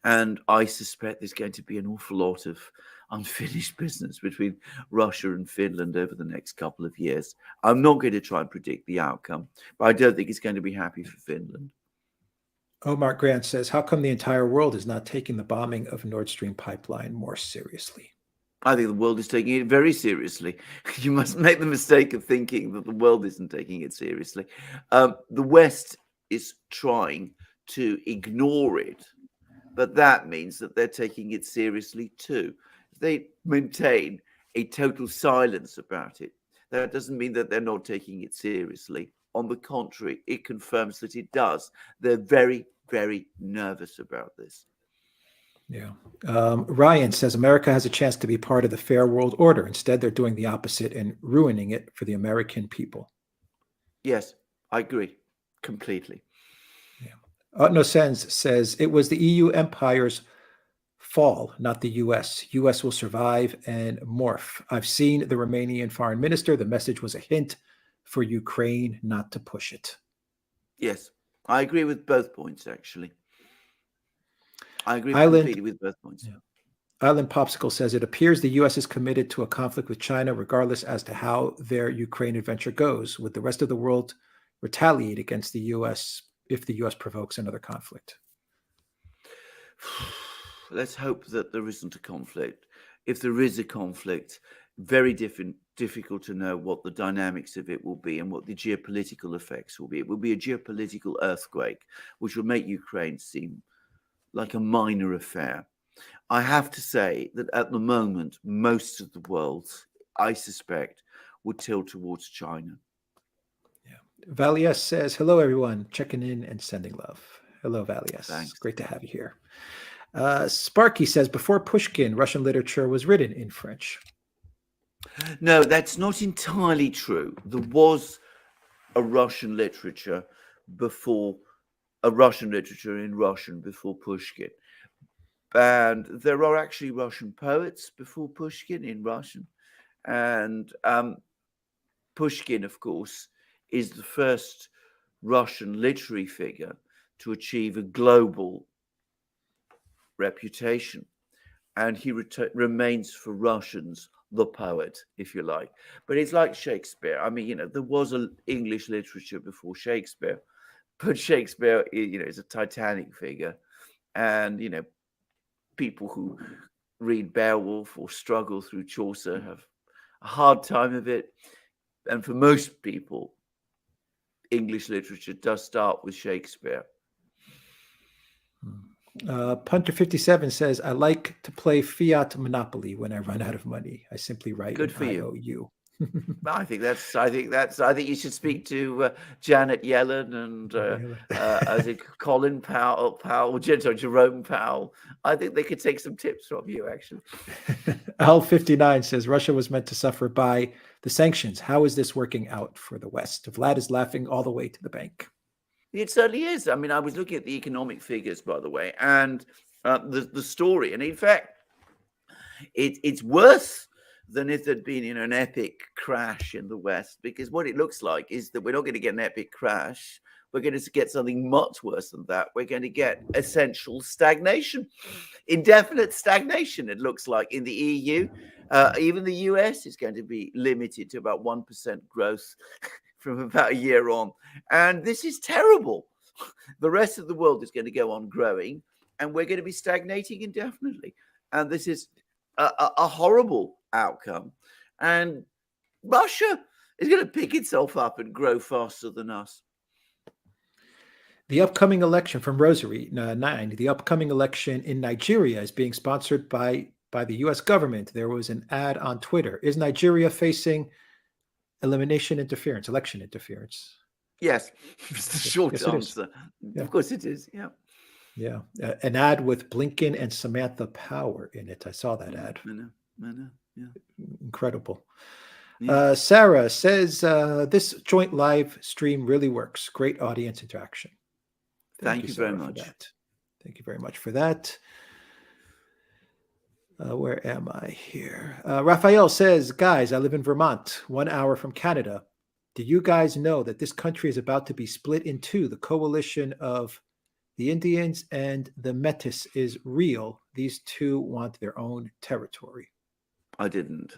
And I suspect there's going to be an awful lot of unfinished business between Russia and Finland over the next couple of years. I'm not going to try and predict the outcome, but I don't think it's going to be happy for Finland. Omar Grant says, how come the entire world is not taking the bombing of Nord Stream pipeline more seriously? I think the world is taking it very seriously. You must make the mistake of thinking that the world isn't taking it seriously. The West is trying to ignore it, but that means that they're taking it seriously too. They maintain a total silence about it. That doesn't mean that they're not taking it seriously. On the contrary, it confirms that it does. They're very, very nervous about this. Yeah. Ryan says America has a chance to be part of the fair world order. Instead, they're doing the opposite and ruining it for the American people. Yes, I agree completely. Yeah. Utno Sens says it was the EU empire's fall, not the US. US will survive and morph. I've seen the Romanian foreign minister. The message was a hint for Ukraine not to push it. Yes, I agree with both points, actually. I agree completely with both points. Yeah. Island Popsicle says it appears the U.S. is committed to a conflict with China, regardless as to how their Ukraine adventure goes. Would the rest of the world retaliate against the U.S. if the U.S. provokes another conflict? Let's hope that there isn't a conflict. If there is a conflict, very difficult to know what the dynamics of it will be and what the geopolitical effects will be. It will be a geopolitical earthquake, which will make Ukraine seem like a minor affair. I have to say that at the moment, most of the world, I suspect, would tilt towards China. Yeah. Valias says, hello, everyone. Checking in and sending love. Hello, Valias. Thanks. Great to have you here. Sparky says, before Pushkin, Russian literature was written in French. No, that's not entirely true. There was a Russian literature in Russian before Pushkin. And there are actually Russian poets before Pushkin in Russian. And Pushkin, of course, is the first Russian literary figure to achieve a global reputation. And he remains for Russians the poet, if you like. But it's like Shakespeare. I mean, there was an English literature before Shakespeare, but Shakespeare, is a titanic figure. And, people who read Beowulf or struggle through Chaucer have a hard time of it. And for most people, English literature does start with Shakespeare. Punter 57 says, I like to play Fiat Monopoly when I run out of money. I simply write Good for you. IOU. I think you should speak to Janet Yellen and Colin Powell, Jerome Powell. I think they could take some tips from you, actually. Al 59 says Russia was meant to suffer by the sanctions. How is this working out for the West? Vlad is laughing all the way to the bank. It certainly is. I mean, I was looking at the economic figures, by the way, and the story, and in fact, it's worse than if there'd been an epic crash in the West, because what it looks like is that we're not going to get an epic crash. We're going to get something much worse than that. We're going to get essential stagnation, indefinite stagnation, it looks like, in the EU. Even the US is going to be limited to about 1% growth from about a year on. And this is terrible. The rest of the world is going to go on growing, and we're going to be stagnating indefinitely. And this is a horrible outcome. And Russia is going to pick itself up and grow faster than us. The upcoming election from Rosary 9, the upcoming election in Nigeria is being sponsored by the U.S. government. There was an ad on Twitter. Is Nigeria facing election interference. Yes, it's the short Yes, it is. answer. Yeah. Of course it is. Yeah. Yeah. An ad with Blinken and Samantha Power in it. I saw that ad. I know. Yeah. Incredible. Yeah. Sarah says, this joint live stream really works. Great audience interaction. Thank you very Sarah, much. for that. Thank you very much for that. Where am I here? Raphael says, guys, I live in Vermont, 1 hour from Canada. Do you guys know that this country is about to be split in two? The coalition of the Indians and the Metis is real. These two want their own territory. I didn't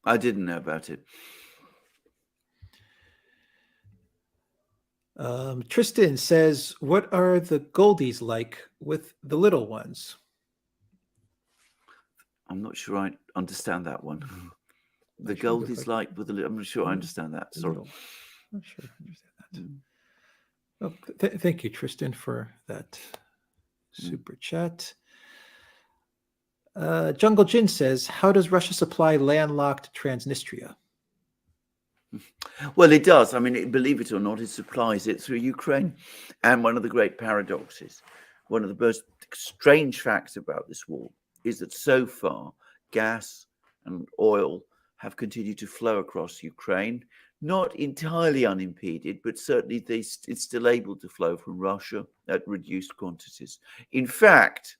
know about it. Tristan says, what are the Goldies like with the little ones? I'm not sure I understand that one. The Not sure Goldies like with the little. I'm not sure I understand that. Sorry. Not sure I understand that. Oh, thank you, Tristan, for that super chat. Jungle Jin says, how does Russia supply landlocked Transnistria? Well, it does. I mean, believe it or not, it supplies it through Ukraine. And one of the great paradoxes, one of the most strange facts about this war is that so far, gas and oil have continued to flow across Ukraine, not entirely unimpeded, but certainly it's still able to flow from Russia at reduced quantities. In fact,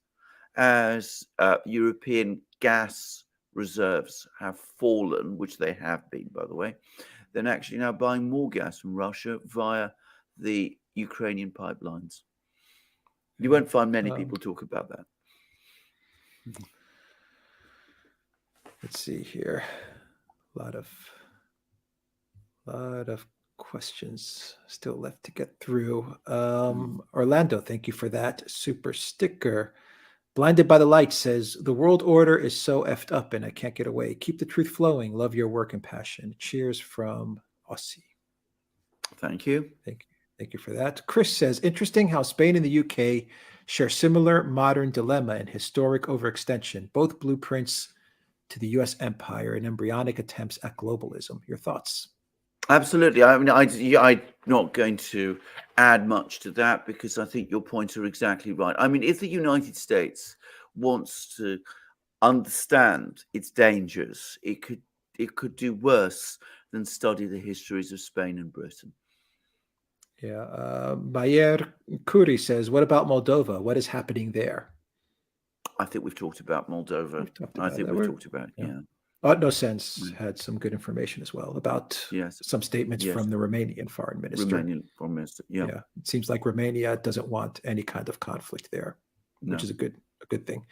as European gas reserves have fallen, which they have been, by the way, they're actually now buying more gas from Russia via the Ukrainian pipelines. You won't find many people talk about that. Let's see here. A lot of questions still left to get through. Orlando, thank you for that super sticker. Blinded by the Light says, the world order is so effed up and I can't get away. Keep the truth flowing. Love your work and passion. Cheers from Aussie. Thank you. Thank you for that. Chris says, interesting how Spain and the UK share similar modern dilemma and historic overextension, both blueprints to the US empire and embryonic attempts at globalism. Your thoughts? Absolutely. I mean, I'm not going to add much to that because I think your points are exactly right. I mean, if the United States wants to understand its dangers, it could do worse than study the histories of Spain and Britain. Yeah. mercouris says, what about Moldova? What is happening there? I think we've talked about Moldova. We've talked about yeah. No Sense had some good information as well about some statements from the Romanian foreign minister. Yeah. It seems like Romania doesn't want any kind of conflict there, which is a good thing.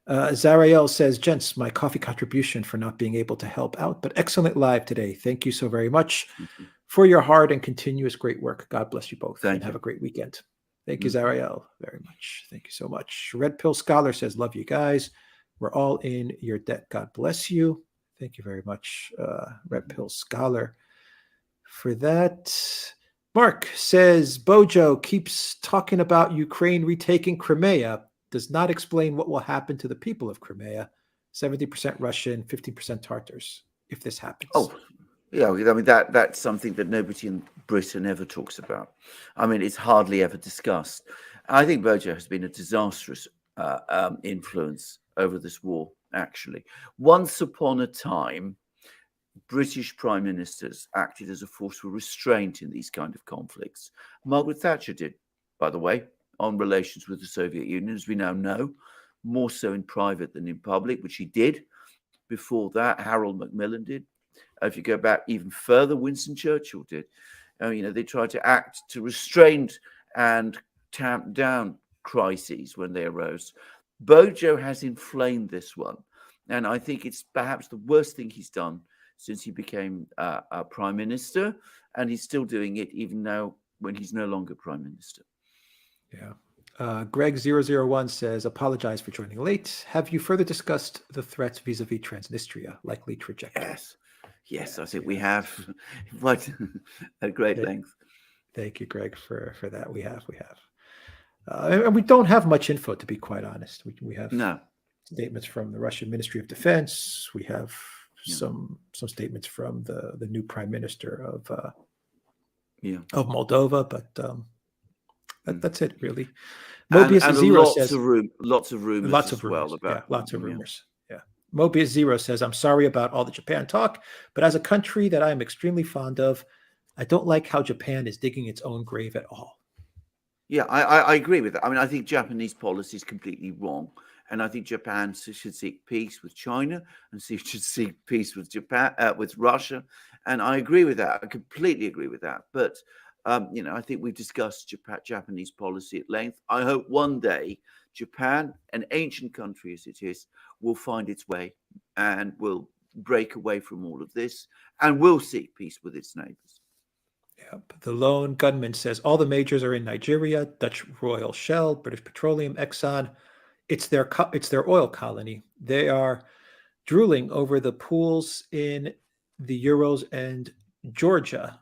Zariel says, gents, my coffee contribution for not being able to help out, but excellent live today. Thank you so very much for your hard and continuous great work. God bless you both. Have a great weekend. Thank you, Zariel, very much. Thank you so much. Red Pill Scholar says, love you guys. We're all in your debt. God bless you. Thank you very much, Red Pill Scholar, for that. Mark says, Bojo keeps talking about Ukraine retaking Crimea, does not explain what will happen to the people of Crimea. 70% Russian, 50% Tartars, if this happens. Oh, yeah. I mean, that's something that nobody in Britain ever talks about. I mean, it's hardly ever discussed. I think Bojo has been a disastrous influence over this war, actually. Once upon a time, British prime ministers acted as a force for restraint in these kind of conflicts. Margaret Thatcher did, by the way, on relations with the Soviet Union, as we now know, more so in private than in public, which she did. Before that, Harold Macmillan did. If you go back even further, Winston Churchill did. They tried to act to restrain and tamp down crises when they arose. Bojo has inflamed this one, and I think it's perhaps the worst thing he's done since he became a prime minister, and he's still doing it even now when he's no longer prime minister. Yeah. Greg001 says, apologize for joining late. Have you further discussed the threats vis-a-vis Transnistria, likely trajectory? Yes, I think we have. What at great length. Thank you, Greg, for that. We have. And we don't have much info, to be quite honest. We have statements from the Russian Ministry of Defense. We have some statements from the new prime minister of Yeah. Moldova, but that's it really. And Mobius Zero lots says of rumors lots of as well rumors. Yeah, about lots of them, yeah. rumors. Yeah. Mobius Zero says, I'm sorry about all the Japan talk, but as a country that I am extremely fond of, I don't like how Japan is digging its own grave at all. Yeah, I agree with that. I mean, I think Japanese policy is completely wrong. And I think Japan should seek peace with China and should seek peace with with Russia. And I agree with that. I completely agree with that. But, I think we've discussed Japanese policy at length. I hope one day Japan, an ancient country as it is, will find its way and will break away from all of this and will seek peace with its neighbors. Yep. The lone gunman says all the majors are in Nigeria, Dutch Royal Shell, British Petroleum, Exxon. It's their oil colony. They are drooling over the pools in the Urals and Georgia.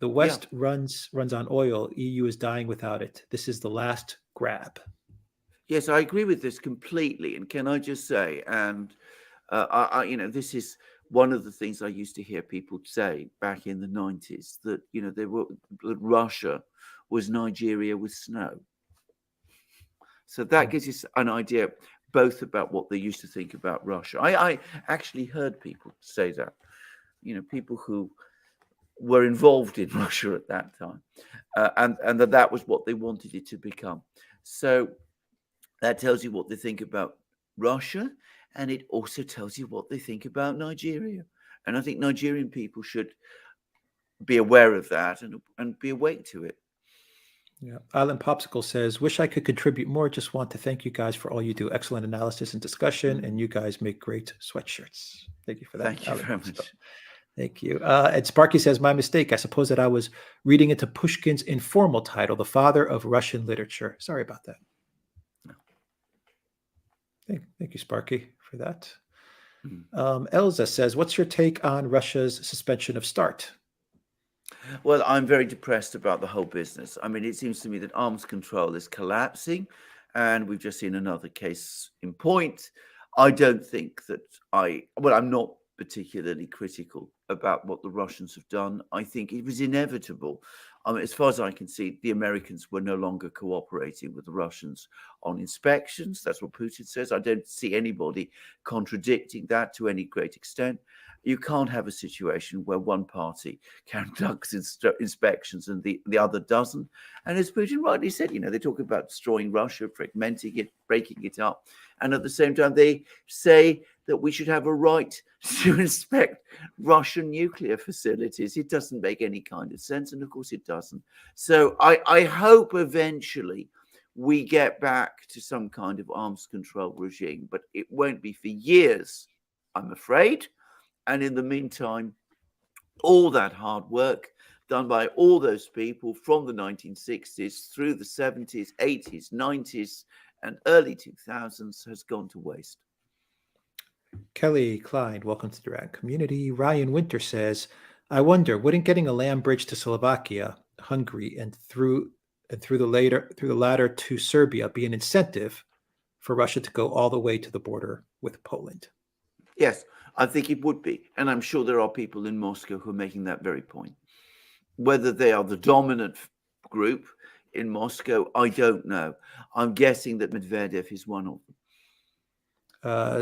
The West runs on oil. EU is dying without it. This is the last grab. Yes, I agree with this completely. And can I just say, and this is one of the things I used to hear people say back in the 90s, that that Russia was Nigeria with snow. So that gives you an idea both about what they used to think about Russia. I actually heard people say that, people who were involved in Russia at that time, and that was what they wanted it to become. So that tells you what they think about Russia, and it also tells you what they think about Nigeria. And I think Nigerian people should be aware of that and be awake to it. Yeah. Island Popsicle says, wish I could contribute more. Just want to thank you guys for all you do. Excellent analysis and discussion, and you guys make great sweatshirts. Thank you for that. Thank you Island very Popsicle. much. Thank you. And Sparky says, my mistake. I suppose that I was reading into Pushkin's informal title, The Father of Russian Literature. Sorry about that. No. Thank you, Sparky, for that. Elza says, what's your take on Russia's suspension of START? Well, I'm very depressed about the whole business. I mean, it seems to me that arms control is collapsing, and we've just seen another case in point. I don't think that I'm not particularly critical about what the Russians have done. I think it was inevitable. I mean, as far as I can see, the Americans were no longer cooperating with the Russians on inspections. That's what Putin says. I don't see anybody contradicting that to any great extent. You can't have a situation where one party conducts inspections and the other doesn't. And as Putin rightly said, they talk about destroying Russia, fragmenting it, breaking it up. And at the same time, they say that we should have a right to inspect Russian nuclear facilities. It doesn't make any kind of sense. And of course it doesn't. So I hope eventually we get back to some kind of arms control regime, but it won't be for years, I'm afraid. And in the meantime, all that hard work done by all those people from the 1960s through the 70s, 80s, 90s, and early 2000s has gone to waste. Kelly Klein, welcome to the Rad community. Ryan Winter says, I wonder, wouldn't getting a land bridge to Slovakia, Hungary, and through the latter to Serbia be an incentive for Russia to go all the way to the border with Poland? Yes, I think it would be. And I'm sure there are people in Moscow who are making that very point. Whether they are the dominant group in Moscow, I don't know. I'm guessing that Medvedev is one of them.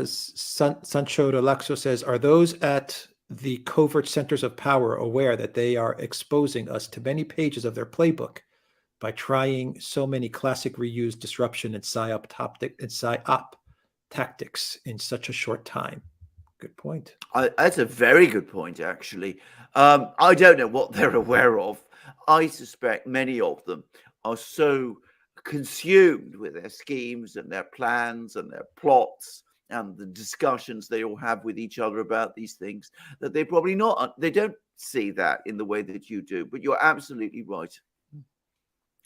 Sancho de Laxo says, are those at the covert centers of power aware that they are exposing us to many pages of their playbook by trying so many classic reused disruption and psyop tactics in such a short time? Good point. That's a very good point, actually. I don't know what they're aware of. I suspect many of them are so consumed with their schemes and their plans and their plots and the discussions they all have with each other about these things that they don't see that in the way that you do. But you're absolutely right.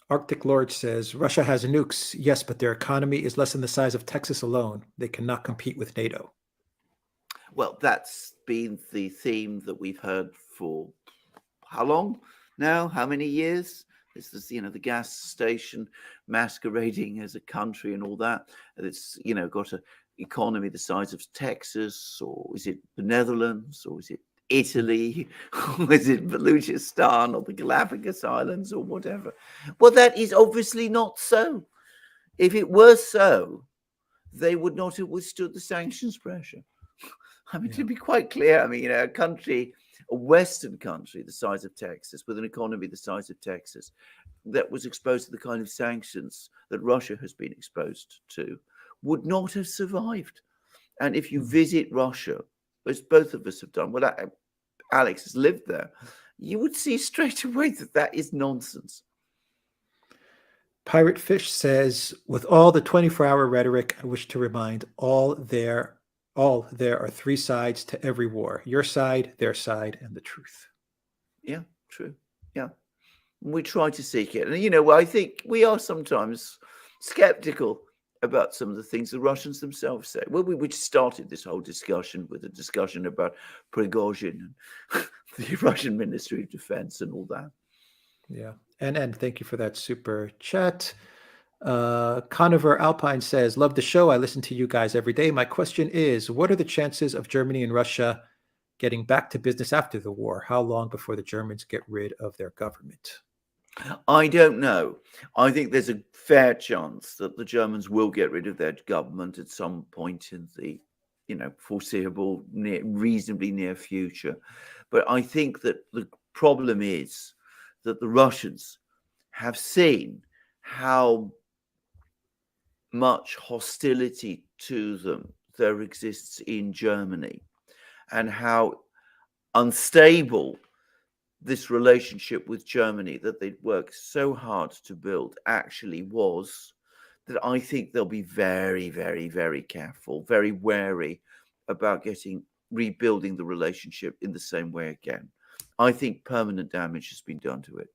Arctic Lord says, Russia has nukes, yes, but their economy is less than the size of Texas alone. They cannot compete with NATO. Well, that's been the theme that we've heard for how long now? How many years? This is, the gas station masquerading as a country and all that. And it's, got a, economy the size of Texas, or is it the Netherlands, or is it Italy, or is it Baluchistan, or the Galapagos Islands, or whatever? Well, that is obviously not so. If it were so, they would not have withstood the sanctions pressure. I mean, to be quite clear, I mean, a country, a Western country the size of Texas, with an economy the size of Texas, that was exposed to the kind of sanctions that Russia has been exposed to, would not have survived. And if you visit Russia, as both of us have done, well, Alex has lived there, you would see straight away that that is nonsense. Pirate Fish says, with all the 24-hour rhetoric, I wish to remind all there are three sides to every war: your side, their side, and the truth. Yeah, true. Yeah. We try to seek it. And, you know, I think we are sometimes skeptical about some of the things the Russians themselves say. Well, we started this whole discussion with a discussion about Prigozhin and the Russian Ministry of Defense and all that. Yeah. And thank you for that super chat. Conover Alpine says, love the show. I listen to you guys every day. My question is, what are the chances of Germany and Russia getting back to business after the war? How long before the Germans get rid of their government? I don't know. I think there's a fair chance that the Germans will get rid of their government at some point in the, foreseeable, reasonably near future. But I think that the problem is that the Russians have seen how much hostility to them there exists in Germany, and how unstable this relationship with Germany that they'd worked so hard to build actually was, that I think they'll be very, very, very careful, very wary about rebuilding the relationship in the same way again. I think permanent damage has been done to it.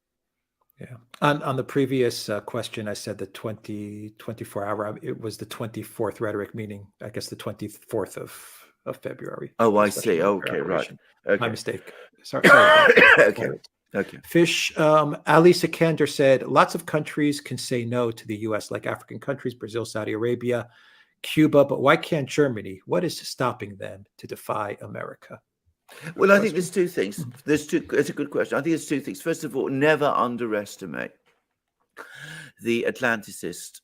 Yeah. On the previous question, I said the 24-hour, it was the 24th rhetoric, meaning, I guess, the 24th of February. Oh, I see. Okay, right. Okay. My mistake. Sorry about that. Okay. Fish, Ali Sikander said, lots of countries can say no to the U.S., like African countries, Brazil, Saudi Arabia, Cuba, but why can't Germany? What is stopping them to defy America? Well, I think there's two things. It's a good question. I think there's two things. First of all, never underestimate the Atlanticist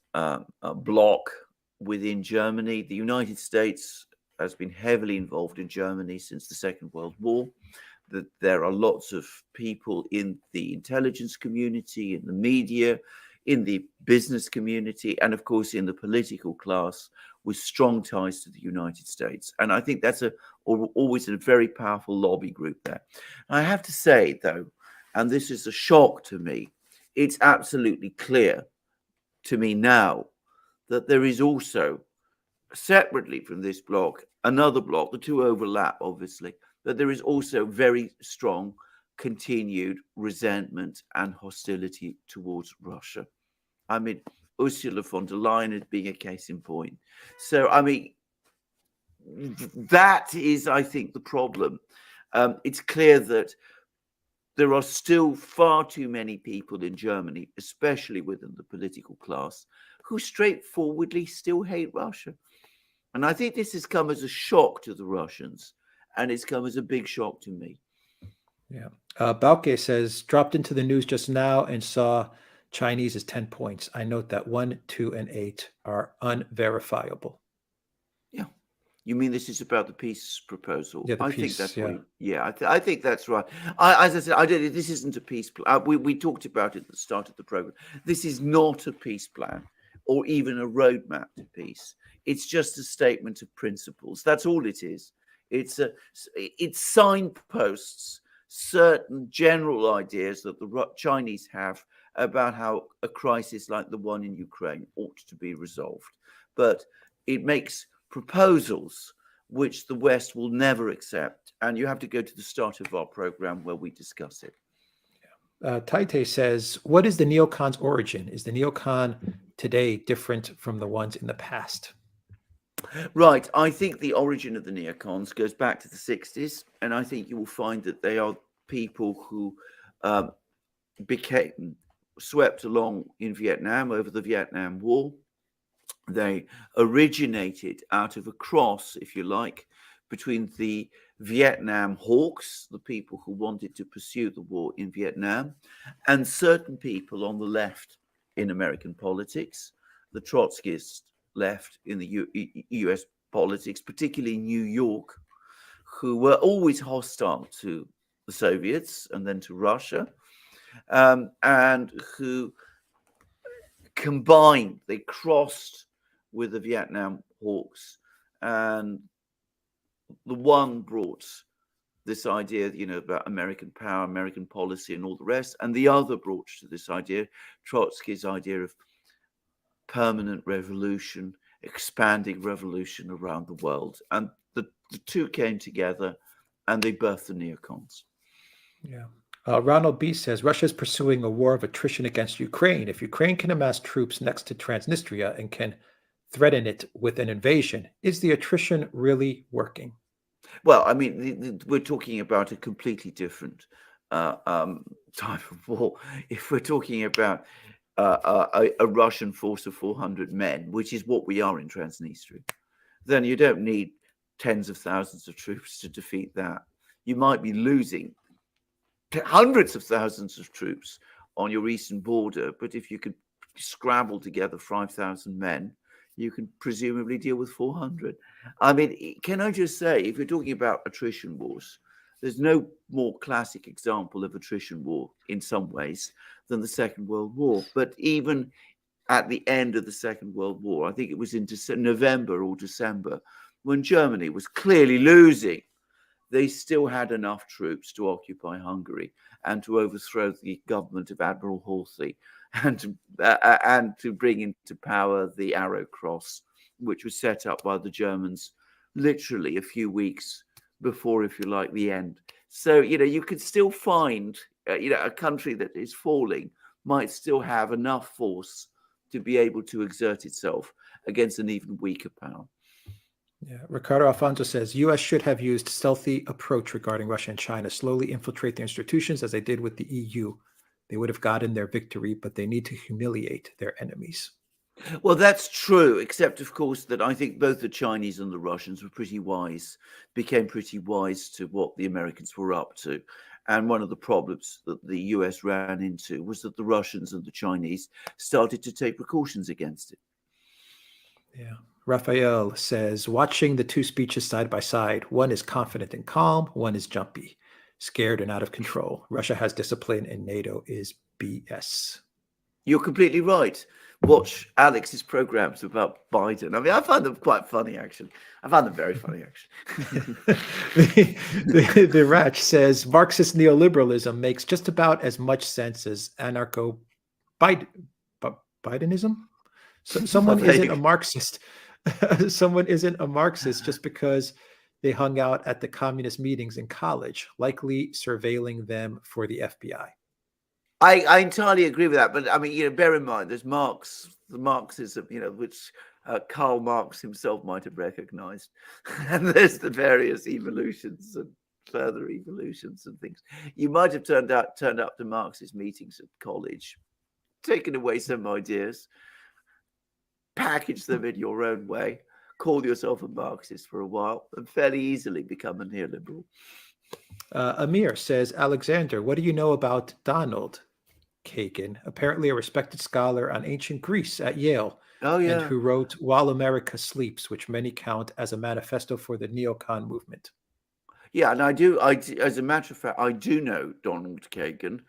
bloc within Germany. The United States has been heavily involved in Germany since the Second World War. That there are lots of people in the intelligence community, in the media, in the business community, and of course in the political class with strong ties to the United States. And I think that's always a very powerful lobby group there. I have to say, though, and this is a shock to me, it's absolutely clear to me now that there is also, separately from this bloc, another bloc, the two overlap, obviously, but there is also very strong continued resentment and hostility towards Russia. I mean, Ursula von der Leyen is being a case in point. So, I mean, that is, I think, the problem. It's clear that there are still far too many people in Germany, especially within the political class, who straightforwardly still hate Russia. And I think this has come as a shock to the Russians, and it's come as a big shock to me. Yeah. Balke says, dropped into the news just now and saw Chinese is 10 points. I note that 1, 2, and 8 are unverifiable. Yeah. You mean this is about the peace proposal? Yeah, I think that's right. Yeah, I think that's right. As I said, this isn't a peace plan. We talked about it at the start of the program. This is not a peace plan or even a roadmap to peace. It's just a statement of principles. That's all it is. It's signposts certain general ideas that the Chinese have about how a crisis like the one in Ukraine ought to be resolved. But it makes proposals which the West will never accept. And you have to go to the start of our program where we discuss it. Taite says, what is the neocon's origin? Is the neocon today different from the ones in the past? Right. I think the origin of the neocons goes back to the 60s. And I think you will find that they are people who became swept along in Vietnam over the Vietnam War. They originated out of a cross, if you like, between the Vietnam hawks, the people who wanted to pursue the war in Vietnam, and certain people on the left in American politics, the Trotskyist left in the US politics, particularly New York, who were always hostile to the Soviets and then to Russia, and who combined, they crossed with the Vietnam hawks, and the one brought this idea, about American power, American policy, and all the rest, and the other brought to this idea Trotsky's idea of permanent revolution, expanding revolution around the world, and the two came together, and they birthed the neocons. Yeah. Ronald B says Russia is pursuing a war of attrition against Ukraine. If Ukraine can amass troops next to Transnistria and can threaten it with an invasion, is the attrition really working? Well, I mean, we're talking about a completely different type of war. If we're talking about a Russian force of 400 men, which is what we are in Transnistria, then you don't need tens of thousands of troops to defeat that. You might be losing hundreds of thousands of troops on your eastern border, but if you could scrabble together 5,000 men, you can presumably deal with 400. I mean, can I just say, if you're talking about attrition wars, there's no more classic example of attrition war in some ways than the Second World War. But even at the end of the Second World War, I think it was in November or December, when Germany was clearly losing, they still had enough troops to occupy Hungary and to overthrow the government of Admiral Horthy and to bring into power the Arrow Cross, which was set up by the Germans literally a few weeks before, if you like, the end. So, you could still find, a country that is falling might still have enough force to be able to exert itself against an even weaker power. Yeah. Ricardo Alfonso says U.S. should have used stealthy approach regarding Russia and China, slowly infiltrate their institutions as they did with the EU. They would have gotten their victory, but they need to humiliate their enemies. Well, that's true, except, of course, that I think both the Chinese and the Russians became pretty wise to what the Americans were up to. And one of the problems that the US ran into was that the Russians and the Chinese started to take precautions against it. Yeah. Raphael says, watching the two speeches side by side, one is confident and calm, one is jumpy, scared and out of control. Russia has discipline and NATO is BS. You're completely right. Watch Alex's programs about Biden. I mean, I find them quite funny, actually. I find them very funny, actually. the Ratch says, Marxist neoliberalism makes just about as much sense as Bidenism? So someone isn't a Marxist. Someone isn't a Marxist just because they hung out at the communist meetings in college, likely surveilling them for the FBI. I entirely agree with that. But I mean, bear in mind, there's the Marxism, which Karl Marx himself might have recognized. And there's the various evolutions and further evolutions and things. You might have turned up to Marxist meetings at college, taken away some ideas, package them in your own way, call yourself a Marxist for a while, and fairly easily become a neoliberal. Amir says, Alexander, what do you know about Donald Kagan, apparently a respected scholar on ancient Greece at Yale, and who wrote While America Sleeps, which many count as a manifesto for the neocon movement? Yeah, and I do, as a matter of fact, I do know Donald Kagan.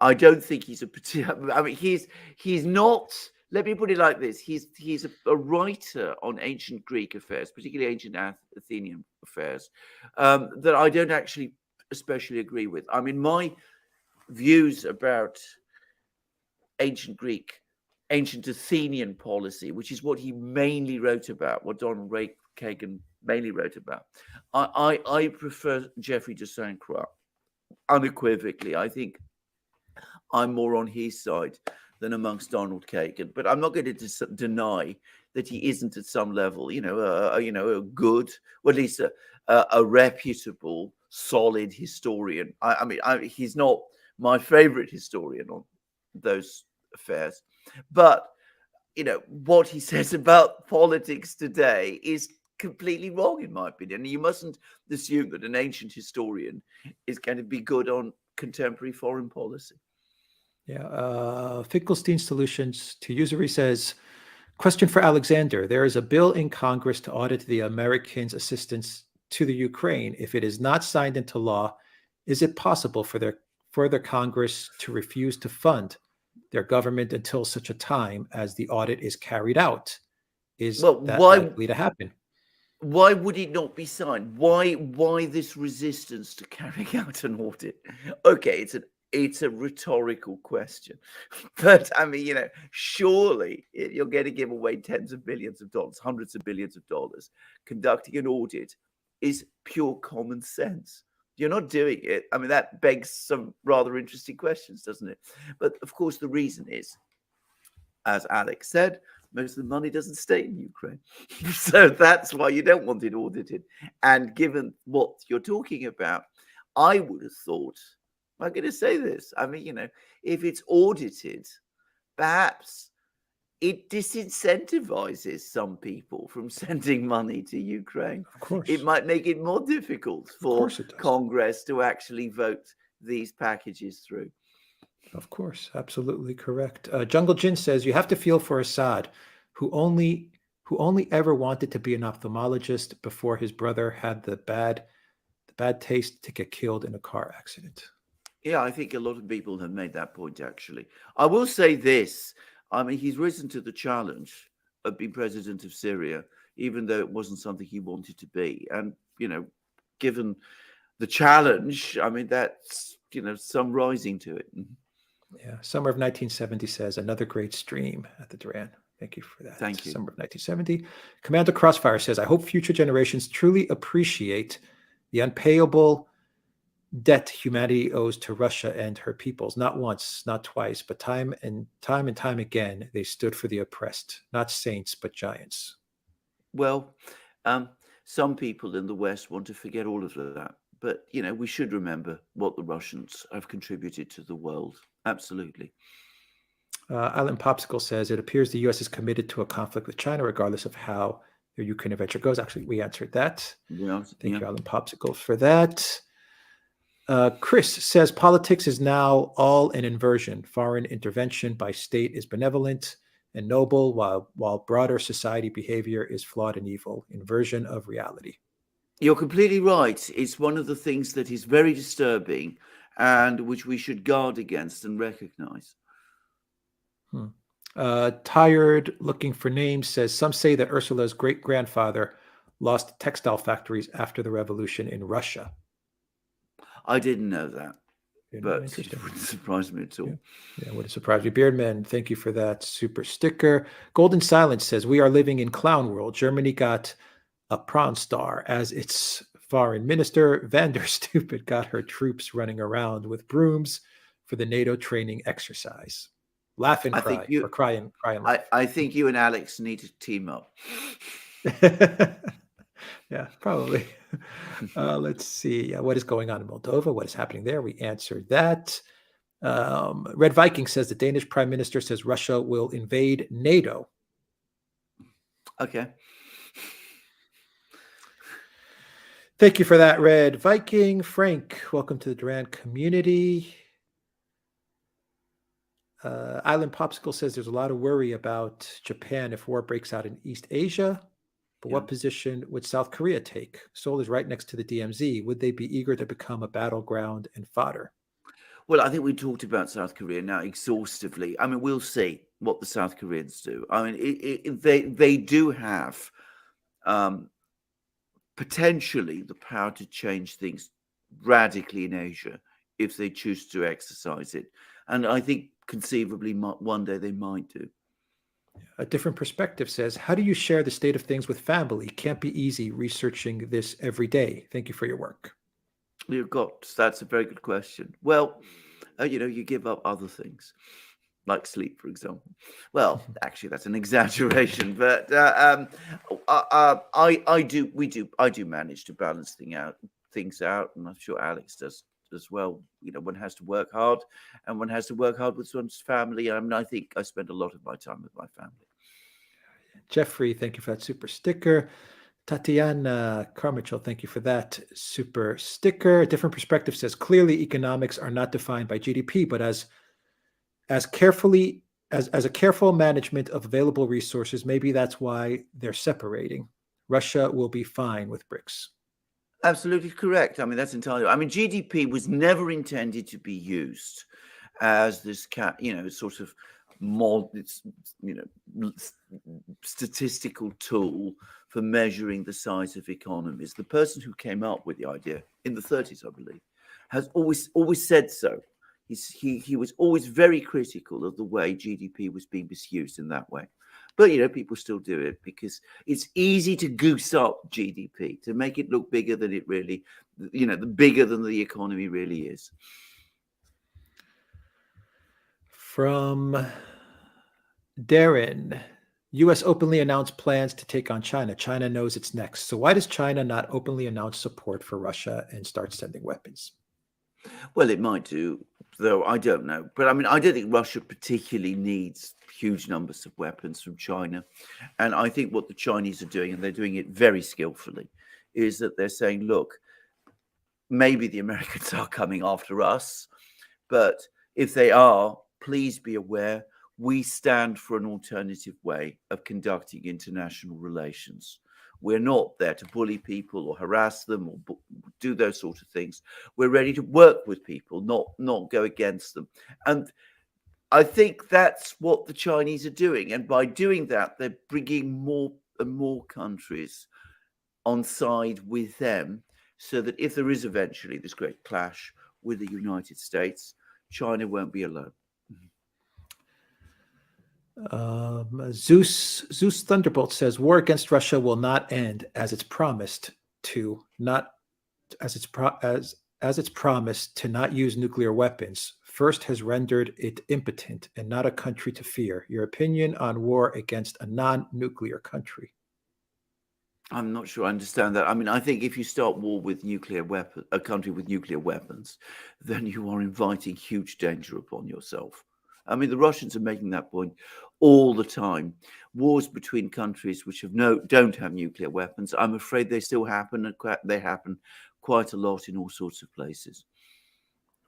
I don't think he's he's not... Let me put it like this. He's a writer on ancient Greek affairs, particularly ancient Athenian affairs, that I don't actually especially agree with. I mean, my views about ancient Greek, ancient Athenian policy, which is what he mainly wrote about, what Donald Kagan mainly wrote about, I prefer Geoffrey de Saint-Croix, unequivocally. I think I'm more on his side than amongst Donald Kagan, but I'm not going to deny that he isn't at some level, a good, or at least a reputable, solid historian. I mean, he's not my favorite historian on those affairs, but what he says about politics today is completely wrong, in my opinion. You mustn't assume that an ancient historian is going to be good on contemporary foreign policy. Yeah. Finkelstein Solutions to Usury says, question for Alexander. There is a bill in Congress to audit the Americans' assistance to the Ukraine. If it is not signed into law, is it possible for the Congress to refuse to fund their government until such a time as the audit is carried out? Is Well, that likely to happen? why would it not be signed? Why this resistance to carrying out an audit? Okay, it's a rhetorical question, but I mean, surely you're going to give away tens of billions of dollars, hundreds of billions of dollars. Conducting an audit is pure common sense. You're not doing it. I mean, that begs some rather interesting questions, doesn't it? But of course, the reason is, as Alex said, most of the money doesn't stay in Ukraine. So that's why you don't want it audited. And given what you're talking about, I would have thought, I'm going to say this. I mean, if it's audited, perhaps it disincentivizes some people from sending money to Ukraine. Of course. It might make it more difficult for Congress to actually vote these packages through. Of course, absolutely correct. Jungle Jin says you have to feel for Assad, who only ever wanted to be an ophthalmologist before his brother had the bad taste to get killed in a car accident. Yeah, I think a lot of people have made that point, actually. I will say this. I mean, he's risen to the challenge of being president of Syria, even though it wasn't something he wanted to be. And, given the challenge, I mean, that's, some rising to it. Yeah. Summer of 1970 says, another great stream at the Duran. Thank you for that. Thank you. Summer of 1970. Commander Crossfire says, I hope future generations truly appreciate the unpayable debt humanity owes to Russia and her peoples. Not once, not twice, but time and time again, they stood for the oppressed, not saints, but giants. Well, some people in the West want to forget all of that. But, we should remember what the Russians have contributed to the world. Absolutely. Alan Popsicle says, it appears the U.S. is committed to a conflict with China, regardless of how their Ukraine adventure goes. Actually, we answered that. Thank you, Alan Popsicle, for that. Chris says, politics is now all an inversion. Foreign intervention by state is benevolent and noble, while broader society behavior is flawed and evil. Inversion of reality. You're completely right. It's one of the things that is very disturbing and which we should guard against and recognize. Tired looking for names says, some say that Ursula's great-grandfather lost textile factories after the revolution in Russia. I didn't know that, but it wouldn't surprise me at all. Yeah, wouldn't surprise me. Beardman, thank you for that super sticker. Golden Silence says, we are living in clown world. Germany got a prawn star as its foreign minister. Van der Stupid got her troops running around with brooms for the NATO training exercise. Laugh and cry, or cry and laugh. I think you and Alex need to team up. Yeah, probably. Let's see. What is going on in Moldova? What is happening there? We answered that. Red Viking says the Danish prime minister says Russia will invade NATO. Okay. Thank you for that, Red Viking. Frank, welcome to the Duran community. Island Popsicle says there's a lot of worry about Japan if war breaks out in East Asia. But what position would South Korea take? Seoul is right next to the DMZ. Would they be eager to become a battleground and fodder? Well, I think we talked about South Korea now exhaustively. I mean, we'll see what the South Koreans do. I mean, they do have potentially the power to change things radically in Asia if they choose to exercise it. And I think conceivably one day they might do. A different perspective says, how do you share the state of things with family? Can't be easy researching this every day. Thank you for your work. That's a very good question. Well, you give up other things like sleep, for example. Well, actually, that's an exaggeration, but I do manage to balance things out, and I'm sure Alex does as well. One has to work hard, and one has to work hard with one's family. I mean, I think I spend a lot of my time with my family. Jeffrey, thank you for that super sticker. Tatiana Carmichael, thank you for that super sticker. A different perspective says clearly economics are not defined by GDP, but as carefully as a careful management of available resources. Maybe that's why they're separating. Russia will be fine with BRICS. Absolutely correct. I mean, that's entirely. I mean, GDP was never intended to be used as this sort of statistical tool for measuring the size of economies. The person who came up with the idea in the 30s, I believe, has always said so. He was always very critical of the way GDP was being misused in that way. But, people still do it because it's easy to goose up GDP, to make it look bigger than it really, bigger than the economy really is. From Darren, U.S. openly announced plans to take on China. China knows it's next. So why does China not openly announce support for Russia and start sending weapons? Well, it might do, though I don't know. But I mean, I don't think Russia particularly needs huge numbers of weapons from China. And I think what the Chinese are doing, and they're doing it very skillfully, is that they're saying, look, maybe the Americans are coming after us, but if they are, please be aware, we stand for an alternative way of conducting international relations. We're not there to bully people or harass them or do those sort of things. We're ready to work with people, not go against them. And I think that's what the Chinese are doing. And by doing that, they're bringing more and more countries on side with them, so that if there is eventually this great clash with the United States, China won't be alone. Zeus Thunderbolt says war against Russia will not end as it's promised to not use nuclear weapons. First has rendered it impotent and not a country to fear. Your opinion on war against a non-nuclear country? I'm not sure I understand that. I mean, I think if you start war with a country with nuclear weapons, then you are inviting huge danger upon yourself. I mean, the Russians are making that point all the time. Wars between countries which don't have nuclear weapons, I'm afraid they still happen, and they happen quite a lot in all sorts of places.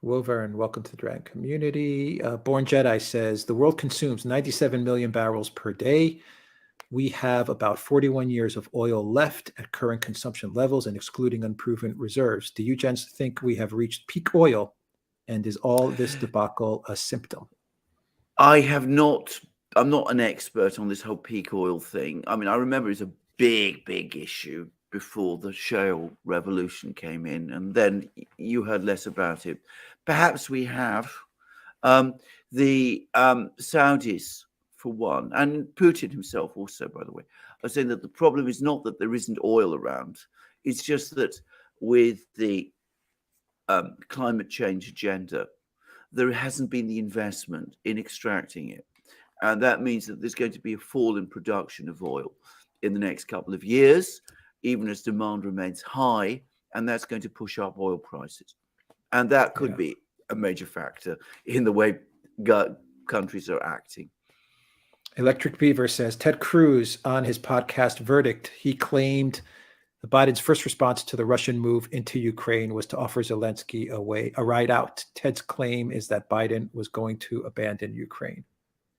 Wolvern, welcome to the Dragon community. Born Jedi says the world consumes 97 million barrels per day. We have about 41 years of oil left at current consumption levels and excluding unproven reserves. Do you gents think we have reached peak oil? And is all this debacle a symptom? I'm not an expert on this whole peak oil thing. I mean, I remember it's a big issue before the shale revolution came in, and then you heard less about it. Perhaps we have. The Saudis, for one, and Putin himself also, by the way, are saying that the problem is not that there isn't oil around. It's just that with the climate change agenda, there hasn't been the investment in extracting it. And that means that there's going to be a fall in production of oil in the next couple of years, even as demand remains high, and that's going to push up oil prices. And that could be a major factor in the way countries are acting. Electric Beaver says Ted Cruz on his podcast Verdict, he claimed Biden's first response to the Russian move into Ukraine was to offer Zelensky a ride out. Ted's claim is that Biden was going to abandon Ukraine.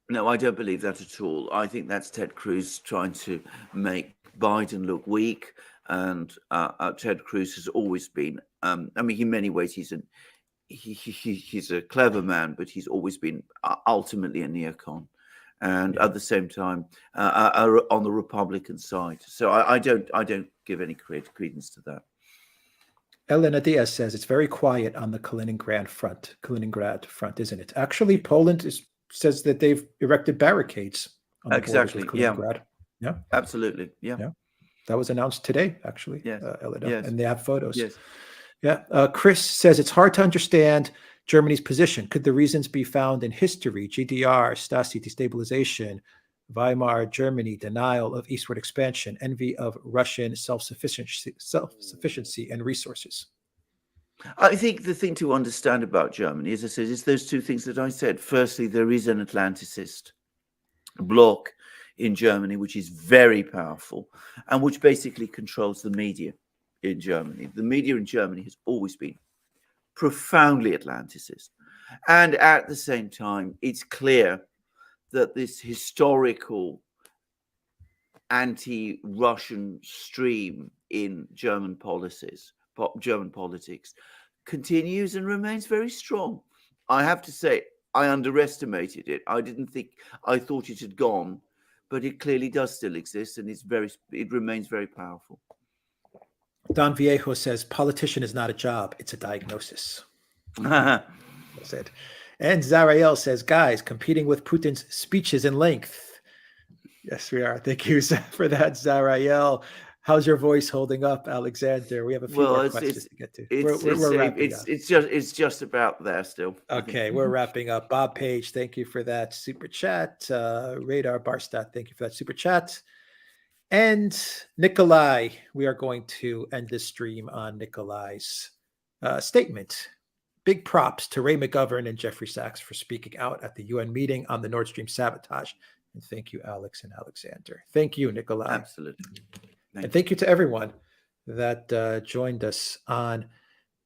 No, I don't believe that at all. I think that's Ted Cruz trying to make Biden look weak. And Ted Cruz has always been, I mean, in many ways, he's a clever man, but he's always been ultimately a neocon. And at the same time, on the Republican side. So I don't give any credence to that. Elena Diaz says it's very quiet on the Kaliningrad front, isn't it? Actually, Poland says that they've erected barricades on the borders with Kaliningrad. Yeah, absolutely. Yeah. That was announced today, actually. Yes. Elena, yes. And they have photos. Yes. Yeah. Chris says it's hard to understand Germany's position. Could the reasons be found in history, GDR, Stasi destabilization, Weimar Germany, denial of eastward expansion, envy of Russian self-sufficiency and resources? I think the thing to understand about Germany, as I said, is those two things that I said. Firstly, there is an Atlanticist bloc in Germany, which is very powerful and which basically controls the media in Germany. The media in Germany has always been profoundly Atlanticist. And at the same time, it's clear that this historical anti-Russian stream in German politics continues and remains very strong. I have to say, I underestimated it. I thought it had gone, but it clearly does still exist, and it remains very powerful. Don Viejo says, politician is not a job, it's a diagnosis. Said. And Zarael says, guys, competing with Putin's speeches in length. Yes, we are. Thank you for that, Zarael. How's your voice holding up, Alexander? We have a few more questions to get to. We're wrapping up. It's just about there still. Okay, we're wrapping up. Bob Page, thank you for that super chat. Radar Barstadt, thank you for that super chat. And Nikolai, we are going to end this stream on Nikolai's statement. Big props to Ray McGovern and Jeffrey Sachs for speaking out at the UN meeting on the Nord Stream sabotage. And thank you, Alex and Alexander. Thank you, Nikolai. Absolutely. And thank you to everyone that joined us on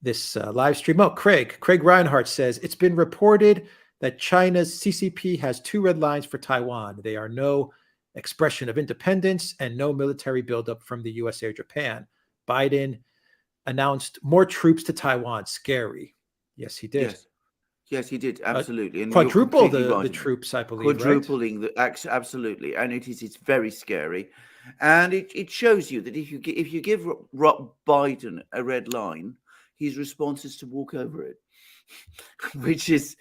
this live stream. Oh, Craig Reinhardt says, it's been reported that China's CCP has 2 red lines for Taiwan. They are no expression of independence and no military buildup from the USA or Japan. Biden announced more troops to Taiwan. Scary. Yes, he did. Yes, he did. Absolutely. And quadruple the troops, I believe. Quadrupling, right? Absolutely. And it's very scary. And it shows you that if you give Biden a red line, his response is to walk over it, which is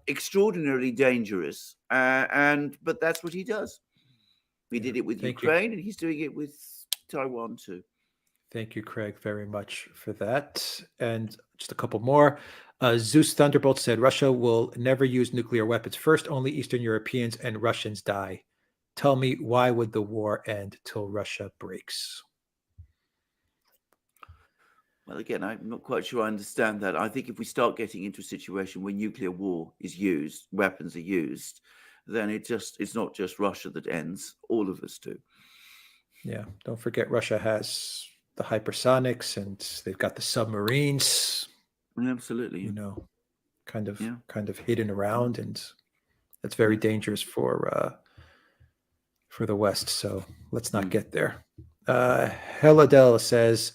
extraordinarily dangerous. But that's what he does. We did it with Ukraine, and he's doing it with Taiwan too. Thank you, Craig, very much for that. And just a couple more. Zeus Thunderbolt said, Russia will never use nuclear weapons. First, only Eastern Europeans and Russians die. Tell me, why would the war end till Russia breaks? Well, again, I'm not quite sure I understand that. I think if we start getting into a situation where nuclear war is used, weapons are used, then it's not just Russia that ends. All of us do. Yeah. Don't forget, Russia has the hypersonics and they've got the submarines. Absolutely. You know, kind of hidden around, and that's very dangerous for the West. So let's not get there. Heladel says,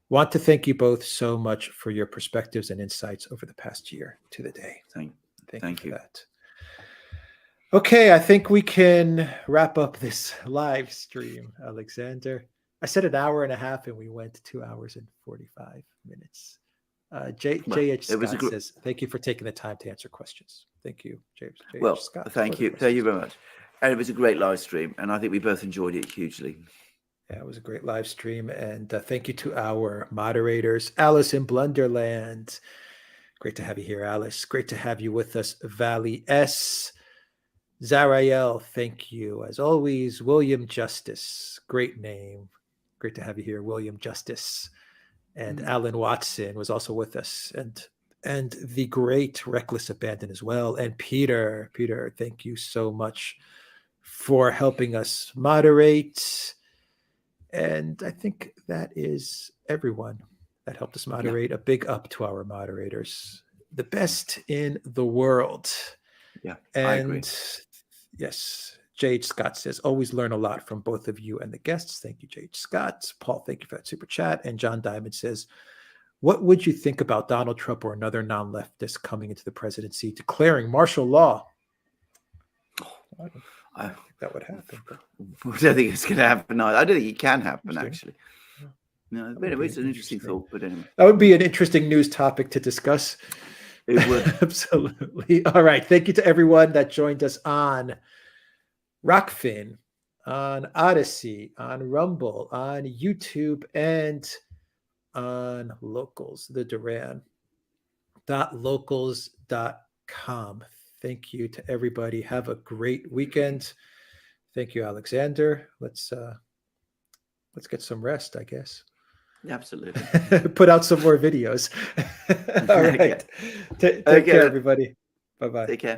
want to thank you both so much for your perspectives and insights over the past year to the day. Thank you for that. Okay, I think we can wrap up this live stream, Alexander. I said an hour and a half, and we went 2 hours and 45 minutes. J.H. Scott says, thank you for taking the time to answer questions. Thank you, J.H. Scott. Thank you. Thank you very much. And it was a great live stream, and I think we both enjoyed it hugely. Yeah, it was a great live stream, and thank you to our moderators. Alice in Blunderland. Great to have you here, Alice. Great to have you with us, Valley S. Zarael, thank you. As always, William Justice. Great name. Great to have you here, William Justice. And Alan Watson was also with us, and the great Reckless Abandon as well. And Peter, thank you so much for helping us moderate. And I think that is everyone that helped us moderate. A big up to our moderators, the best in the world. Yeah, and I agree. Yes, J.H. Scott says, always learn a lot from both of you and the guests. Thank you, J.H. Scott. Paul, thank you for that super chat. And John Diamond says, what would you think about Donald Trump or another non-leftist coming into the presidency, declaring martial law? I think that would happen. I don't think it's going to happen. I don't think it can happen, actually. No, it's an interesting thought, but anyway. That would be an interesting news topic to discuss. It would. Absolutely. All right. Thank you to everyone that joined us on Rockfin, on Odyssey, on Rumble, on YouTube, and on Locals, the Duran.locals.com. Thank you to everybody. Have a great weekend. Thank you, Alexander. Let's get some rest, I guess. Absolutely. Put out some more videos. All right. Take care, everybody. Bye-bye. Take care.